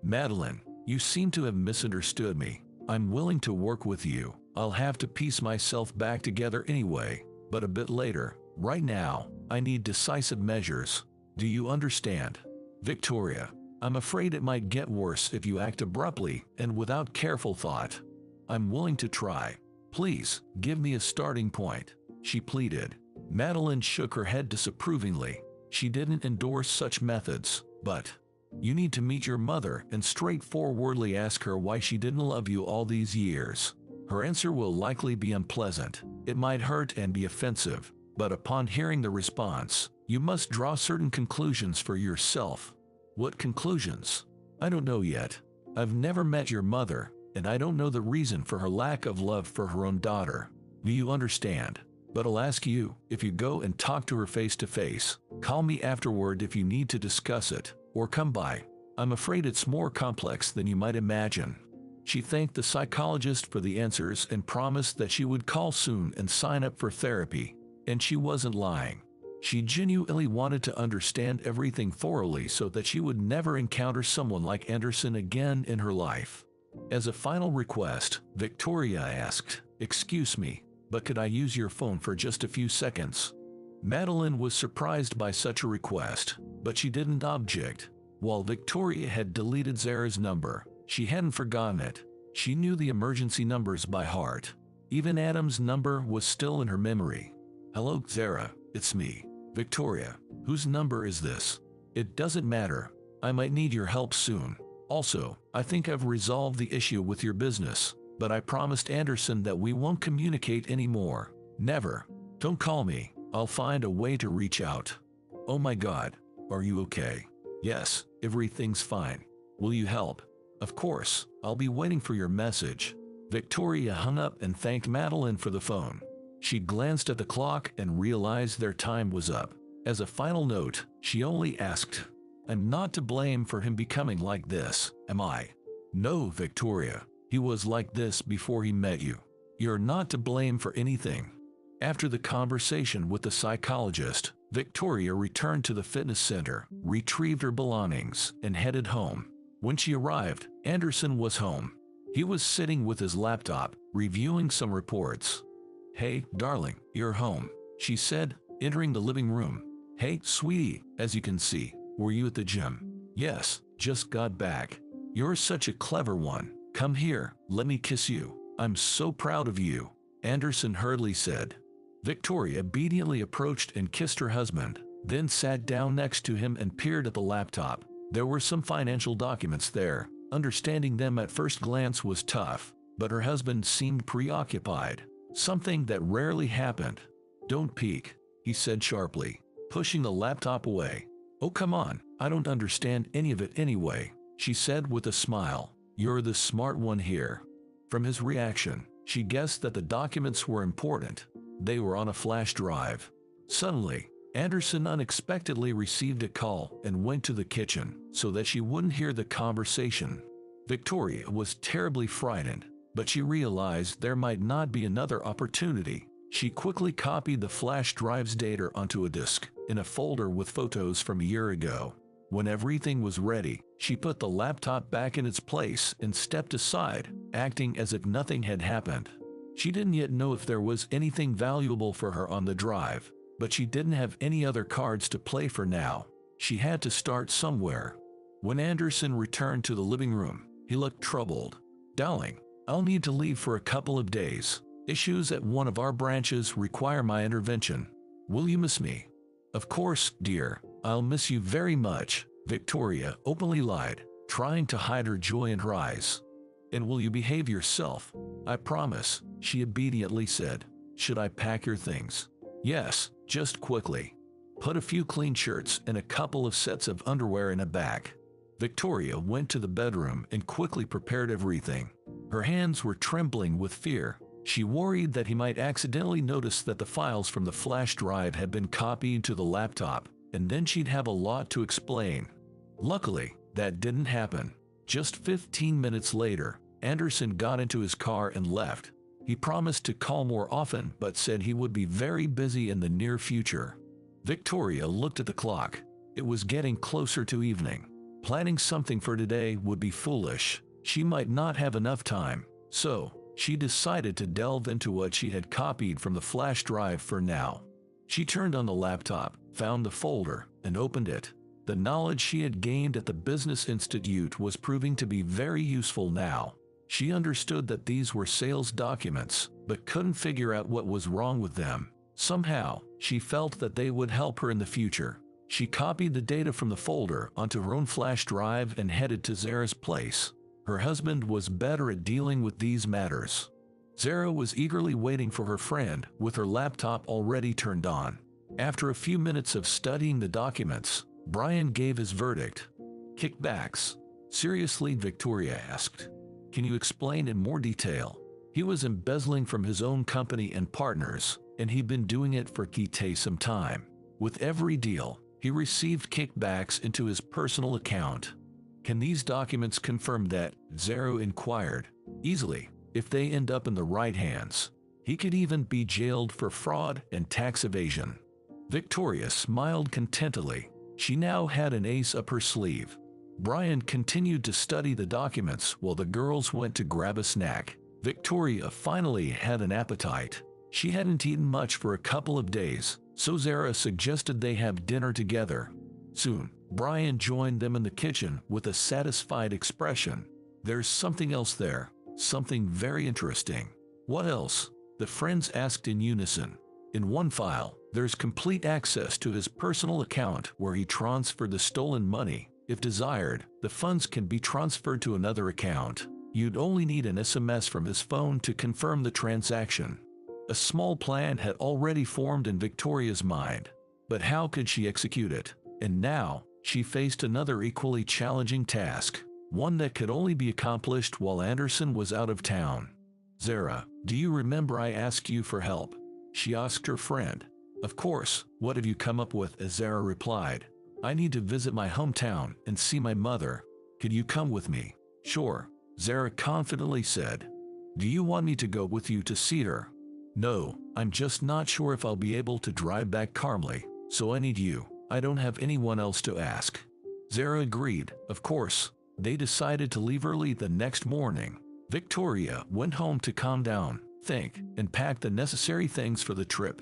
Madeline, you seem to have misunderstood me. I'm willing to work with you. I'll have to piece myself back together anyway, but a bit later. Right now, I need decisive measures. Do you understand? Victoria, I'm afraid it might get worse if you act abruptly and without careful thought. I'm willing to try. Please, give me a starting point, she pleaded. Madeline shook her head disapprovingly. She didn't endorse such methods, but you need to meet your mother and straightforwardly ask her why she didn't love you all these years. Her answer will likely be unpleasant. It might hurt and be offensive, but upon hearing the response, you must draw certain conclusions for yourself. What conclusions? I don't know yet. I've never met your mother, and I don't know the reason for her lack of love for her own daughter. Do you understand? But I'll ask you, if you go and talk to her face to face, call me afterward if you need to discuss it, or come by. I'm afraid it's more complex than you might imagine. She thanked the psychologist for the answers and promised that she would call soon and sign up for therapy. And she wasn't lying. She genuinely wanted to understand everything thoroughly so that she would never encounter someone like Anderson again in her life. As a final request, Victoria asked, "Excuse me, but could I use your phone for just a few seconds?" Madeline was surprised by such a request, but she didn't object. While Victoria had deleted Zara's number, she hadn't forgotten it. She knew the emergency numbers by heart. Even Adam's number was still in her memory. "Hello, Zara, it's me. Victoria, whose number is this?" "It doesn't matter. I might need your help soon. Also, I think I've resolved the issue with your business, but I promised Anderson that we won't communicate anymore. Never. Don't call me. I'll find a way to reach out." "Oh my God. Are you okay?" "Yes, everything's fine. Will you help?" "Of course. I'll be waiting for your message." Victoria hung up and thanked Madeline for the phone. She glanced at the clock and realized their time was up. As a final note, she only asked, "I'm not to blame for him becoming like this, am I?" "No, Victoria. He was like this before he met you. You're not to blame for anything." After the conversation with the psychologist, Victoria returned to the fitness center, retrieved her belongings, and headed home. When she arrived, Anderson was home. He was sitting with his laptop, reviewing some reports. "Hey, darling, you're home," she said, entering the living room. "Hey, sweetie, as you can see, were you at the gym?" "Yes, just got back." "You're such a clever one. Come here, let me kiss you. I'm so proud of you," Anderson hurriedly said. Victoria obediently approached and kissed her husband, then sat down next to him and peered at the laptop. There were some financial documents there. Understanding them at first glance was tough, but her husband seemed preoccupied, something that rarely happened. "Don't peek," he said sharply, pushing the laptop away. "Oh, come on, I don't understand any of it anyway," she said with a smile. "You're the smart one here." From his reaction, she guessed that the documents were important. They were on a flash drive. Suddenly, Anderson unexpectedly received a call and went to the kitchen so that she wouldn't hear the conversation. Victoria was terribly frightened, but she realized there might not be another opportunity. She quickly copied the flash drive's data onto a disk in a folder with photos from a year ago. When everything was ready, she put the laptop back in its place and stepped aside, acting as if nothing had happened. She didn't yet know if there was anything valuable for her on the drive, but she didn't have any other cards to play for now. She had to start somewhere. When Anderson returned to the living room, he looked troubled. "Darling, I'll need to leave for a couple of days. Issues at one of our branches require my intervention. Will you miss me?" "Of course, dear. I'll miss you very much," Victoria openly lied, trying to hide her joy in her eyes. "And will you behave yourself?" "I promise," she obediently said. "Should I pack your things?" "Yes, just quickly. Put a few clean shirts and a couple of sets of underwear in a bag." Victoria went to the bedroom and quickly prepared everything. Her hands were trembling with fear. She worried that he might accidentally notice that the files from the flash drive had been copied to the laptop, and then she'd have a lot to explain. Luckily, that didn't happen. Just 15 minutes later, Anderson got into his car and left. He promised to call more often but said he would be very busy in the near future. Victoria looked at the clock. It was getting closer to evening. Planning something for today would be foolish. She might not have enough time, so she decided to delve into what she had copied from the flash drive for now. She turned on the laptop, found the folder, and opened it. The knowledge she had gained at the Business Institute was proving to be very useful now. She understood that these were sales documents, but couldn't figure out what was wrong with them. Somehow, she felt that they would help her in the future. She copied the data from the folder onto her own flash drive and headed to Zara's place. Her husband was better at dealing with these matters. Zara was eagerly waiting for her friend, with her laptop already turned on. After a few minutes of studying the documents, Brian gave his verdict. "Kickbacks." "Seriously?" Victoria asked. "Can you explain in more detail?" He was embezzling from his own company and partners, and he'd been doing it for some time. With every deal, he received kickbacks into his personal account. "Can these documents confirm that?" Zara inquired. "Easily, if they end up in the right hands. He could even be jailed for fraud and tax evasion." Victoria smiled contentedly. She now had an ace up her sleeve. Brian continued to study the documents while the girls went to grab a snack. Victoria finally had an appetite. She hadn't eaten much for a couple of days, so Zara suggested they have dinner together. Soon, Brian joined them in the kitchen with a satisfied expression. "There's something else there, something very interesting." "What else?" the friends asked in unison. "In one file, there's complete access to his personal account where he transferred the stolen money. If desired, the funds can be transferred to another account. You'd only need an SMS from his phone to confirm the transaction." A small plan had already formed in Victoria's mind, but how could she execute it? And now, she faced another equally challenging task, one that could only be accomplished while Anderson was out of town. "Zara, do you remember I asked you for help?" she asked her friend. "Of course. What have you come up with?" Zara replied. "I need to visit my hometown and see my mother. Could you come with me?" "Sure," Zara confidently said. "Do you want me to go with you to see her?" "No, I'm just not sure if I'll be able to drive back calmly, so I need you. I don't have anyone else to ask." Zara agreed. Of course. They decided to leave early the next morning. Victoria went home to calm down, think, and pack the necessary things for the trip.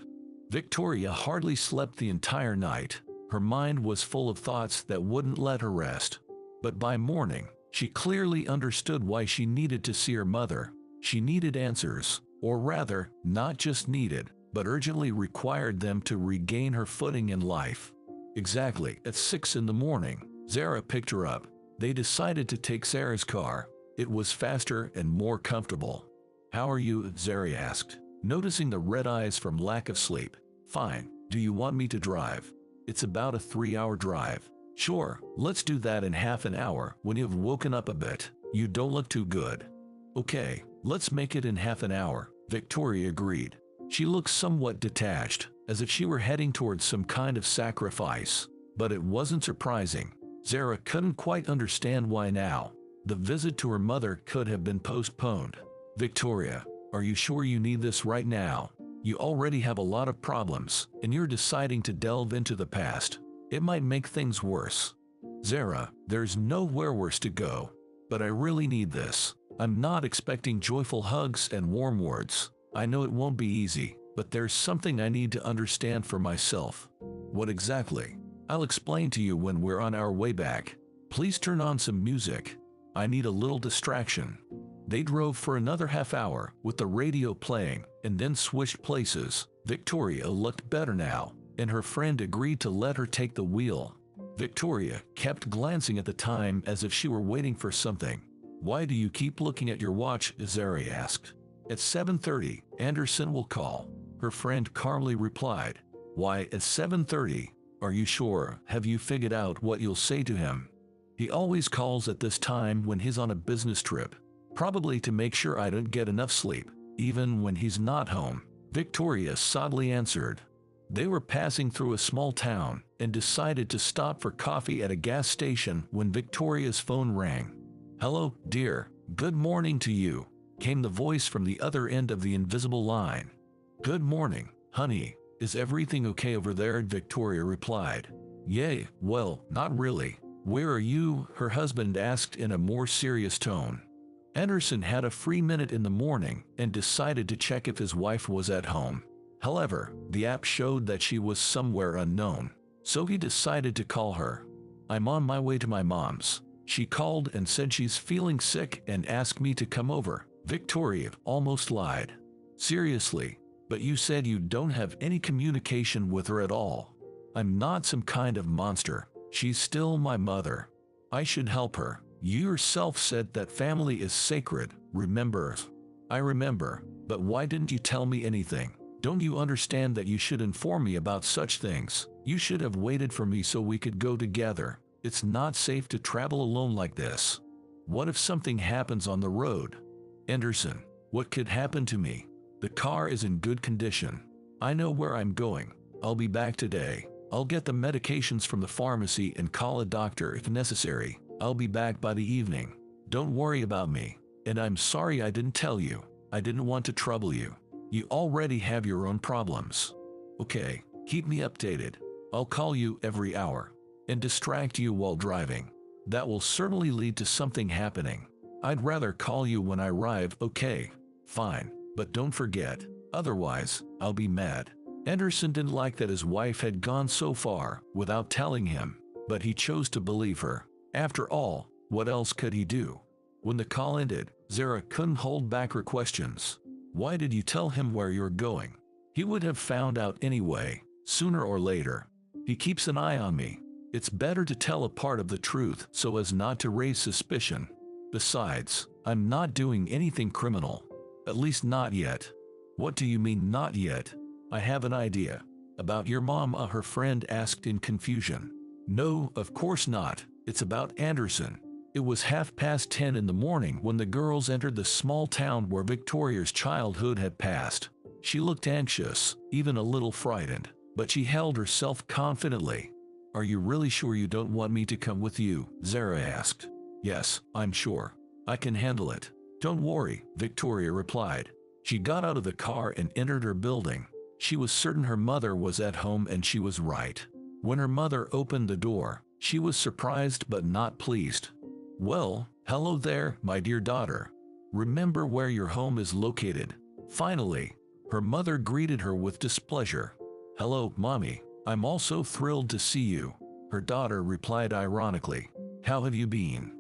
Victoria hardly slept the entire night. Her mind was full of thoughts that wouldn't let her rest. But by morning, she clearly understood why she needed to see her mother. She needed answers, or rather, not just needed, but urgently required them to regain her footing in life. Exactly at 6 in the morning, Zara picked her up. They decided to take Zara's car. It was faster and more comfortable. "How are you?" Zara asked, noticing the red eyes from lack of sleep. "Fine. Do you want me to drive?" "It's about a 3-hour drive." "Sure, let's do that in half an hour when you've woken up a bit. You don't look too good." "Okay, let's make it in half an hour," Victoria agreed. She looked somewhat detached, as if she were heading towards some kind of sacrifice. But it wasn't surprising. Zara couldn't quite understand why now. The visit to her mother could have been postponed. "Victoria, are you sure you need this right now? You already have a lot of problems, and you're deciding to delve into the past. It might make things worse." "Zara, there's nowhere worse to go. But I really need this. I'm not expecting joyful hugs and warm words. I know it won't be easy, but there's something I need to understand for myself. What exactly? I'll explain to you when we're on our way back. Please turn on some music. I need a little distraction. They drove for another half hour with the radio playing and then switched places. Victoria looked better now, and her friend agreed to let her take the wheel. Victoria kept glancing at the time as if she were waiting for something. Why do you keep looking at your watch? Zari asked. At 7:30, Anderson will call. Her friend calmly replied. Why at 7:30? Are you sure? Have you figured out what you'll say to him? He always calls at this time when he's on a business trip. Probably to make sure I don't get enough sleep, even when he's not home. Victoria sadly answered. They were passing through a small town and decided to stop for coffee at a gas station when Victoria's phone rang. Hello, dear. Good morning to you, came the voice from the other end of the invisible line. Good morning, honey. Is everything okay over there? Victoria replied. Yay, well, not really. Where are you? Her husband asked in a more serious tone. Anderson had a free minute in the morning and decided to check if his wife was at home. However, the app showed that she was somewhere unknown, so he decided to call her. I'm on my way to my mom's. She called and said she's feeling sick and asked me to come over. Victoria almost lied. Seriously, but you said you don't have any communication with her at all. I'm not some kind of monster. She's still my mother. I should help her. You yourself said that family is sacred, remember? I remember, but why didn't you tell me anything? Don't you understand that you should inform me about such things? You should have waited for me so we could go together. It's not safe to travel alone like this. What if something happens on the road? Anderson, what could happen to me? The car is in good condition. I know where I'm going. I'll be back today. I'll get the medications from the pharmacy and call a doctor if necessary. I'll be back by the evening. Don't worry about me. And I'm sorry I didn't tell you. I didn't want to trouble you. You already have your own problems. Okay, keep me updated. I'll call you every hour and distract you while driving. That will certainly lead to something happening. I'd rather call you when I arrive. Okay, fine, but don't forget. Otherwise, I'll be mad. Anderson didn't like that his wife had gone so far without telling him, but he chose to believe her. After all, what else could he do? When the call ended, Zara couldn't hold back her questions. Why did you tell him where you're going? He would have found out anyway, sooner or later. He keeps an eye on me. It's better to tell a part of the truth so as not to raise suspicion. Besides, I'm not doing anything criminal. At least not yet. What do you mean not yet? I have an idea. About your mom, her friend asked in confusion. No, of course not. It's about Anderson. It was 10:30 in the morning when the girls entered the small town where Victoria's childhood had passed. She looked anxious, even a little frightened, but she held herself confidently. Are you really sure you don't want me to come with you? Zara asked. Yes, I'm sure. I can handle it. Don't worry, Victoria replied. She got out of the car and entered her building. She was certain her mother was at home, and she was right. When her mother opened the door, she was surprised but not pleased. Well, hello there, my dear daughter. Remember where your home is located. Finally, her mother greeted her with displeasure. Hello, Mommy. I'm also thrilled to see you, her daughter replied ironically. How have you been?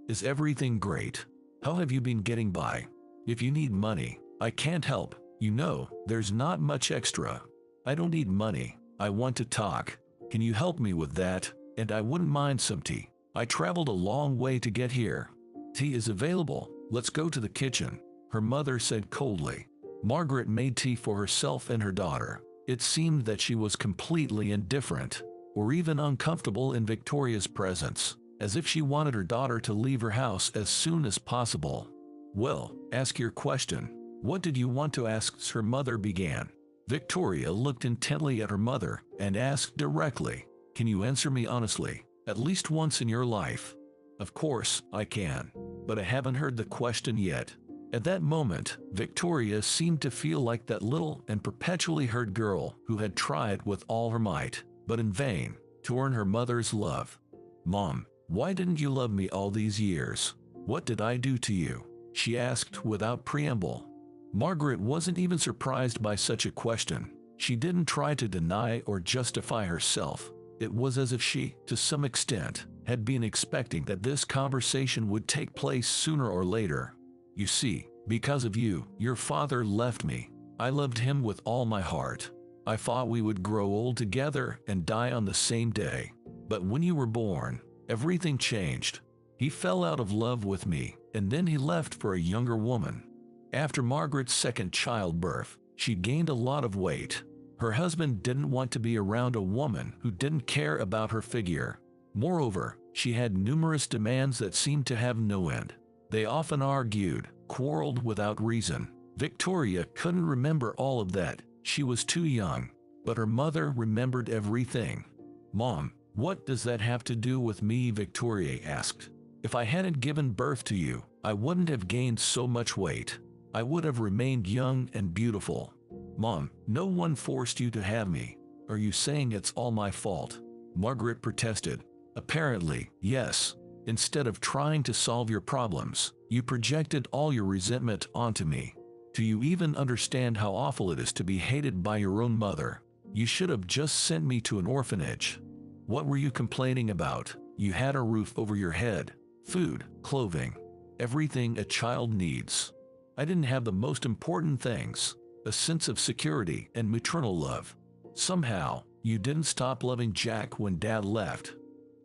Is everything great? How have you been getting by? If you need money, I can't help. You know, there's not much extra. I don't need money. I want to talk. Can you help me with that? And I wouldn't mind some tea. I traveled a long way to get here. Tea is available. Let's go to the kitchen, her mother said coldly. Margaret made tea for herself and her daughter. It seemed that she was completely indifferent, or even uncomfortable in Victoria's presence, as if she wanted her daughter to leave her house as soon as possible. Well, ask your question. What did you want to ask? Her mother began. Victoria looked intently at her mother and asked directly, Can you answer me honestly, at least once in your life? Of course, I can, but I haven't heard the question yet. At that moment, Victoria seemed to feel like that little and perpetually hurt girl who had tried with all her might, but in vain, to earn her mother's love. Mom, why didn't you love me all these years? What did I do to you? She asked without preamble. Margaret wasn't even surprised by such a question. She didn't try to deny or justify herself. It was as if she, to some extent, had been expecting that this conversation would take place sooner or later. You see, because of you, your father left me. I loved him with all my heart. I thought we would grow old together and die on the same day. But when you were born, everything changed. He fell out of love with me, and then he left for a younger woman. After Margaret's second childbirth, she gained a lot of weight. Her husband didn't want to be around a woman who didn't care about her figure. Moreover, she had numerous demands that seemed to have no end. They often argued, quarreled without reason. Victoria couldn't remember all of that. She was too young. But her mother remembered everything. "Mom, what does that have to do with me?" Victoria asked. "If I hadn't given birth to you, I wouldn't have gained so much weight. I would have remained young and beautiful." "Mom, no one forced you to have me. Are you saying it's all my fault?" Margaret protested. "Apparently, yes. Instead of trying to solve your problems, you projected all your resentment onto me. Do you even understand how awful it is to be hated by your own mother? You should have just sent me to an orphanage. What were you complaining about? You had a roof over your head, food, clothing, everything a child needs. I didn't have the most important things, a sense of security and maternal love. Somehow, you didn't stop loving Jack when Dad left.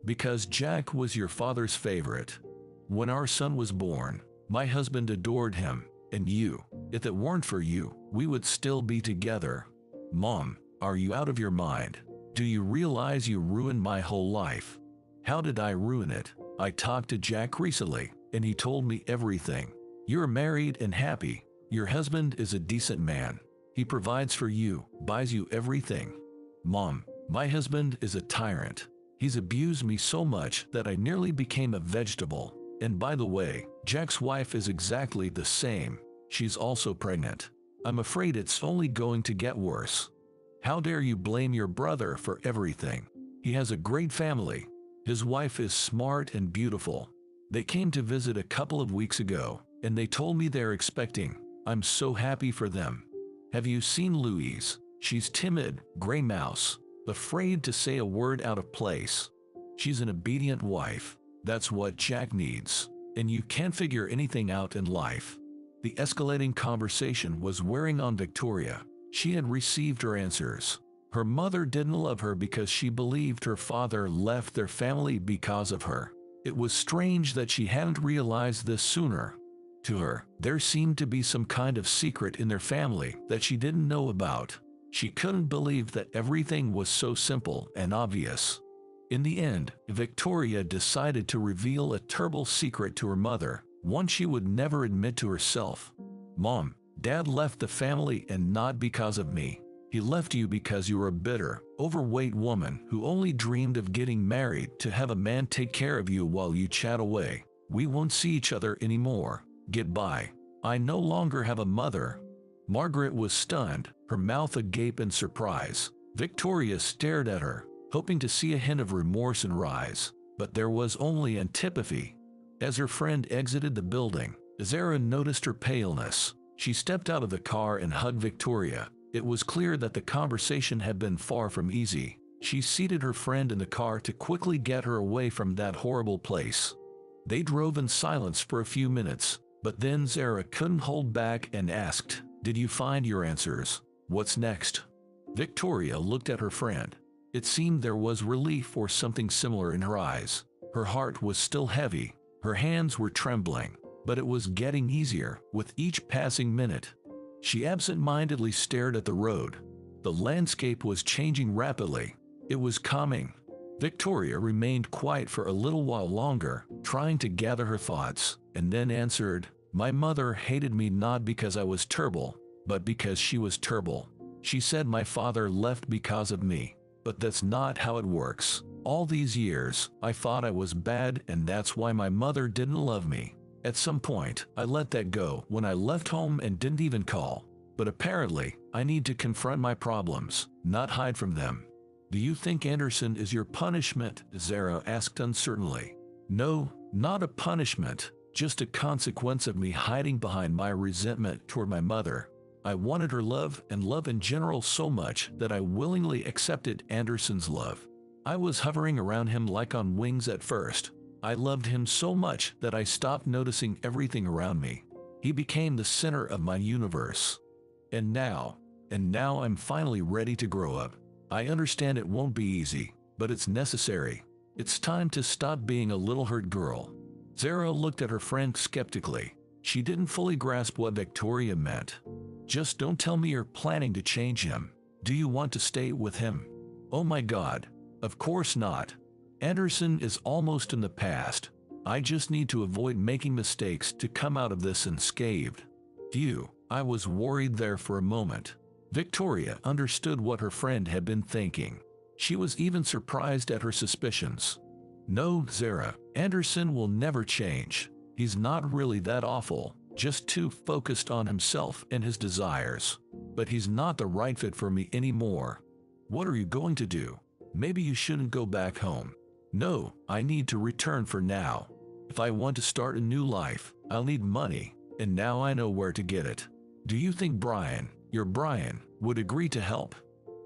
Because Jack was your father's favorite. When our son was born, my husband adored him, and you. If it weren't for you, we would still be together. Mom, are you out of your mind? Do you realize you ruined my whole life?" "How did I ruin it?" "I talked to Jack recently, and he told me everything. You're married and happy. Your husband is a decent man. He provides for you, buys you everything." "Mom, my husband is a tyrant. He's abused me so much that I nearly became a vegetable. And by the way, Jack's wife is exactly the same. She's also pregnant. I'm afraid it's only going to get worse." "How dare you blame your brother for everything? He has a great family. His wife is smart and beautiful. They came to visit a couple of weeks ago, and they told me they're expecting. I'm so happy for them. Have you seen Louise? She's timid, gray mouse, afraid to say a word out of place. She's an obedient wife. That's what Jack needs. And you can't figure anything out in life." The escalating conversation was wearing on Victoria. She had received her answers. Her mother didn't love her because she believed her father left their family because of her. It was strange that she hadn't realized this sooner. To her, there seemed to be some kind of secret in their family that she didn't know about. She couldn't believe that everything was so simple and obvious. In the end, Victoria decided to reveal a terrible secret to her mother, one she would never admit to herself. "Mom, Dad left the family and not because of me. He left you because you were a bitter, overweight woman who only dreamed of getting married to have a man take care of you while you chat away. We won't see each other anymore. Goodbye. I no longer have a mother." Margaret was stunned, her mouth agape in surprise. Victoria stared at her, hoping to see a hint of remorse in her eyes, but there was only antipathy. As her friend exited the building, Zara noticed her paleness. She stepped out of the car and hugged Victoria. It was clear that the conversation had been far from easy. She seated her friend in the car to quickly get her away from that horrible place. They drove in silence for a few minutes, but then Zara couldn't hold back and asked, "Did you find your answers? What's next?" Victoria looked at her friend. It seemed there was relief or something similar in her eyes. Her heart was still heavy. Her hands were trembling, but it was getting easier with each passing minute. She absent-mindedly stared at the road. The landscape was changing rapidly. It was coming. Victoria remained quiet for a little while longer, trying to gather her thoughts, and then answered, "My mother hated me not because I was terrible, but because she was terrible. She said my father left because of me. But that's not how it works. All these years, I thought I was bad, and that's why my mother didn't love me. At some point, I let that go when I left home and didn't even call. But apparently, I need to confront my problems, not hide from them." "Do you think Anderson is your punishment?" Zara asked uncertainly. "No, not a punishment. just a consequence of me hiding behind my resentment toward my mother. I wanted her love and love in general so much that I willingly accepted Anderson's love. I was hovering around him like on wings at first. I loved him so much that I stopped noticing everything around me. He became the center of my universe. And now I'm finally ready to grow up. I understand it won't be easy, but it's necessary. It's time to stop being a little hurt girl. Zara looked at her friend skeptically. She didn't fully grasp what Victoria meant. Just don't tell me you're planning to change him. Do you want to stay with him? Oh my God. Of course not. Anderson is almost in the past. I just need to avoid making mistakes to come out of this unscathed. Phew, I was worried there for a moment. Victoria understood what her friend had been thinking. She was even surprised at her suspicions. No, Zara, Anderson will never change. He's not really that awful, just too focused on himself and his desires. But he's not the right fit for me anymore. What are you going to do? Maybe you shouldn't go back home. No, I need to return for now. If I want to start a new life, I'll need money, and now I know where to get it. Do you think your Brian, would agree to help?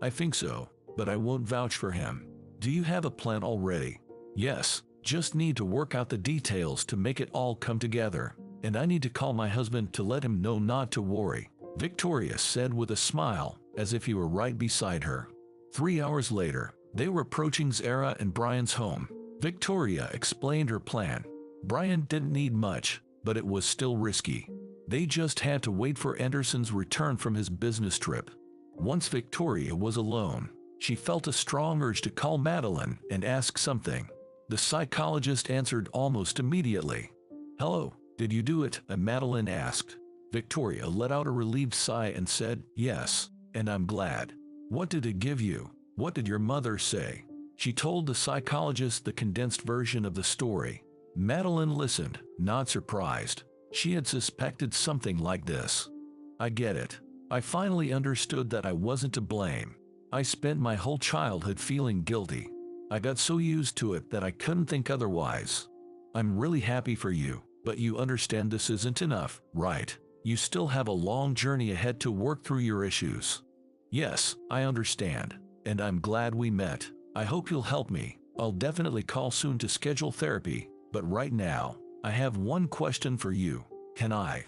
I think so, but I won't vouch for him. Do you have a plan already? Yes, just need to work out the details to make it all come together, and I need to call my husband to let him know not to worry, Victoria said with a smile, as if he were right beside her. 3 hours later, they were approaching Zara and Brian's home. Victoria explained her plan. Brian didn't need much, but it was still risky. They just had to wait for Anderson's return from his business trip. Once Victoria was alone, she felt a strong urge to call Madeline and ask something. The psychologist answered almost immediately. Hello, did you do it? Madeline asked. Victoria let out a relieved sigh and said, yes, and I'm glad. What did it give you? What did your mother say? She told the psychologist the condensed version of the story. Madeline listened, not surprised. She had suspected something like this. I get it. I finally understood that I wasn't to blame. I spent my whole childhood feeling guilty. I got so used to it that I couldn't think otherwise. I'm really happy for you, but you understand this isn't enough, right? You still have a long journey ahead to work through your issues. Yes, I understand, and I'm glad we met. I hope you'll help me. I'll definitely call soon to schedule therapy, but right now, I have one question for you. Can I?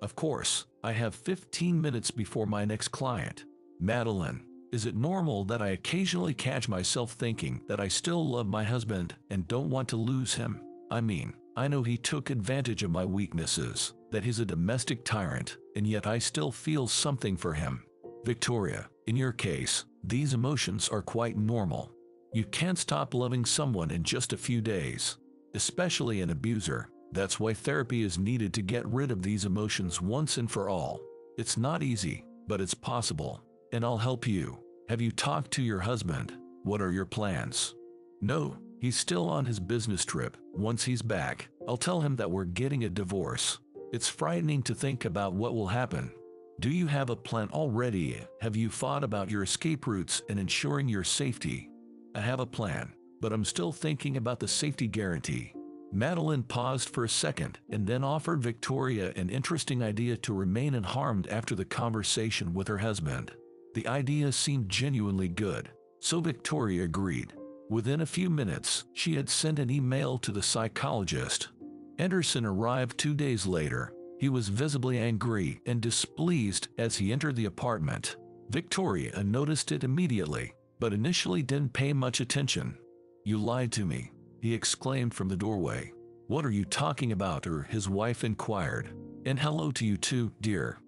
Of course, I have 15 minutes before my next client. Madeline, is it normal that I occasionally catch myself thinking that I still love my husband and don't want to lose him? I mean, I know he took advantage of my weaknesses, that he's a domestic tyrant, and yet I still feel something for him. Victoria, in your case, these emotions are quite normal. You can't stop loving someone in just a few days, especially an abuser. That's why therapy is needed to get rid of these emotions once and for all. It's not easy, but it's possible, and I'll help you. Have you talked to your husband? What are your plans? No, he's still on his business trip. Once he's back, I'll tell him that we're getting a divorce. It's frightening to think about what will happen. Do you have a plan already? Have you thought about your escape routes and ensuring your safety? I have a plan, but I'm still thinking about the safety guarantee. Madeline paused for a second and then offered Victoria an interesting idea to remain unharmed after the conversation with her husband. The idea seemed genuinely good, so Victoria agreed. Within a few minutes, she had sent an email to the psychologist. Anderson arrived 2 days later. He was visibly angry and displeased as he entered the apartment. Victoria noticed it immediately, but initially didn't pay much attention. You lied to me, he exclaimed from the doorway. What are you talking about? His wife inquired. And hello to you too, dear.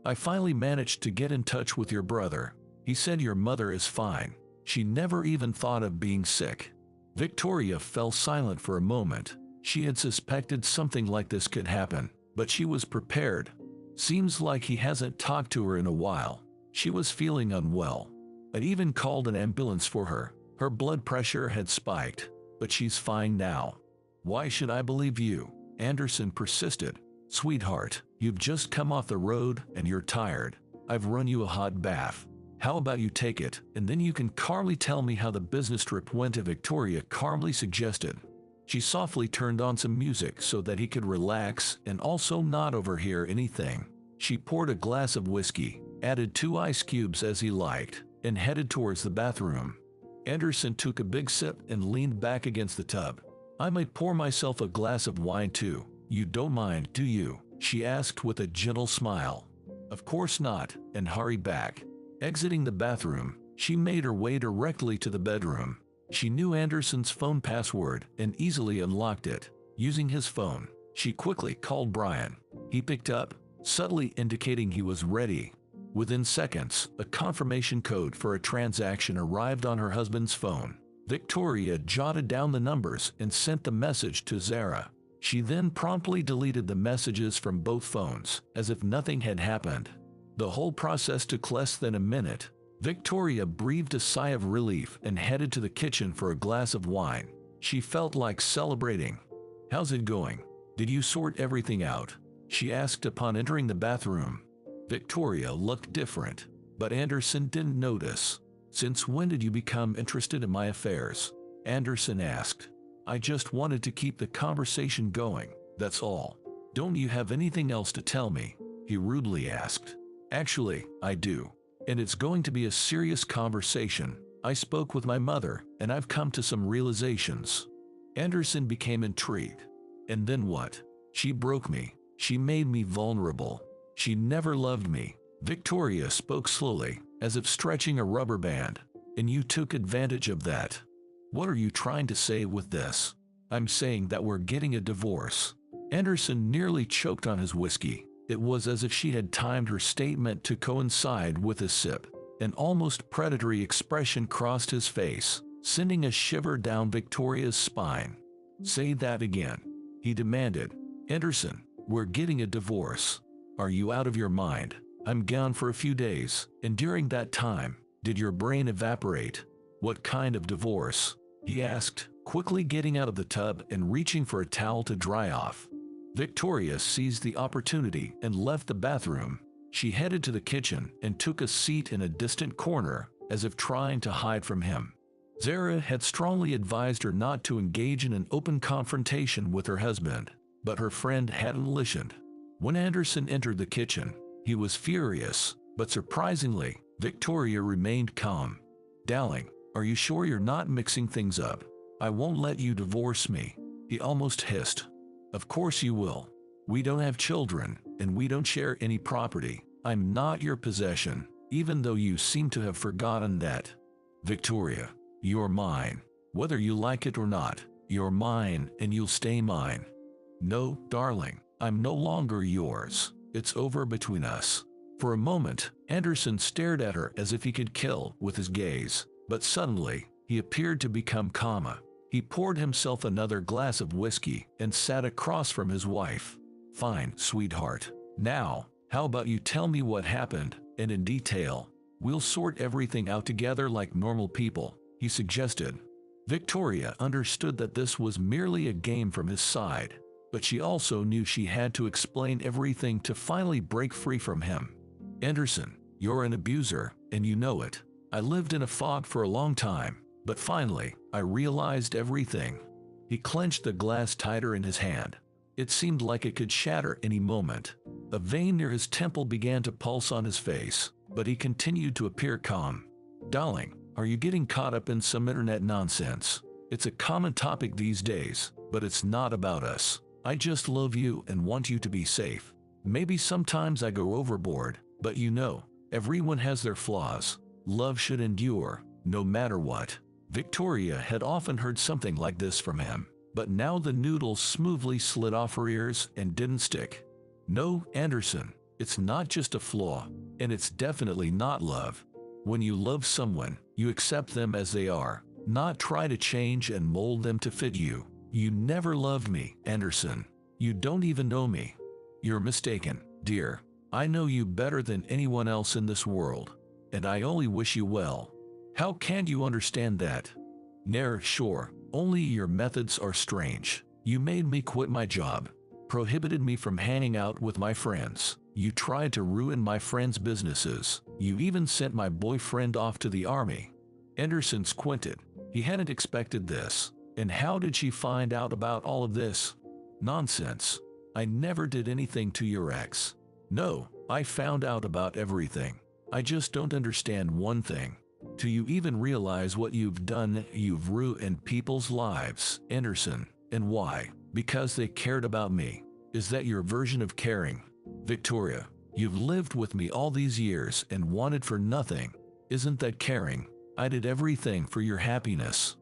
I finally managed to get in touch with your brother. He said your mother is fine. She never even thought of being sick. Victoria fell silent for a moment. She had suspected something like this could happen, but she was prepared. Seems like he hasn't talked to her in a while. She was feeling unwell. I even called an ambulance for her. Her blood pressure had spiked, but she's fine now. Why should I believe you? Anderson persisted. Sweetheart, you've just come off the road and you're tired. I've run you a hot bath. How about you take it, and then you can calmly tell me how the business trip went? Victoria calmly suggested. She softly turned on some music so that he could relax and also not overhear anything. She poured a glass of whiskey, added 2 ice cubes as he liked, and headed towards the bathroom. Anderson took a big sip and leaned back against the tub. "I might pour myself a glass of wine too. You don't mind, do you?" she asked with a gentle smile. "Of course not," and hurried back. Exiting the bathroom, she made her way directly to the bedroom. She knew Anderson's phone password and easily unlocked it. Using his phone, she quickly called Brian. He picked up, subtly indicating he was ready. Within seconds, a confirmation code for a transaction arrived on her husband's phone. Victoria jotted down the numbers and sent the message to Zara. She then promptly deleted the messages from both phones, as if nothing had happened. The whole process took less than a minute. Victoria breathed a sigh of relief and headed to the kitchen for a glass of wine. She felt like celebrating. "How's it going? Did you sort everything out?" she asked upon entering the bathroom. Victoria looked different, but Anderson didn't notice. "Since when did you become interested in my affairs?" Anderson asked. "I just wanted to keep the conversation going, that's all." "Don't you have anything else to tell me?" he rudely asked. "Actually, I do. And it's going to be a serious conversation. I spoke with my mother, and I've come to some realizations." Anderson became intrigued. "And then what?" "She broke me. She made me vulnerable. She never loved me." Victoria spoke slowly, as if stretching a rubber band. "And you took advantage of that." "What are you trying to say with this?" "I'm saying that we're getting a divorce." Anderson nearly choked on his whiskey. It was as if she had timed her statement to coincide with a sip. An almost predatory expression crossed his face, sending a shiver down Victoria's spine. "Say that again," he demanded. "Anderson, we're getting a divorce. Are you out of your mind? I'm gone for a few days, and during that time, did your brain evaporate?" "What kind of divorce?" he asked, quickly getting out of the tub and reaching for a towel to dry off. Victoria seized the opportunity and left the bathroom. She headed to the kitchen and took a seat in a distant corner, as if trying to hide from him. Zara had strongly advised her not to engage in an open confrontation with her husband, but her friend hadn't listened. When Anderson entered the kitchen, he was furious, but surprisingly, Victoria remained calm. "Darling, are you sure you're not mixing things up? I won't let you divorce me," he almost hissed. "Of course you will. We don't have children, and we don't share any property. I'm not your possession, even though you seem to have forgotten that." "Victoria, you're mine. Whether you like it or not, you're mine and you'll stay mine." "No, darling, I'm no longer yours. It's over between us." For a moment, Anderson stared at her as if he could kill with his gaze, but suddenly, he appeared to become calmer. He poured himself another glass of whiskey and sat across from his wife. "Fine, sweetheart. Now, how about you tell me what happened, and in detail? We'll sort everything out together like normal people," he suggested. Victoria understood that this was merely a game from his side, but she also knew she had to explain everything to finally break free from him. "Anderson, you're an abuser, and you know it. I lived in a fog for a long time, but finally, I realized everything." He clenched the glass tighter in his hand. It seemed like it could shatter any moment. A vein near his temple began to pulse on his face, but he continued to appear calm. "Darling, are you getting caught up in some internet nonsense? It's a common topic these days, but it's not about us. I just love you and want you to be safe. Maybe sometimes I go overboard, but you know, everyone has their flaws. Love should endure, no matter what." Victoria had often heard something like this from him, but now the noodles smoothly slid off her ears and didn't stick. "No, Anderson, it's not just a flaw, and it's definitely not love. When you love someone, you accept them as they are, not try to change and mold them to fit you. You never loved me, Anderson. You don't even know me." "You're mistaken, dear. I know you better than anyone else in this world, and I only wish you well." "How can't you understand that?" "Nair, sure, only your methods are strange. You made me quit my job, prohibited me from hanging out with my friends. You tried to ruin my friends' businesses. You even sent my boyfriend off to the army." Anderson squinted. He hadn't expected this. And how did she find out about all of this? Nonsense. I never did anything to your ex. No, I found out about everything. I just don't understand one thing. Do you even realize what you've done? You've ruined people's lives, Anderson. And why? Because they cared about me. Is that your version of caring? Victoria, you've lived with me all these years and wanted for nothing. Isn't that caring? I did everything for your happiness.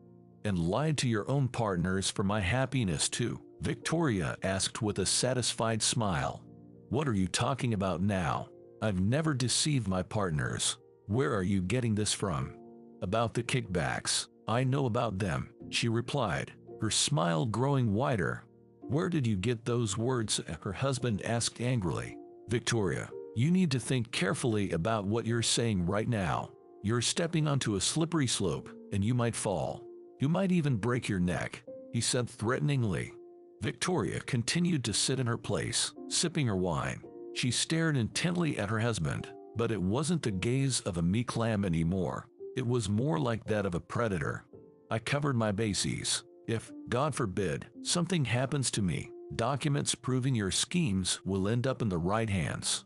And lied to your own partners for my happiness too, Victoria asked with a satisfied smile. What are you talking about now? I've never deceived my partners. Where are you getting this from? About the kickbacks. I know about them, she replied, her smile growing wider. Where did you get those words? Her husband asked angrily. Victoria, you need to think carefully about what you're saying right now. You're stepping onto a slippery slope, and you might fall. You might even break your neck, he said threateningly. Victoria continued to sit in her place, sipping her wine. She stared intently at her husband, but it wasn't the gaze of a meek lamb anymore. It was more like that of a predator. I covered my bases. If, God forbid, something happens to me, documents proving your schemes will end up in the right hands.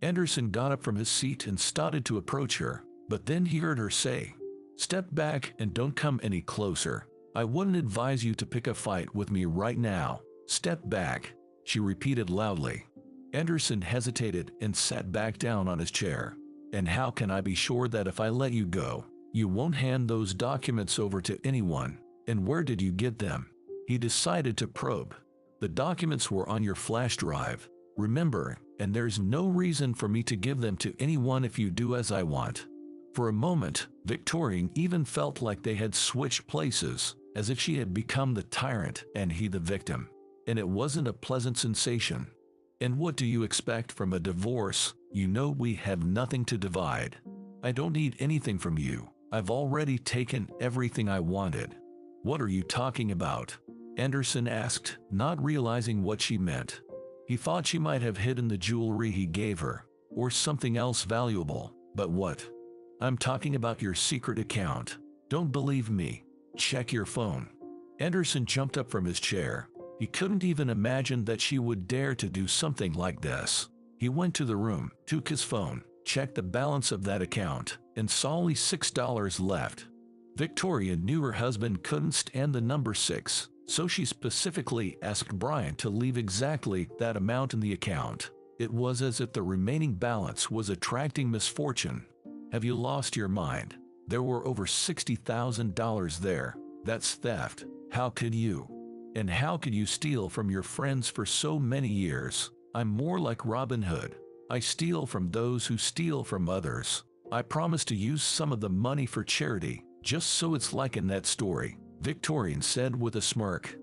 Anderson got up from his seat and started to approach her, but then he heard her say, Step back and don't come any closer. I wouldn't advise you to pick a fight with me right now. Step back, she repeated loudly. Anderson hesitated and sat back down on his chair. And how can I be sure that if I let you go, you won't hand those documents over to anyone? And where did you get them? He decided to probe. The documents were on your flash drive, remember, and there's no reason for me to give them to anyone if you do as I want. For a moment, Victoria even felt like they had switched places, as if she had become the tyrant and he the victim. And it wasn't a pleasant sensation. And what do you expect from a divorce? You know we have nothing to divide. I don't need anything from you. I've already taken everything I wanted. What are you talking about? Anderson asked, not realizing what she meant. He thought she might have hidden the jewelry he gave her, or something else valuable. But what? I'm talking about your secret account. Don't believe me? Check your phone. Anderson jumped up from his chair. He couldn't even imagine that she would dare to do something like this. He went to the room, took his phone, checked the balance of that account, and saw only $6 left. Victoria knew her husband couldn't stand the number 6, so she specifically asked Brian to leave exactly that amount in the account. It was as if the remaining balance was attracting misfortune. Have you lost your mind? There were over $60,000 there. That's theft. How could you? And how could you steal from your friends for so many years? I'm more like Robin Hood. I steal from those who steal from others. I promise to use some of the money for charity, just so it's like in that story, Victorian said with a smirk.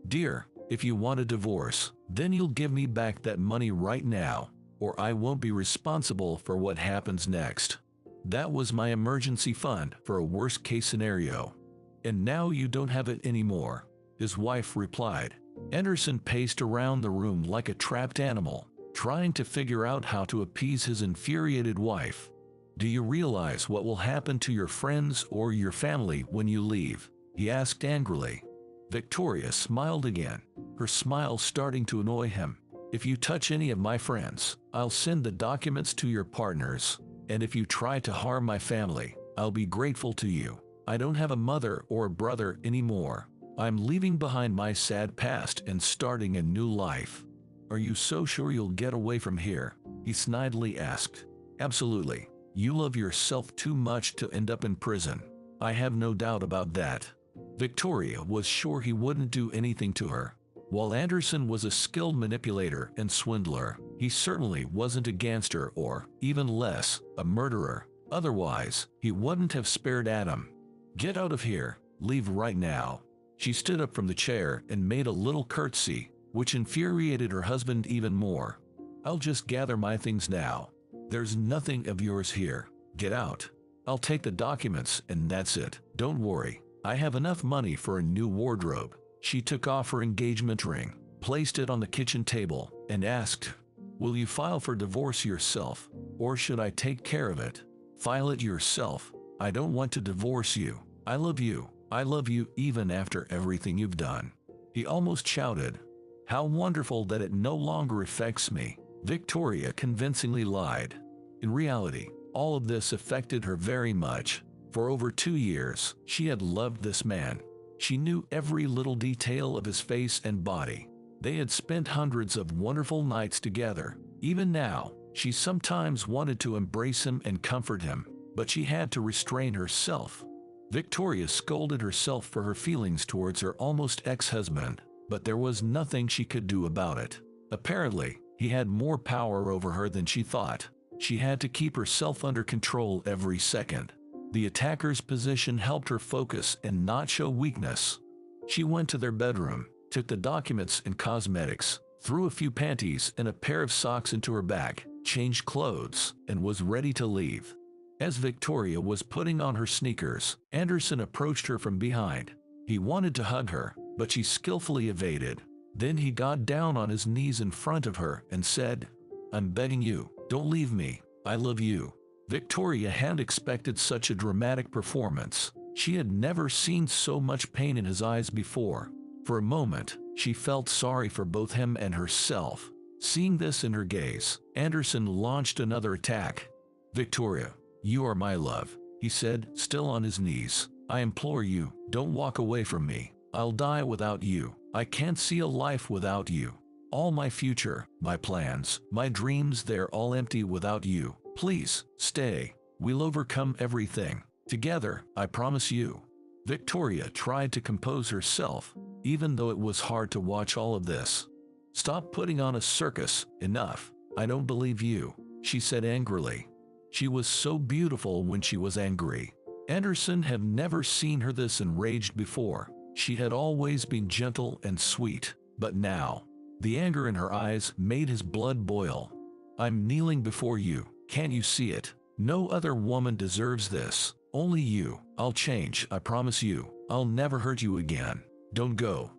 Dear, if you want a divorce, then you'll give me back that money right now, or I won't be responsible for what happens next. That was my emergency fund for a worst-case scenario. And now you don't have it anymore, his wife replied. Anderson paced around the room like a trapped animal, trying to figure out how to appease his infuriated wife. Do you realize what will happen to your friends or your family when you leave? He asked angrily. Victoria smiled again, her smile starting to annoy him. If you touch any of my friends, I'll send the documents to your partners. And if you try to harm my family, I'll be grateful to you. I don't have a mother or a brother anymore. I'm leaving behind my sad past and starting a new life. Are you so sure you'll get away from here? He snidely asked. Absolutely. You love yourself too much to end up in prison. I have no doubt about that. Victoria was sure he wouldn't do anything to her. While Anderson was a skilled manipulator and swindler, he certainly wasn't a gangster or, even less, a murderer. Otherwise, he wouldn't have spared Adam. Get out of here. Leave right now. She stood up from the chair and made a little curtsy, which infuriated her husband even more. I'll just gather my things now. There's nothing of yours here. Get out. I'll take the documents and that's it. Don't worry. I have enough money for a new wardrobe. She took off her engagement ring, placed it on the kitchen table, and asked, Will you file for divorce yourself, or should I take care of it? File it yourself. I don't want to divorce you. I love you. I love you even after everything you've done." He almost shouted. "How wonderful that it no longer affects me." Victoria convincingly lied. In reality, all of this affected her very much. For over 2 years, she had loved this man. She knew every little detail of his face and body. They had spent hundreds of wonderful nights together. Even now, she sometimes wanted to embrace him and comfort him, but she had to restrain herself. Victoria scolded herself for her feelings towards her almost ex-husband, but there was nothing she could do about it. Apparently, he had more power over her than she thought. She had to keep herself under control every second. The attacker's position helped her focus and not show weakness. She went to their bedroom, took the documents and cosmetics, threw a few panties and a pair of socks into her bag, changed clothes, and was ready to leave. As Victoria was putting on her sneakers, Anderson approached her from behind. He wanted to hug her, but she skillfully evaded. Then he got down on his knees in front of her and said, "I'm begging you, don't leave me. I love you." Victoria hadn't expected such a dramatic performance. She had never seen so much pain in his eyes before. For a moment, she felt sorry for both him and herself. Seeing this in her gaze, Anderson launched another attack. "Victoria, you are my love," he said, still on his knees. "I implore you, don't walk away from me. I'll die without you. I can't see a life without you. All my future, my plans, my dreams, they're all empty without you. Please, stay. We'll overcome everything. Together, I promise you." Victoria tried to compose herself, even though it was hard to watch all of this. "Stop putting on a circus, enough. I don't believe you," she said angrily. She was so beautiful when she was angry. Anderson had never seen her this enraged before. She had always been gentle and sweet, but now, the anger in her eyes made his blood boil. "I'm kneeling before you. Can't you see it? No other woman deserves this. Only you. I'll change, I promise you. I'll never hurt you again. Don't go."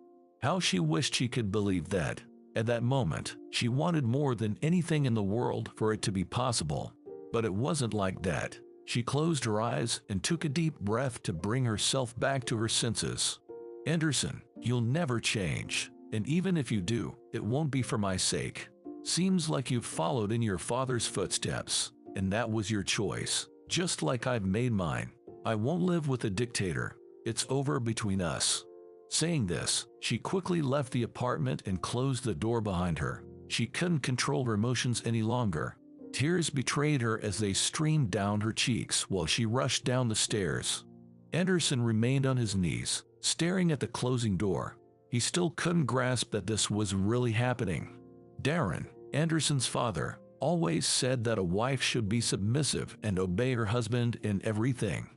How she wished she could believe that. At that moment, she wanted more than anything in the world for it to be possible. But it wasn't like that. She closed her eyes and took a deep breath to bring herself back to her senses. "Anderson, you'll never change. And even if you do, it won't be for my sake. Seems like you've followed in your father's footsteps, and that was your choice, just like I've made mine. I won't live with a dictator. It's over between us." Saying this, she quickly left the apartment and closed the door behind her. She couldn't control her emotions any longer. Tears betrayed her as they streamed down her cheeks while she rushed down the stairs. Anderson remained on his knees, staring at the closing door. He still couldn't grasp that this was really happening. Darren, Anderson's father, always said that a wife should be submissive and obey her husband in everything.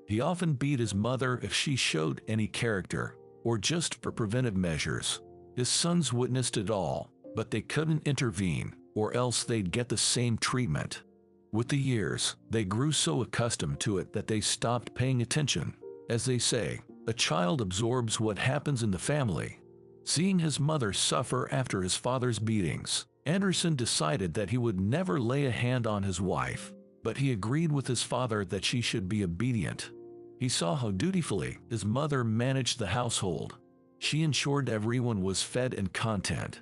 He often beat his mother if she showed any character, or just for preventive measures. His sons witnessed it all, but they couldn't intervene, or else they'd get the same treatment. With the years, they grew so accustomed to it that they stopped paying attention. As they say, a child absorbs what happens in the family. Seeing his mother suffer after his father's beatings, Anderson decided that he would never lay a hand on his wife, but he agreed with his father that she should be obedient. He saw how dutifully his mother managed the household. She ensured everyone was fed and content.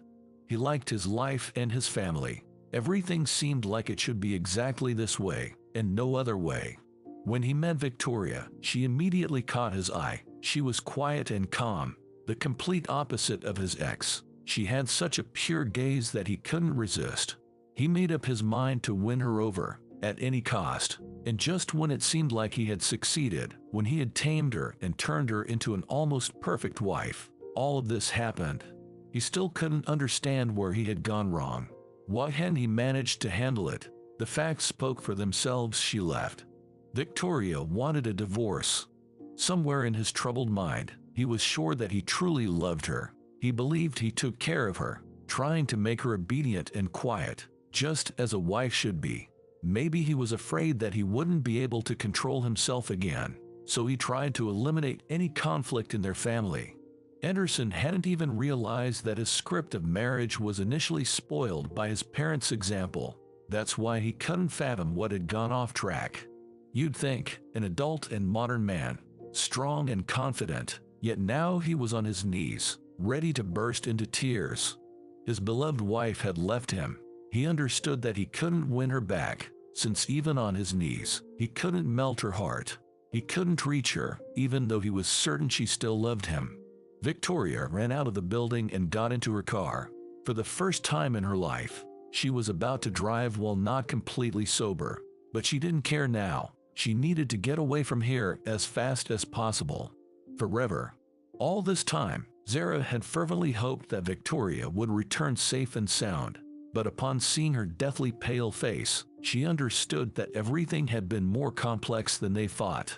He liked his life and his family. Everything seemed like it should be exactly this way, and no other way. When he met Victoria, she immediately caught his eye. She was quiet and calm, the complete opposite of his ex. She had such a pure gaze that he couldn't resist. He made up his mind to win her over, at any cost. And just when it seemed like he had succeeded, when he had tamed her and turned her into an almost perfect wife, all of this happened. He still couldn't understand where he had gone wrong. Why hadn't he managed to handle it? The facts spoke for themselves. She left. Victoria wanted a divorce. Somewhere in his troubled mind, he was sure that he truly loved her. He believed he took care of her, trying to make her obedient and quiet, just as a wife should be. Maybe he was afraid that he wouldn't be able to control himself again, so he tried to eliminate any conflict in their family. Anderson hadn't even realized that his script of marriage was initially spoiled by his parents' example. That's why he couldn't fathom what had gone off track. You'd think, an adult and modern man, strong and confident, yet now he was on his knees, ready to burst into tears. His beloved wife had left him. He understood that he couldn't win her back, since even on his knees, he couldn't melt her heart. He couldn't reach her, even though he was certain she still loved him. Victoria ran out of the building and got into her car. For the first time in her life, she was about to drive while not completely sober. But she didn't care now. She needed to get away from here as fast as possible. Forever. All this time, Zara had fervently hoped that Victoria would return safe and sound. But upon seeing her deathly pale face, she understood that everything had been more complex than they thought.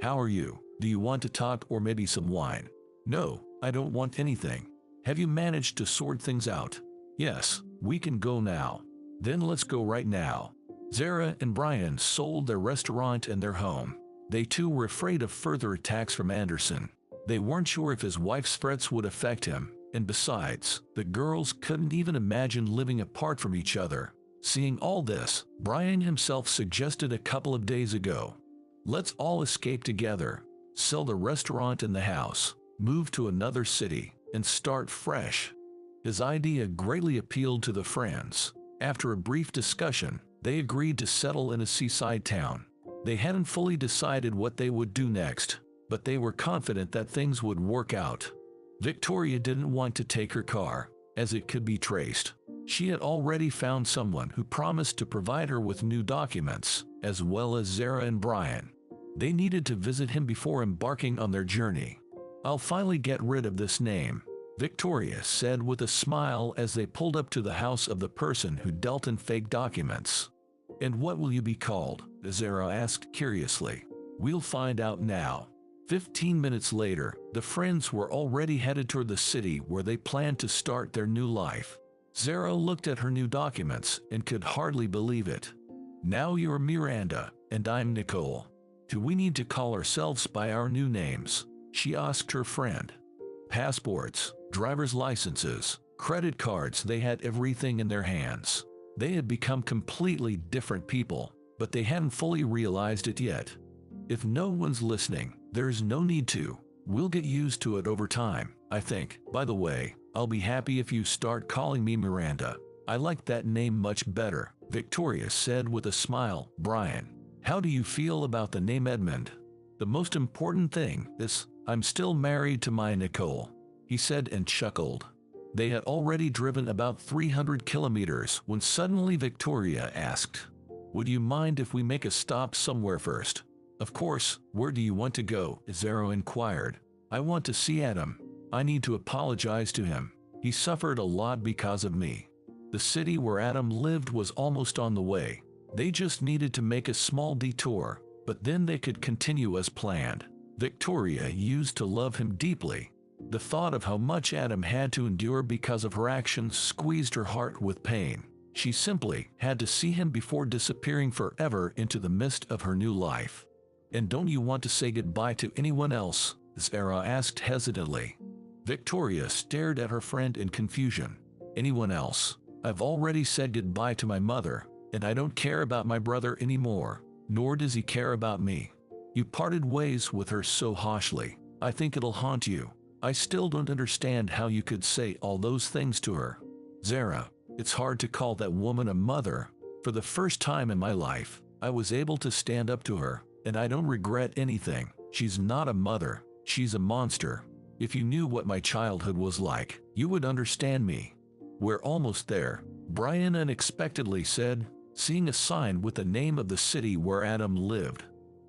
"How are you? Do you want to talk or maybe some wine?" "No, I don't want anything." "Have you managed to sort things out?" "Yes, we can go now." "Then let's go right now." Zara and Brian sold their restaurant and their home. They too were afraid of further attacks from Anderson. They weren't sure if his wife's threats would affect him, and besides, the girls couldn't even imagine living apart from each other. Seeing all this, Brian himself suggested a couple of days ago, "Let's all escape together, sell the restaurant and the house, move to another city, and start fresh." His idea greatly appealed to the friends. After a brief discussion, they agreed to settle in a seaside town. They hadn't fully decided what they would do next, but they were confident that things would work out. Victoria didn't want to take her car, as it could be traced. She had already found someone who promised to provide her with new documents, as well as Zara and Brian. They needed to visit him before embarking on their journey. "I'll finally get rid of this name," Victoria said with a smile as they pulled up to the house of the person who dealt in fake documents. "And what will you be called?" Zara asked curiously. "We'll find out now." 15 minutes later, the friends were already headed toward the city where they planned to start their new life. Zara looked at her new documents and could hardly believe it. "Now you're Miranda, and I'm Nicole. Do we need to call ourselves by our new names?" she asked her friend. Passports, driver's licenses, credit cards, they had everything in their hands. They had become completely different people, but they hadn't fully realized it yet. "If no one's listening, there's no need to. We'll get used to it over time, I think. By the way, I'll be happy if you start calling me Miranda. I like that name much better," Victoria said with a smile. "Brian, how do you feel about the name Edmund?" "The most important thing is, I'm still married to my Nicole," he said and chuckled. They had already driven about 300 kilometers when suddenly Victoria asked, "Would you mind if we make a stop somewhere first?" "Of course, where do you want to go?" Zara inquired. "I want to see Adam. I need to apologize to him. He suffered a lot because of me." The city where Adam lived was almost on the way. They just needed to make a small detour, but then they could continue as planned. Victoria used to love him deeply. The thought of how much Adam had to endure because of her actions squeezed her heart with pain. She simply had to see him before disappearing forever into the mist of her new life. "And don't you want to say goodbye to anyone else?" Zara asked hesitantly. Victoria stared at her friend in confusion. "Anyone else? I've already said goodbye to my mother, and I don't care about my brother anymore, nor does he care about me. You parted ways with her so harshly. I think it'll haunt you. I still don't understand how you could say all those things to her." "Zara, it's hard to call that woman a mother. For the first time in my life, I was able to stand up to her, and I don't regret anything. She's not a mother, she's a monster. If you knew what my childhood was like, you would understand me." "We're almost there," Brian unexpectedly said, seeing a sign with the name of the city where Adam lived.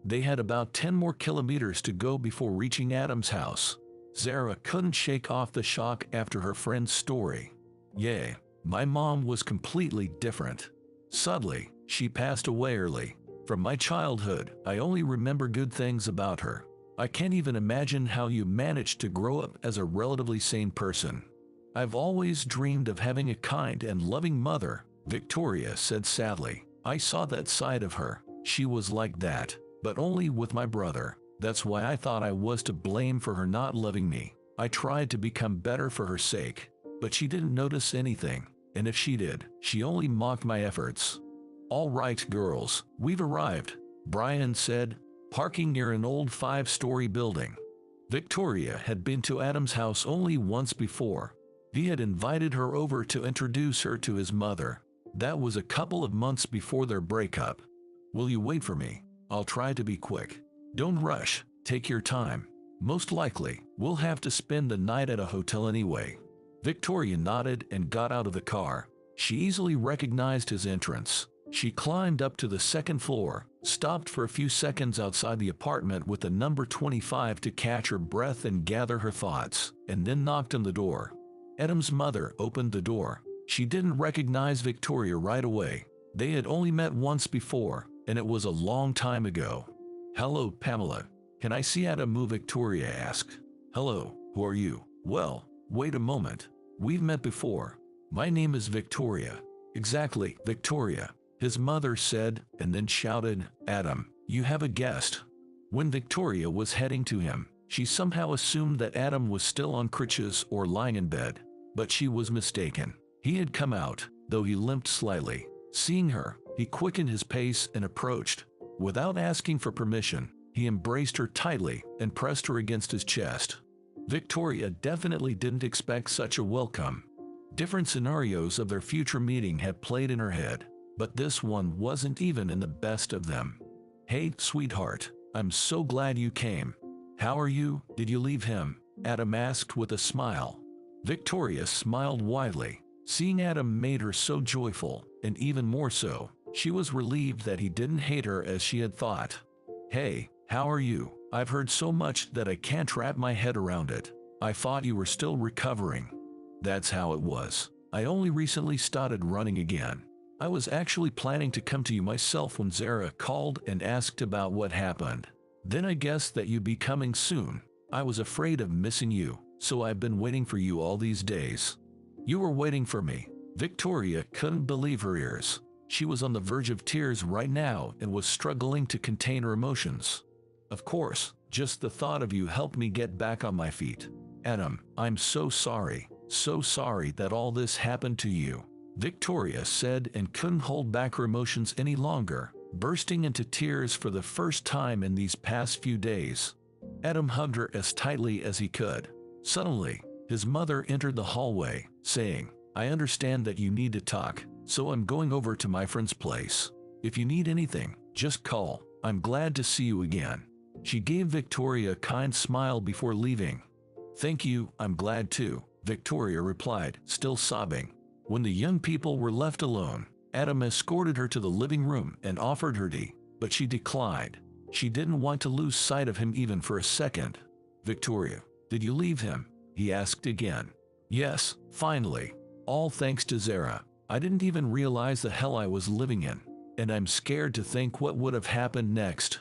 They had about 10 more kilometers to go before reaching Adam's house. Zara couldn't shake off the shock after her friend's story. "Yeah, my mom was completely different. Suddenly, she passed away early. From my childhood, I only remember good things about her. I can't even imagine how you managed to grow up as a relatively sane person." "I've always dreamed of having a kind and loving mother," Victoria said sadly. "I saw that side of her. She was like that, but only with my brother. That's why I thought I was to blame for her not loving me. I tried to become better for her sake, but she didn't notice anything, and if she did, she only mocked my efforts." "All right, girls, we've arrived," Brian said. parking near an old 5-story building. Victoria had been to Adam's house only once before. He had invited her over to introduce her to his mother. That was a couple of months before their breakup. "Will you wait for me? I'll try to be quick." "Don't rush, take your time. Most likely, we'll have to spend the night at a hotel anyway." Victoria nodded and got out of the car. She easily recognized his entrance. She climbed up to the second floor, stopped for a few seconds outside the apartment with the number 25 to catch her breath and gather her thoughts, and then knocked on the door. Adam's mother opened the door. She didn't recognize Victoria right away. They had only met once before, and it was a long time ago. "Hello, Pamela. Can I see Adam?" Victoria asked. "Hello, who are you?" "Well, wait a moment. We've met before. My name is Victoria." "Exactly, Victoria," his mother said, and then shouted, "Adam, you have a guest." When Victoria was heading to him, she somehow assumed that Adam was still on crutches or lying in bed. But she was mistaken. He had come out, though he limped slightly. Seeing her, he quickened his pace and approached. Without asking for permission, he embraced her tightly and pressed her against his chest. Victoria definitely didn't expect such a welcome. Different scenarios of their future meeting had played in her head, but this one wasn't even in the best of them. "Hey, sweetheart, I'm so glad you came. How are you? Did you leave him?" Adam asked with a smile. Victoria smiled widely. Seeing Adam made her so joyful, and even more so, she was relieved that he didn't hate her as she had thought. "Hey, how are you? I've heard so much that I can't wrap my head around it. I thought you were still recovering." "That's how it was. I only recently started running again. I was actually planning to come to you myself when Zara called and asked about what happened. Then I guessed that you'd be coming soon. I was afraid of missing you, so I've been waiting for you all these days." "You were waiting for me?" Victoria couldn't believe her ears. She was on the verge of tears right now and was struggling to contain her emotions. "Of course, just the thought of you helped me get back on my feet. Adam, I'm so sorry that all this happened to you," Victoria said, and couldn't hold back her emotions any longer, bursting into tears for the first time in these past few days. Adam hugged her as tightly as he could. Suddenly, his mother entered the hallway, saying, "I understand that you need to talk, so I'm going over to my friend's place. If you need anything, just call. I'm glad to see you again." She gave Victoria a kind smile before leaving. "Thank you, I'm glad too," Victoria replied, still sobbing. When the young people were left alone, Adam escorted her to the living room and offered her tea, but she declined. She didn't want to lose sight of him even for a second. "Victoria, did you leave him?" he asked again. "Yes, finally. All thanks to Zara. I didn't even realize the hell I was living in, and I'm scared to think what would have happened next."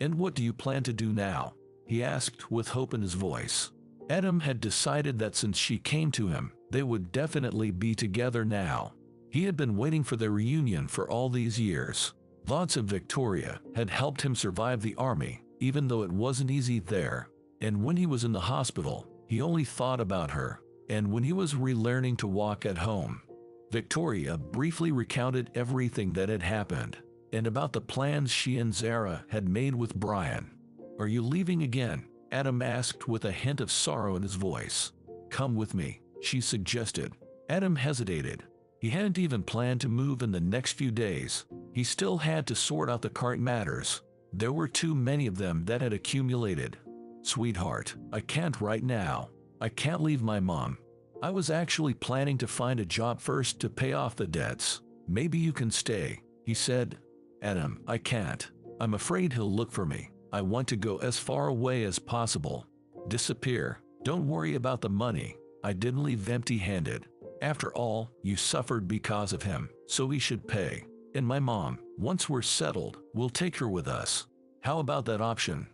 "And what do you plan to do now?" he asked with hope in his voice. Adam had decided that since she came to him, they would definitely be together now. He had been waiting for their reunion for all these years. Thoughts of Victoria had helped him survive the army, even though it wasn't easy there. And when he was in the hospital, he only thought about her. And when he was relearning to walk at home, Victoria briefly recounted everything that had happened, and about the plans she and Zara had made with Brian. "Are you leaving again?" Adam asked with a hint of sorrow in his voice. "Come with me," she suggested. Adam hesitated. He hadn't even planned to move in the next few days. He still had to sort out the current matters. There were too many of them that had accumulated. "Sweetheart, I can't right now. I can't leave my mom. I was actually planning to find a job first to pay off the debts. Maybe you can stay," he said. "Adam, I can't. I'm afraid he'll look for me. I want to go as far away as possible. Disappear. Don't worry about the money. I didn't leave empty-handed. After all, you suffered because of him, so he should pay. And my mom, once we're settled, we'll take her with us. How about that option?"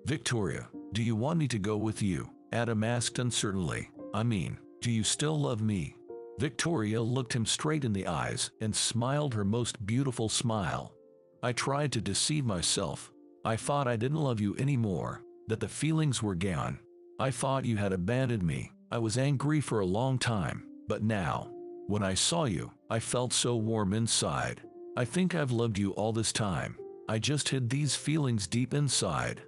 "Victoria, do you want me to go with you?" Adam asked uncertainly. "I mean, do you still love me?" Victoria looked him straight in the eyes and smiled her most beautiful smile. "I tried to deceive myself. I thought I didn't love you anymore, that the feelings were gone. I thought you had abandoned me. I was angry for a long time, but now, when I saw you, I felt so warm inside. I think I've loved you all this time. I just hid these feelings deep inside.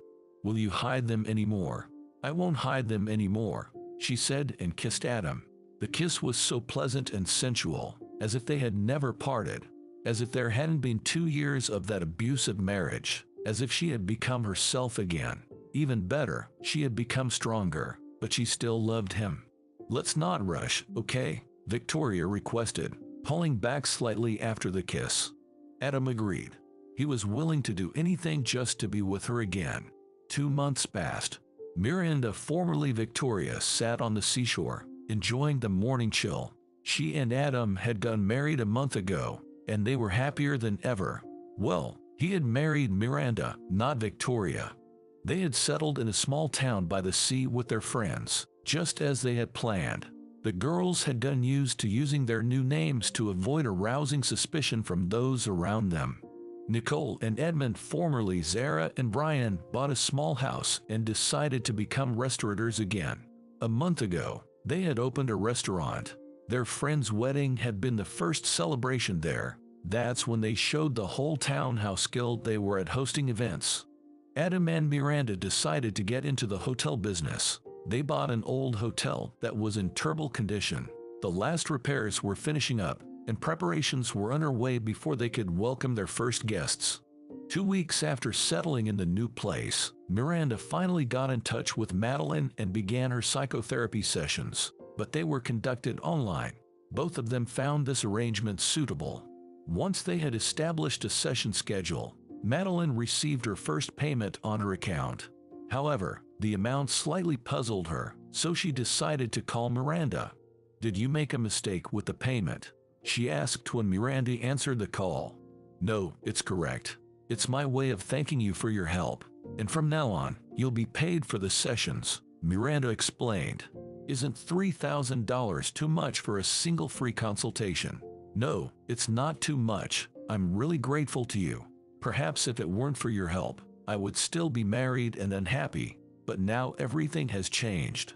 Will you hide them anymore? I won't hide them anymore, she said and kissed Adam. The kiss was so pleasant and sensual, as if they had never parted, as if there hadn't been 2 years of that abusive marriage, as if she had become herself again. Even better, she had become stronger, but she still loved him. Let's not rush, okay? Victoria requested, pulling back slightly after the kiss. Adam agreed. He was willing to do anything just to be with her again. 2 months passed. Miranda, formerly Victoria, sat on the seashore, enjoying the morning chill. She and Adam had gotten married a month ago, and they were happier than ever. Well, he had married Miranda, not Victoria. They had settled in a small town by the sea with their friends, just as they had planned. The girls had gotten used to using their new names to avoid arousing suspicion from those around them. Nicole and Edmund, formerly Zara and Brian, bought a small house and decided to become restaurateurs again. A month ago, they had opened a restaurant. Their friend's wedding had been the first celebration there. That's when they showed the whole town how skilled they were at hosting events. Adam and Miranda decided to get into the hotel business. They bought an old hotel that was in terrible condition. The last repairs were finishing up, and preparations were underway before they could welcome their first guests. 2 weeks after settling in the new place, Miranda finally got in touch with Madeline and began her psychotherapy sessions, but they were conducted online. Both of them found this arrangement suitable. Once they had established a session schedule, Madeline received her first payment on her account. However, the amount slightly puzzled her, so she decided to call Miranda. "Did you make a mistake with the payment?" she asked when Miranda answered the call. "No, it's correct. It's my way of thanking you for your help, and from now on, you'll be paid for the sessions," Miranda explained. "Isn't $3,000 too much for a single free consultation?" "No, it's not too much. I'm really grateful to you. Perhaps if it weren't for your help, I would still be married and unhappy, but now everything has changed."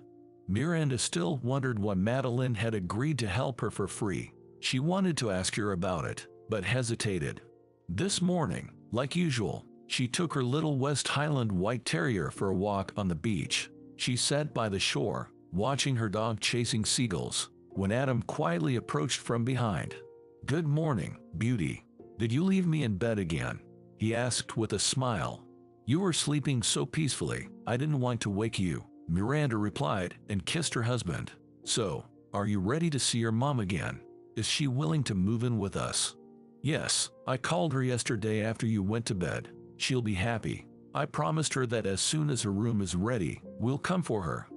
Miranda still wondered why Madeline had agreed to help her for free. She wanted to ask her about it, but hesitated. This morning, like usual, she took her little West Highland White Terrier for a walk on the beach. She sat by the shore, watching her dog chasing seagulls, when Adam quietly approached from behind. "Good morning, beauty. Did you leave me in bed again?" he asked with a smile. "You were sleeping so peacefully, I didn't want to wake you," Miranda replied and kissed her husband. "So, are you ready to see your mom again? Is she willing to move in with us?" "Yes, I called her yesterday after you went to bed. She'll be happy. I promised her that as soon as her room is ready, we'll come for her."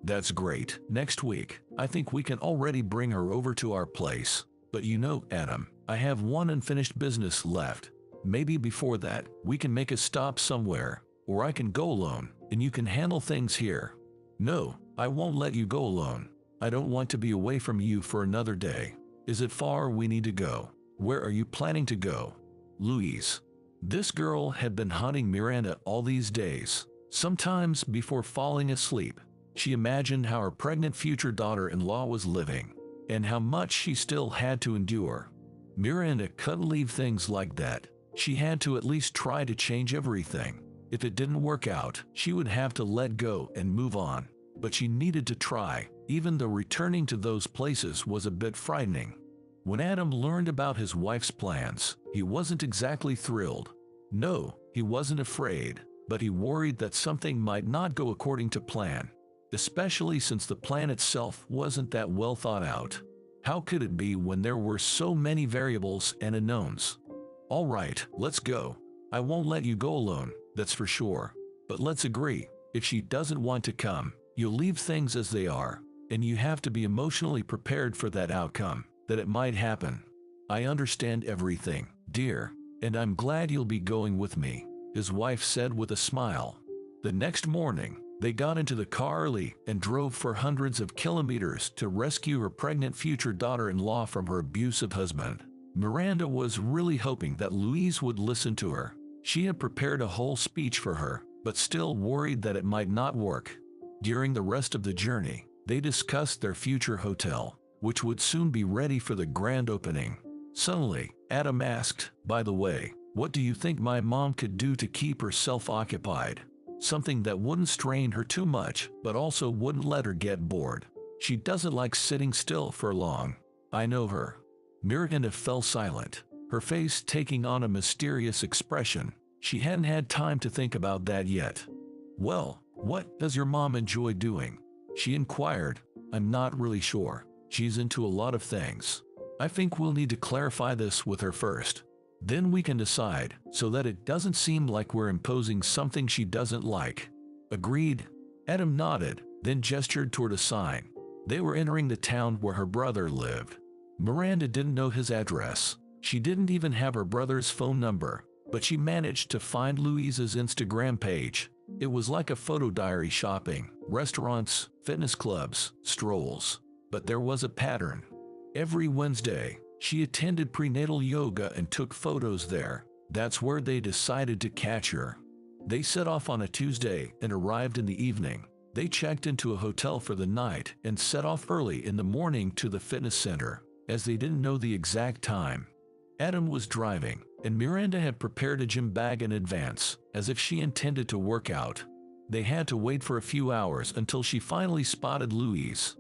"That's great. Next week, I think we can already bring her over to our place. But you know, Adam, I have one unfinished business left. Maybe before that, we can make a stop somewhere, or I can go alone, and you can handle things here." "No, I won't let you go alone. I don't want to be away from you for another day. Is it far we need to go? Where are you planning to go?" Louise. This girl had been haunting Miranda all these days. Sometimes before falling asleep, she imagined how her pregnant future daughter-in-law was living, and how much she still had to endure. Miranda couldn't leave things like that. She had to at least try to change everything. If it didn't work out, she would have to let go and move on. But she needed to try, even though returning to those places was a bit frightening. When Adam learned about his wife's plans, he wasn't exactly thrilled. No, he wasn't afraid, but he worried that something might not go according to plan, especially since the plan itself wasn't that well thought out. How could it be when there were so many variables and unknowns? "All right, let's go. I won't let you go alone, that's for sure. But let's agree, if she doesn't want to come, you'll leave things as they are, and you have to be emotionally prepared for that outcome, that it might happen." "I understand everything, dear, and I'm glad you'll be going with me," his wife said with a smile. The next morning, they got into the car early and drove for hundreds of kilometers to rescue her pregnant future daughter-in-law from her abusive husband. Miranda was really hoping that Louise would listen to her. She had prepared a whole speech for her, but still worried that it might not work. During the rest of the journey, they discussed their future hotel, which would soon be ready for the grand opening. Suddenly, Adam asked, "By the way, What do you think my mom could do to keep herself occupied? Something that wouldn't strain her too much, but also wouldn't let her get bored. She doesn't like sitting still for long. I know her." Miranda fell silent, her face taking on a mysterious expression. She hadn't had time to think about that yet. "Well, what does your mom enjoy doing?" she inquired. "I'm not really sure. She's into a lot of things. I think we'll need to clarify this with her first. Then we can decide, so that it doesn't seem like we're imposing something she doesn't like." "Agreed." Adam nodded, then gestured toward a sign. They were entering the town where her brother lived. Miranda didn't know his address. She didn't even have her brother's phone number, but she managed to find Louise's Instagram page. It was like a photo diary: shopping, restaurants, fitness clubs, strolls. But there was a pattern. Every Wednesday, she attended prenatal yoga and took photos there. That's where they decided to catch her. They set off on a Tuesday and arrived in the evening. They checked into a hotel for the night and set off early in the morning to the fitness center, as they didn't know the exact time. Adam was driving, and Miranda had prepared a gym bag in advance, as if she intended to work out. They had to wait for a few hours until she finally spotted Louise.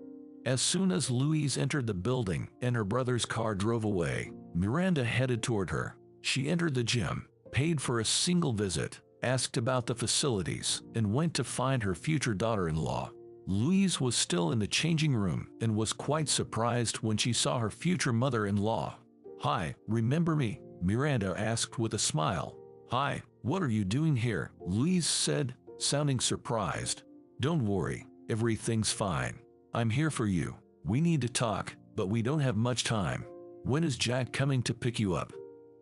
As soon as Louise entered the building and her brother's car drove away, Miranda headed toward her. She entered the gym, paid for a single visit, asked about the facilities, and went to find her future daughter-in-law. Louise was still in the changing room and was quite surprised when she saw her future mother-in-law. "Hi, remember me?" Miranda asked with a smile. "Hi, what are you doing here?" Louise said, sounding surprised. "Don't worry, everything's fine. I'm here for you. We need to talk, but we don't have much time. When is Jack coming to pick you up?"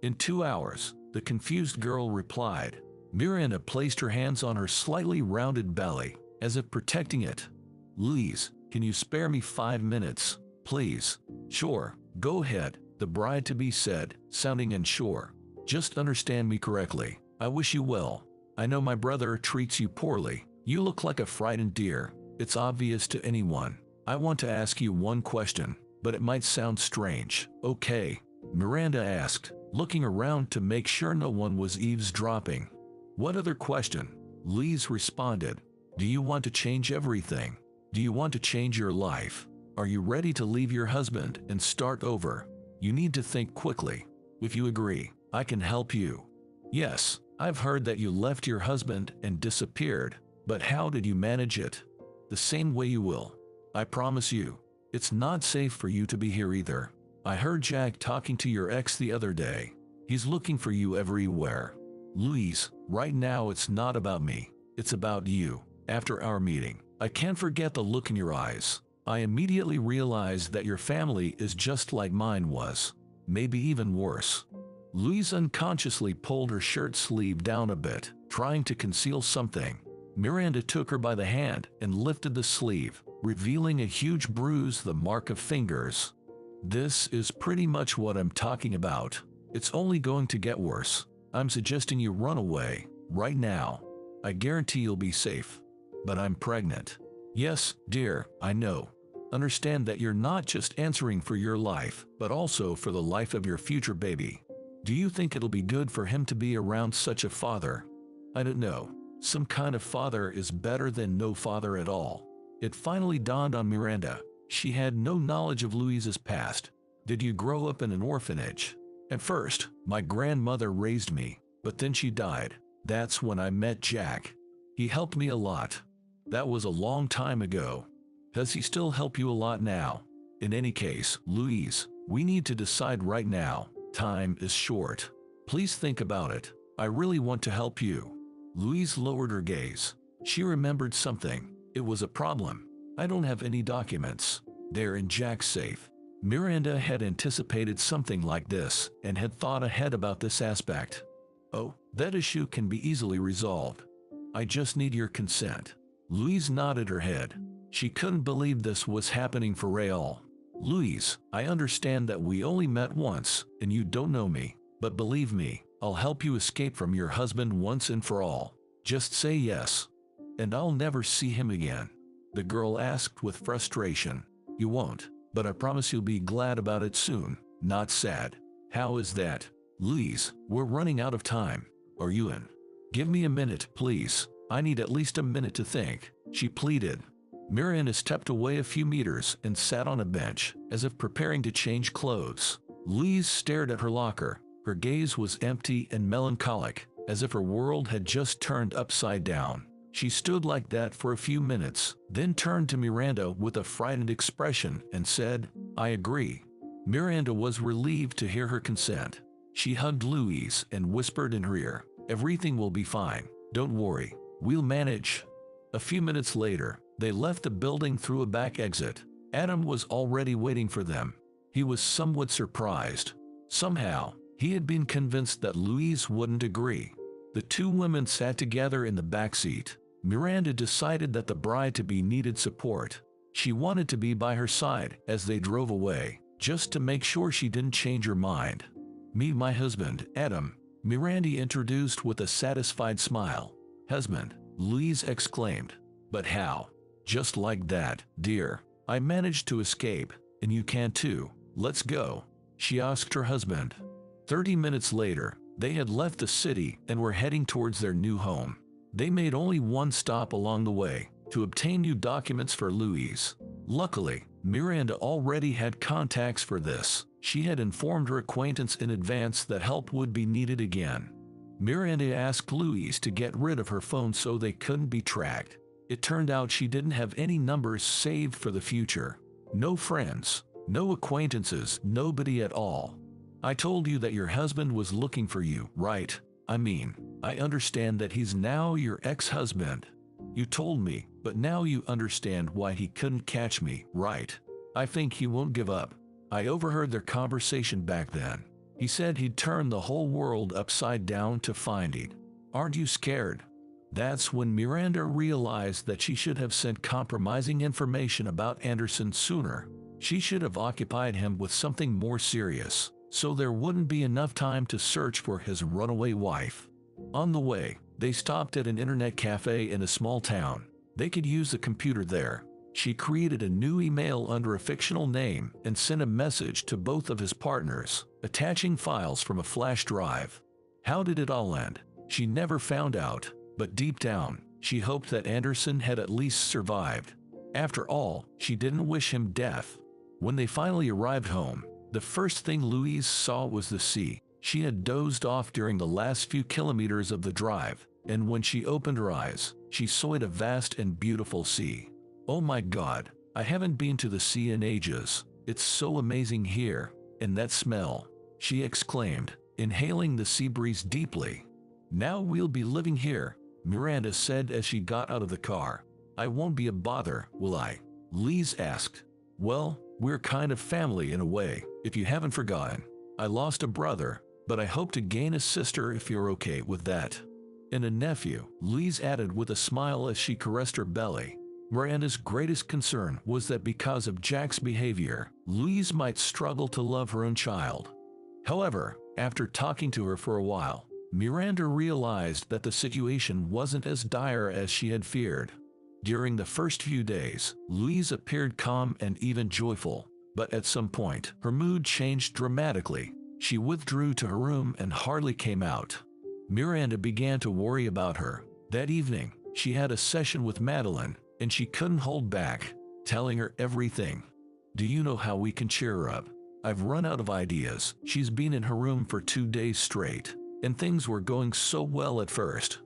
"In 2 hours," the confused girl replied. Miranda placed her hands on her slightly rounded belly, as if protecting it. "Louise, can you spare me 5 minutes, please?" "Sure, go ahead," the bride-to-be said, sounding unsure. "Just understand me correctly. I wish you well. I know my brother treats you poorly. You look like a frightened deer. It's obvious to anyone. I want to ask you one question, but it might sound strange." "Okay," Miranda asked, looking around to make sure no one was eavesdropping. "What other question?" Louise responded. "Do you want to change everything? Do you want to change your life? Are you ready to leave your husband and start over? You need to think quickly. If you agree, I can help you." "Yes, I've heard that you left your husband and disappeared, but how did you manage it?" "The same way you will. I promise you. It's not safe for you to be here either. I heard Jack talking to your ex the other day. He's looking for you everywhere." "Louise, right now it's not about me. It's about you. After our meeting, I can't forget the look in your eyes. I immediately realized that your family is just like mine was. Maybe even worse." Louise unconsciously pulled her shirt sleeve down a bit, trying to conceal something. Miranda took her by the hand and lifted the sleeve, revealing a huge bruise, the mark of fingers. "This is pretty much what I'm talking about. It's only going to get worse. I'm suggesting you run away, right now. I guarantee you'll be safe." "But I'm pregnant." "Yes, dear, I know. Understand that you're not just answering for your life, but also for the life of your future baby. Do you think it'll be good for him to be around such a father?" "I don't know. Some kind of father is better than no father at all." It finally dawned on Miranda. She had no knowledge of Louise's past. "Did you grow up in an orphanage?" "At first, my grandmother raised me, but then she died. That's when I met Jack. He helped me a lot. That was a long time ago." "Does he still help you a lot now?" "In any case, Louise, we need to decide right now. Time is short. Please think about it. I really want to help you." Louise lowered her gaze. She remembered something. It was a problem. "I don't have any documents. They're in Jack's safe." Miranda had anticipated something like this and had thought ahead about this aspect. "Oh, that issue can be easily resolved. I just need your consent." Louise nodded her head. She couldn't believe this was happening for real. "Louise, I understand that we only met once and you don't know me, but believe me, I'll help you escape from your husband once and for all. Just say yes, and I'll never see him again." The girl asked with frustration. "You won't, but I promise you'll be glad about it soon, not sad." "How is that?" "Louise, we're running out of time. Are you in? Give me a minute, please. I need at least a minute to think," she pleaded. Miranda stepped away a few meters and sat on a bench, as if preparing to change clothes. Louise stared at her locker. Her gaze was empty and melancholic, as if her world had just turned upside down. She stood like that for a few minutes, then turned to Miranda with a frightened expression and said, "I agree." Miranda was relieved to hear her consent. She hugged Louise and whispered in her ear, "Everything will be fine. Don't worry. We'll manage." A few minutes later, they left the building through a back exit. Adam was already waiting for them. He was somewhat surprised. Somehow, he had been convinced that Louise wouldn't agree. The two women sat together in the back seat. Miranda decided that the bride-to-be needed support. She wanted to be by her side as they drove away, just to make sure she didn't change her mind. "Meet my husband, Adam," Miranda introduced with a satisfied smile. "Husband?" Louise exclaimed. "But how?" "Just like that, dear. I managed to escape, and you can too. Let's go," she asked her husband. 30 minutes later, they had left the city and were heading towards their new home. They made only one stop along the way, to obtain new documents for Louise. Luckily, Miranda already had contacts for this. She had informed her acquaintance in advance that help would be needed again. Miranda asked Louise to get rid of her phone so they couldn't be tracked. It turned out she didn't have any numbers saved for the future. No friends, no acquaintances, nobody at all. "I told you that your husband was looking for you, right? I understand that he's now your ex-husband. You told me, but now you understand why he couldn't catch me, right? I think he won't give up." I overheard their conversation back then. He said he'd turn the whole world upside down to find it. "Aren't you scared?" That's when Miranda realized that she should have sent compromising information about Anderson sooner. She should have occupied him with something more serious, so there wouldn't be enough time to search for his runaway wife. On the way, they stopped at an internet cafe in a small town. They could use the computer there. She created a new email under a fictional name and sent a message to both of his partners, attaching files from a flash drive. How did it all end? She never found out, but deep down, she hoped that Anderson had at least survived. After all, she didn't wish him death. When they finally arrived home, the first thing Louise saw was the sea. She had dozed off during the last few kilometers of the drive, and when she opened her eyes, she saw it a vast and beautiful sea. "Oh my God, I haven't been to the sea in ages. It's so amazing here, and that smell," she exclaimed, inhaling the sea breeze deeply. "Now we'll be living here," Miranda said as she got out of the car. "I won't be a bother, will I?" Louise asked. "Well, we're kind of family in a way, if you haven't forgotten. I lost a brother, but I hope to gain a sister if you're okay with that. And a nephew," Louise added with a smile as she caressed her belly. Miranda's greatest concern was that because of Jack's behavior, Louise might struggle to love her own child. However, after talking to her for a while, Miranda realized that the situation wasn't as dire as she had feared. During the first few days, Louise appeared calm and even joyful, but at some point, her mood changed dramatically. She withdrew to her room and hardly came out. Miranda began to worry about her. That evening, she had a session with Madeline, and she couldn't hold back, telling her everything. "Do you know how we can cheer her up? I've run out of ideas." She's been in her room for 2 days straight, and things were going so well at first.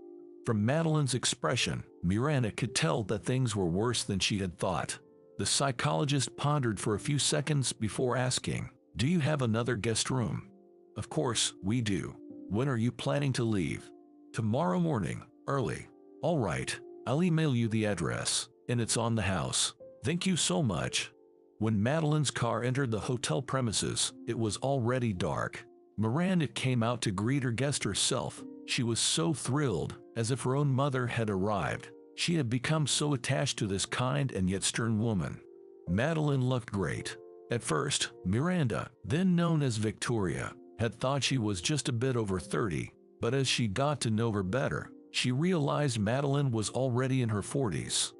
From Madeline's expression, Miranda could tell that things were worse than she had thought. The psychologist pondered for a few seconds before asking, "Do you have another guest room?" "Of course, we do. When are you planning to leave?" "Tomorrow morning, early." "All right, I'll email you the address, and it's on the house. Thank you so much." When Madeline's car entered the hotel premises, it was already dark. Miranda came out to greet her guest herself. She was so thrilled, as if her own mother had arrived. She had become so attached to this kind and yet stern woman. Madeline looked great. At first, Miranda, then known as Victoria, had thought she was just a bit over 30, but as she got to know her better, she realized Madeline was already in her 40s.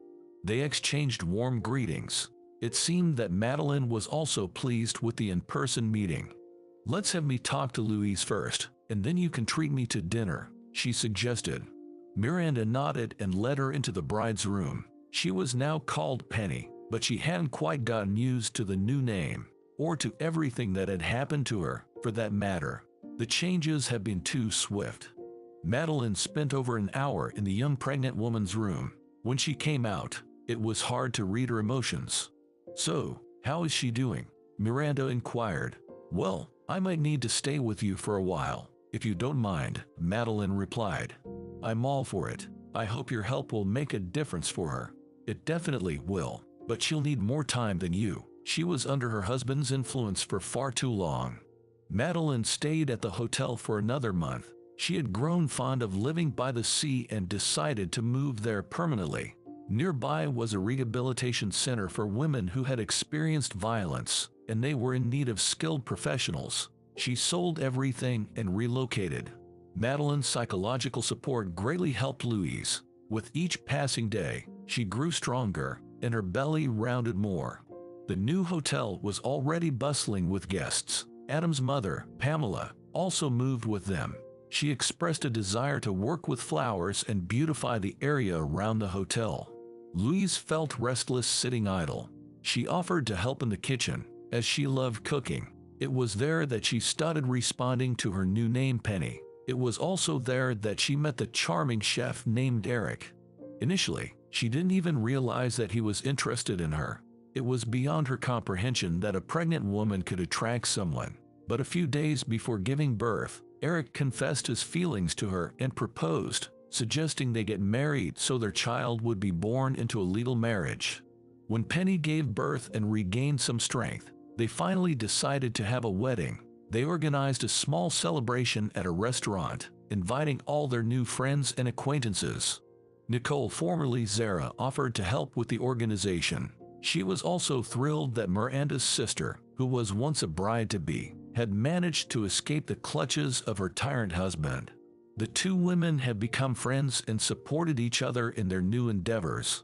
They exchanged warm greetings. It seemed that Madeline was also pleased with the in-person meeting. Let's have me talk to Louise first, and then you can treat me to dinner, she suggested. Miranda nodded and led her into the bride's room. She was now called Penny, but she hadn't quite gotten used to the new name, or to everything that had happened to her, for that matter. The changes had been too swift. Madeline spent over an hour in the young pregnant woman's room. When she came out, it was hard to read her emotions. "So, how is she doing?" Miranda inquired. "Well, I might need to stay with you for a while, if you don't mind," Madeline replied. "I'm all for it. I hope your help will make a difference for her." "It definitely will, but she'll need more time than you. She was under her husband's influence for far too long." Madeline stayed at the hotel for another month. She had grown fond of living by the sea and decided to move there permanently. Nearby was a rehabilitation center for women who had experienced violence, and they were in need of skilled professionals. She sold everything and relocated. Madeline's psychological support greatly helped Louise. With each passing day, she grew stronger, and her belly rounded more. The new hotel was already bustling with guests. Adam's mother, Pamela, also moved with them. She expressed a desire to work with flowers and beautify the area around the hotel. Louise felt restless sitting idle. She offered to help in the kitchen, as she loved cooking. It was there that she started responding to her new name, Penny. It was also there that she met the charming chef named Eric. Initially, she didn't even realize that he was interested in her. It was beyond her comprehension that a pregnant woman could attract someone. But a few days before giving birth, Eric confessed his feelings to her and proposed, suggesting they get married so their child would be born into a legal marriage. When Penny gave birth and regained some strength, they finally decided to have a wedding. They organized a small celebration at a restaurant, inviting all their new friends and acquaintances. Nicole, formerly Zara, offered to help with the organization. She was also thrilled that Miranda's sister, who was once a bride-to-be, had managed to escape the clutches of her tyrant husband. The two women had become friends and supported each other in their new endeavors.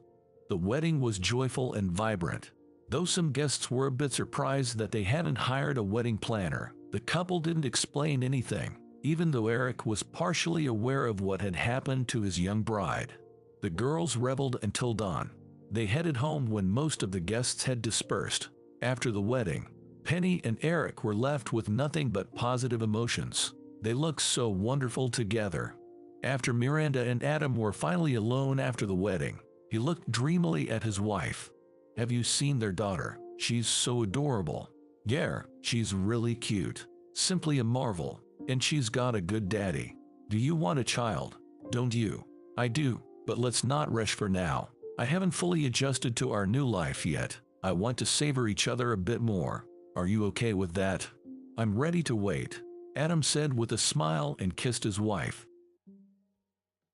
The wedding was joyful and vibrant. Though some guests were a bit surprised that they hadn't hired a wedding planner, the couple didn't explain anything, even though Eric was partially aware of what had happened to his young bride. The girls reveled until dawn. They headed home when most of the guests had dispersed. After the wedding, Penny and Eric were left with nothing but positive emotions. They looked so wonderful together. After Miranda and Adam were finally alone after the wedding, he looked dreamily at his wife. "Have you seen their daughter? She's so adorable." "Yeah, she's really cute. Simply a marvel. And she's got a good daddy." "Do you want a child?" "Don't you?" "I do, but let's not rush for now. I haven't fully adjusted to our new life yet. I want to savor each other a bit more. Are you okay with that?" "I'm ready to wait," Adam said with a smile and kissed his wife.